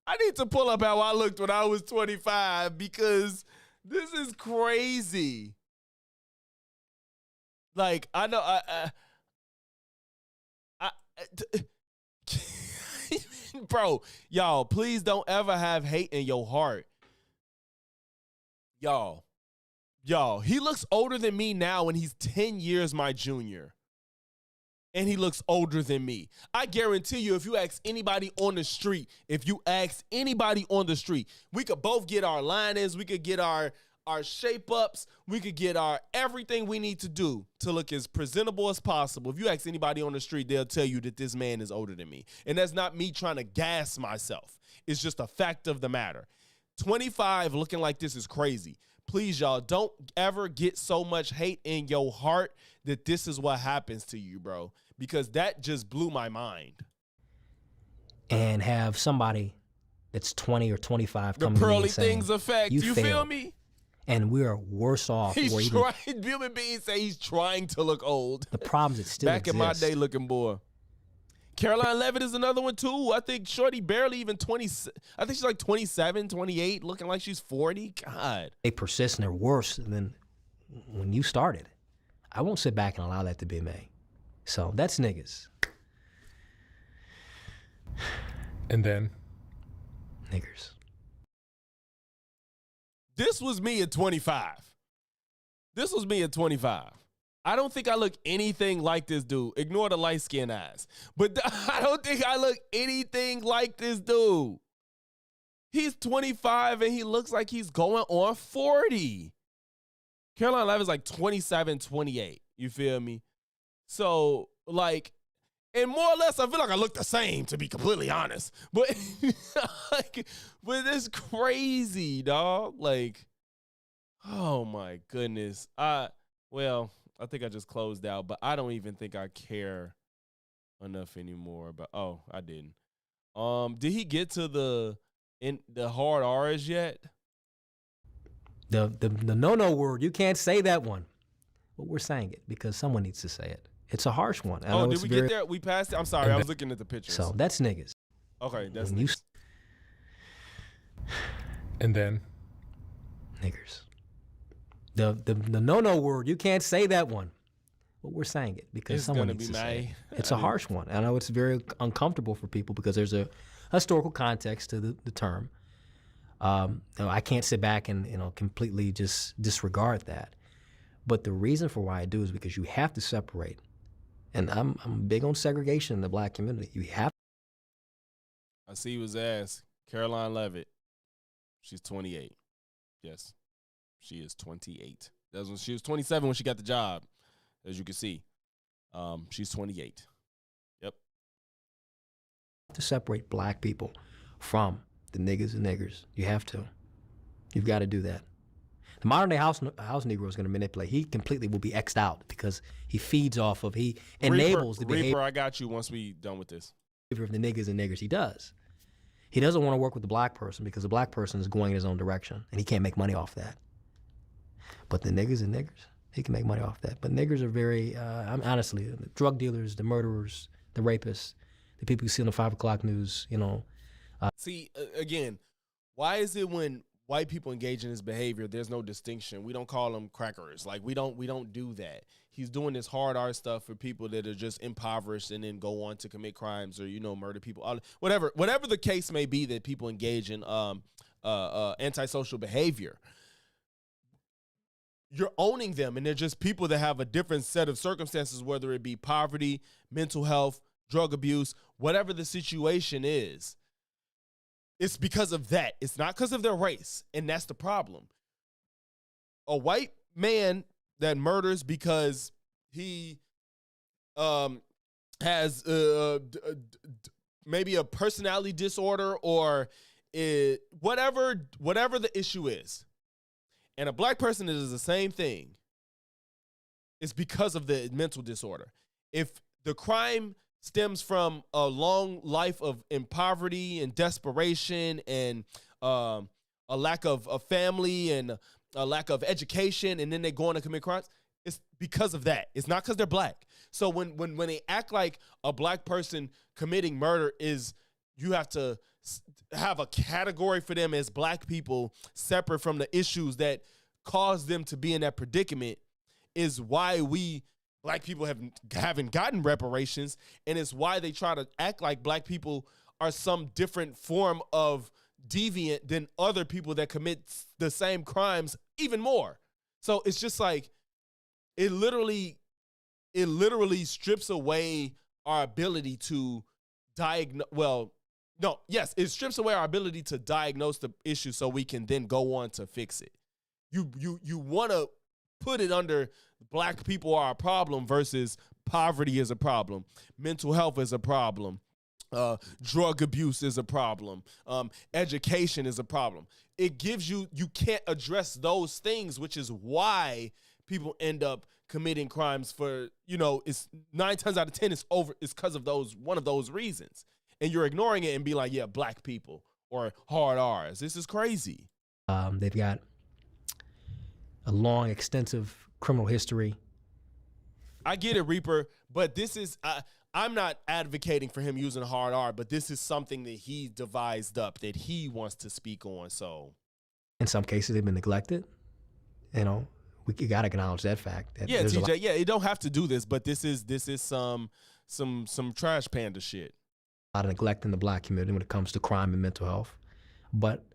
I need to pull up how I looked when I was 25 because this is crazy. Like, I know, bro, y'all, please don't ever have hate in your heart. Y'all, he looks older than me now and he's 10 years my junior. And he looks older than me. I guarantee you, if you ask anybody on the street, we could both get our line-ins, we could get our shape-ups, we could get our everything we need to do to look as presentable as possible. If you ask anybody on the street, they'll tell you that this man is older than me. And that's not me trying to gas myself. It's just a fact of the matter. 25 looking like this is crazy. Please, y'all, don't ever get so much hate in your heart that this is what happens to you, bro. Because that just blew my mind. And have somebody that's 20 or 25 the come to me pearly and saying, things effect. You feel me? And we are worse off. He's trying. Human beings say he's trying to look old. The problems that still back exist. in my day, looking boy. Caroline Levitt is another one too. I think Shorty barely even 20. I think she's like 27, 28, looking like she's 40. God. They persist and they're worse than when you started. I won't sit back and allow that to be me. So that's niggas. And then Niggers. This was me at 25. This was me at 25. I don't think I look anything like this dude. Ignore the light-skinned eyes. But I don't think I look anything like this dude. He's 25 and he looks like he's going on 40. Carolina Levin's like 27, 28. You feel me? So, like, and more or less, I feel like I look the same, to be completely honest. But, but it's crazy, dog. Like, oh my goodness. Well, I think I just closed out, but I don't even think I care enough anymore. But I didn't. Did he get to the hard R's yet? The no word, you can't say that one. But we're saying it because someone needs to say it. It's a harsh one. Did we get there? We passed it? I'm sorry, I was looking at the pictures. So that's niggas. Okay, that's When niggas. And then? Niggers. The no word, you can't say that one. But we're saying it because It's someone gonna needs be to say May. it. It's a harsh one. I know it's very uncomfortable for people because there's a historical context to the term. I can't sit back and completely just disregard that. But the reason for why I do is because you have to separate. And I'm big on segregation in the black community. You have. I see his ass. Caroline Levitt. She's 28. Yes, she is 28. That's when she was 27 when she got the job, as you can see. She's 28. Yep. To separate black people from the niggas and niggers. You have to. You've got to do that. The modern day house Negro is going to manipulate. He completely will be X'd out because he feeds off of, he enables the behavior. Reaper, I got you once we done with this. Of the niggas and niggers. He does. He doesn't want to work with the black person because the black person is going in his own direction and he can't make money off that. But the niggas and niggers, he can make money off that. But niggers are very, honestly, the drug dealers, the murderers, the rapists, the people you see on the 5 o'clock news, See, again, why is it when white people engage in this behavior, there's no distinction? We don't call them crackers. Like, we don't do that. He's doing this hard art stuff for people that are just impoverished and then go on to commit crimes or, murder people. Whatever the case may be that people engage in antisocial behavior. You're owning them, and they're just people that have a different set of circumstances, whether it be poverty, mental health, drug abuse, whatever the situation is. It's because of that. It's not because of their race, and that's the problem. A white man that murders because he has maybe a personality disorder or whatever the issue is, and a black person that does the same thing, it's because of the mental disorder. If the crime stems from a long life in poverty and desperation and a lack of a family and a lack of education, and then they go on to commit crimes, it's because of that. It's not because they're black. So when they act like a black person committing murder is, you have to have a category for them as black people separate from the issues that cause them to be in that predicament, is why we black people haven't gotten reparations, and it's why they try to act like black people are some different form of deviant than other people that commit the same crimes even more. So it's just like, it literally strips away our ability to diagnose. It strips away our ability to diagnose the issue so we can then go on to fix it. You want to put it under black people are a problem versus poverty is a problem, mental health is a problem, drug abuse is a problem, education is a problem. It gives you can't address those things, which is why people end up committing crimes for, it's 9 times out of 10 it's because of one of those reasons. And you're ignoring it and be like, yeah, black people or hard R's. This is crazy. They've got a long, extensive criminal history. I get it, Reaper, but this is, I'm not advocating for him using hard R, but this is something that he devised up that he wants to speak on. So, in some cases, they've been neglected. We got to acknowledge that fact. That yeah, TJ. Yeah, you don't have to do this, but this is some trash panda shit. A lot of neglect in the black community when it comes to crime and mental health. But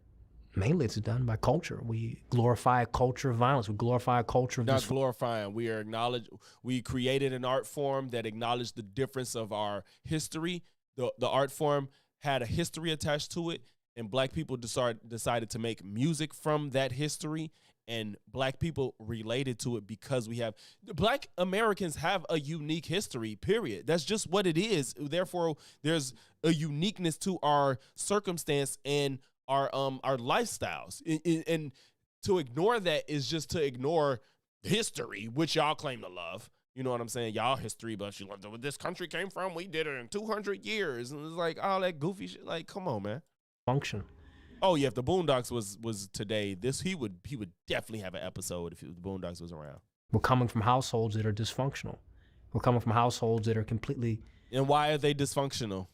mainly it's done by culture. We glorify a culture of violence. We glorify a culture of Not glorifying. We created an art form that acknowledged the difference of our history. The art form had a history attached to it, and black people decided to make music from that history, and black people related to it because black Americans have a unique history, period. That's just what it is. Therefore, there's a uniqueness to our circumstance and our lifestyles. And to ignore that is just to ignore history, which y'all claim to love. You know what I'm saying? Y'all history, but you love where this country came from. We did it in 200 years. And it's like all that goofy shit. Like, come on, man. Function. Oh yeah, if the Boondocks was today, he would definitely have an episode if the Boondocks was around. We're coming from households that are dysfunctional. We're coming from households that are completely. And why are they dysfunctional?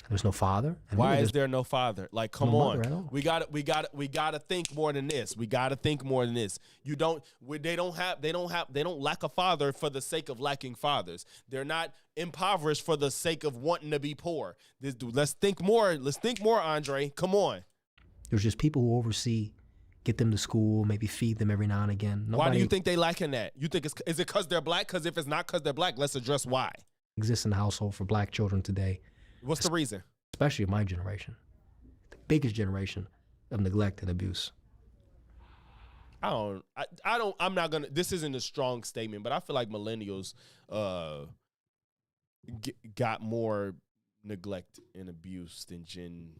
There's no father. And why is there no father? Like, come on, we got to think more than this. We got to think more than this. They don't lack a father for the sake of lacking fathers. They're not impoverished for the sake of wanting to be poor. Let's think more. Let's think more, Andre. Come on. There's just people who oversee, get them to school, maybe feed them every now and again. Why do you think they lacking that? You think is it because they're black? Because if it's not because they're black, let's address why. Exists in the household for black children today. What's the reason? Especially of my generation, the biggest generation of neglect and abuse. I'm not gonna. This isn't a strong statement, but I feel like millennials got more neglect and abuse than Gen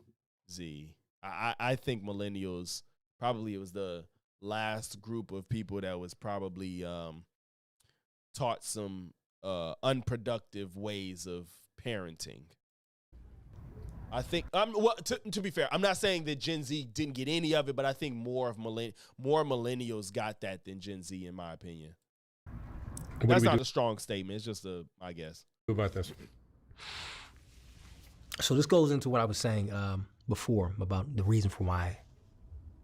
Z. I think millennials probably was the last group of people that was probably taught some unproductive ways of parenting. I think to be fair, I'm not saying that Gen Z didn't get any of it, but I think more millennials got that than Gen Z, in my opinion. That's not a strong statement. It's just I guess. What about this? So this goes into what I was saying before about the reason for why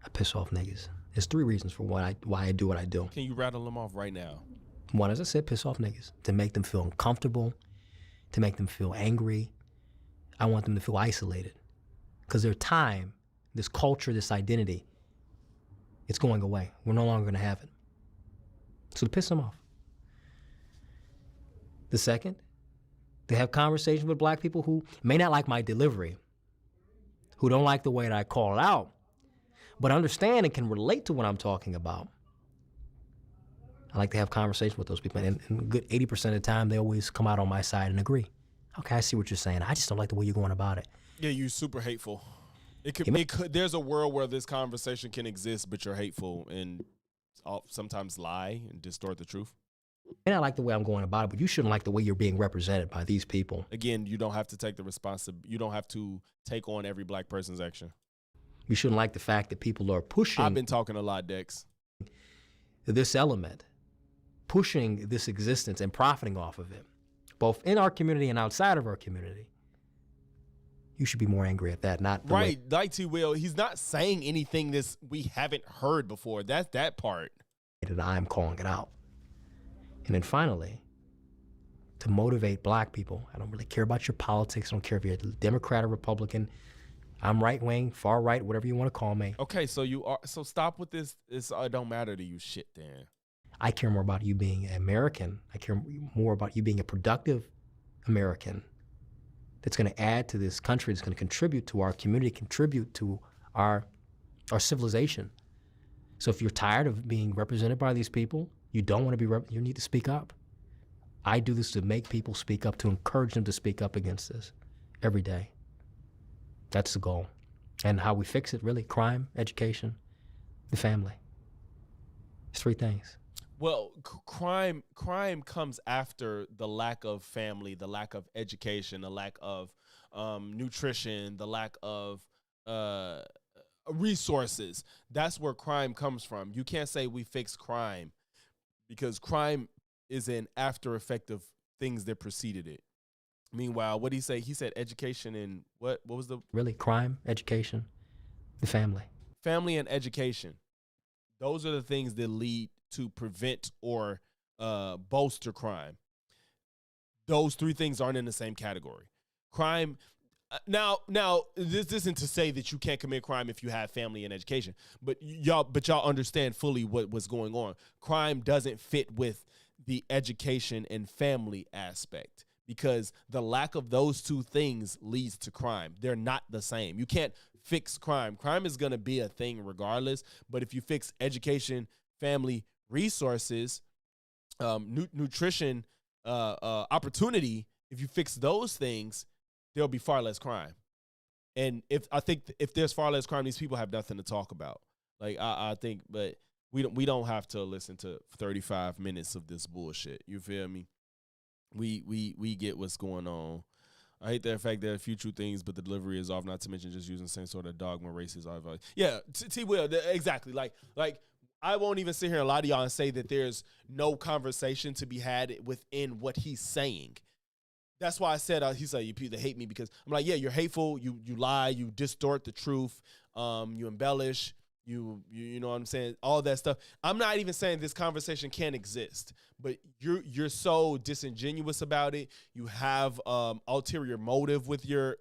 I piss off niggas. There's 3 reasons for why I do what I do. Can you rattle them off right now? 1, as I said, piss off niggas. To make them feel uncomfortable, to make them feel angry. I want them to feel isolated. Because their time, this culture, this identity, it's going away. We're no longer going to have it. So to piss them off. The second, to have conversations with black people who may not like my delivery, who don't like the way that I call it out, but understand and can relate to what I'm talking about. I like to have conversations with those people, and a good 80% of the time, they always come out on my side and agree. Okay, I see what you're saying. I just don't like the way you're going about it. Yeah, you're super hateful. There's a world where this conversation can exist, but you're hateful and sometimes lie and distort the truth. And I like the way I'm going about it, but you shouldn't like the way you're being represented by these people. Again, you don't have to take the responsibility. You don't have to take on every black person's action. You shouldn't like the fact that people are pushing. I've been talking a lot, Dex. This element, pushing this existence and profiting off of it, both in our community and outside of our community. You should be more angry at that, not the right. Like T. Will, he's not saying anything we haven't heard before. That's that part. And I'm calling it out. And then finally, to motivate black people. I don't really care about your politics. I don't care if you're a Democrat or Republican. I'm right wing, far right, whatever you want to call me. Okay, so so stop with this. It don't matter to you shit then. I care more about you being an American. I care more about you being a productive American that's going to add to this country, that's going to contribute to our community, contribute to our civilization. So if you're tired of being represented by these people, you don't want to be, you need to speak up. I do this to make people speak up, to encourage them to speak up against this every day. That's the goal. And how we fix it, really, crime, education, the family. It's 3 things. Well, crime comes after the lack of family, the lack of education, the lack of nutrition, the lack of resources. That's where crime comes from. You can't say we fix crime, because crime is an after effect of things that preceded it. Meanwhile, what did he say? He said education and what was the... Really, crime, education, the family. Family and education. Those are the things that lead to prevent or bolster crime. Those 3 things aren't in the same category. Crime, Now, this isn't to say that you can't commit crime if you have family and education, but y'all understand fully what's going on. Crime doesn't fit with the education and family aspect because the lack of those two things leads to crime. They're not the same. You can't fix crime. Crime is going to be a thing regardless, but if you fix education, family, resources, nutrition, opportunity, if you fix those things, there'll be far less crime. And if there's far less crime, these people have nothing to talk about. Like I think, but we don't have to listen to 35 minutes of this bullshit. You feel me? We get what's going on. I hate the fact there are a few true things, but the delivery is off. Not to mention just using the same sort of dogma, races. Yeah, T-Will, exactly. Like I won't even sit here and lie to y'all and say that there's no conversation to be had within what he's saying. That's why I said, he said, you people that hate me because I'm like, yeah, you're hateful, you lie, you distort the truth, you embellish, you know what I'm saying, all that stuff. I'm not even saying this conversation can't exist, but you're so disingenuous about it. You have ulterior motive with your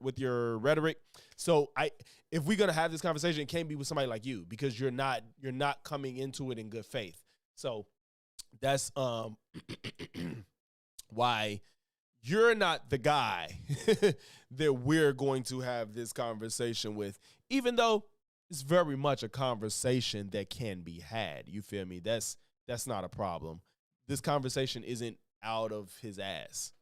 rhetoric. So if we're gonna have this conversation, it can't be with somebody like you because you're not coming into it in good faith. So that's why you're not the guy that we're going to have this conversation with, even though it's very much a conversation that can be had. You feel me? That's not a problem. This conversation isn't out of his ass,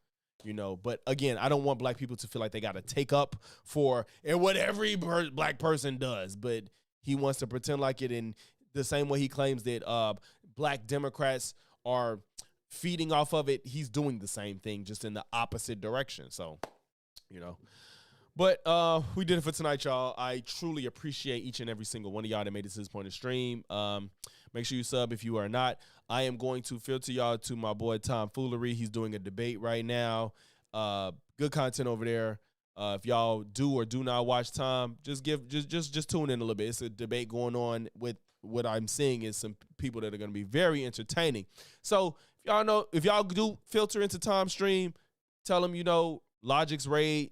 you know. But again, I don't want black people to feel like they got to take up for what every black person does. But he wants to pretend like it in the same way he claims that black Democrats are feeding off of it. He's doing the same thing, just in the opposite direction. So, you know. But we did it for tonight, y'all. I truly appreciate each and every single one of y'all that made it to this point of the stream. Make sure you sub if you are not. I am going to filter y'all to my boy Tom Foolery. He's doing a debate right now. Good content over there. If y'all do or do not watch Tom, just tune in a little bit. It's a debate going on with what I'm seeing is some people that are going to be very entertaining. So if y'all do filter into Tom's stream, tell him, Logic's raid.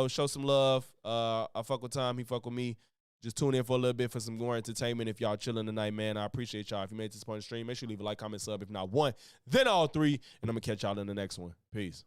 Show some love. I fuck with Tom. He fuck with me. Just tune in for a little bit for some more entertainment. If y'all chilling tonight, man, I appreciate y'all. If you made it to this point of the stream, make sure you leave a like, comment, sub. If not one, then all three. And I'm going to catch y'all in the next one. Peace.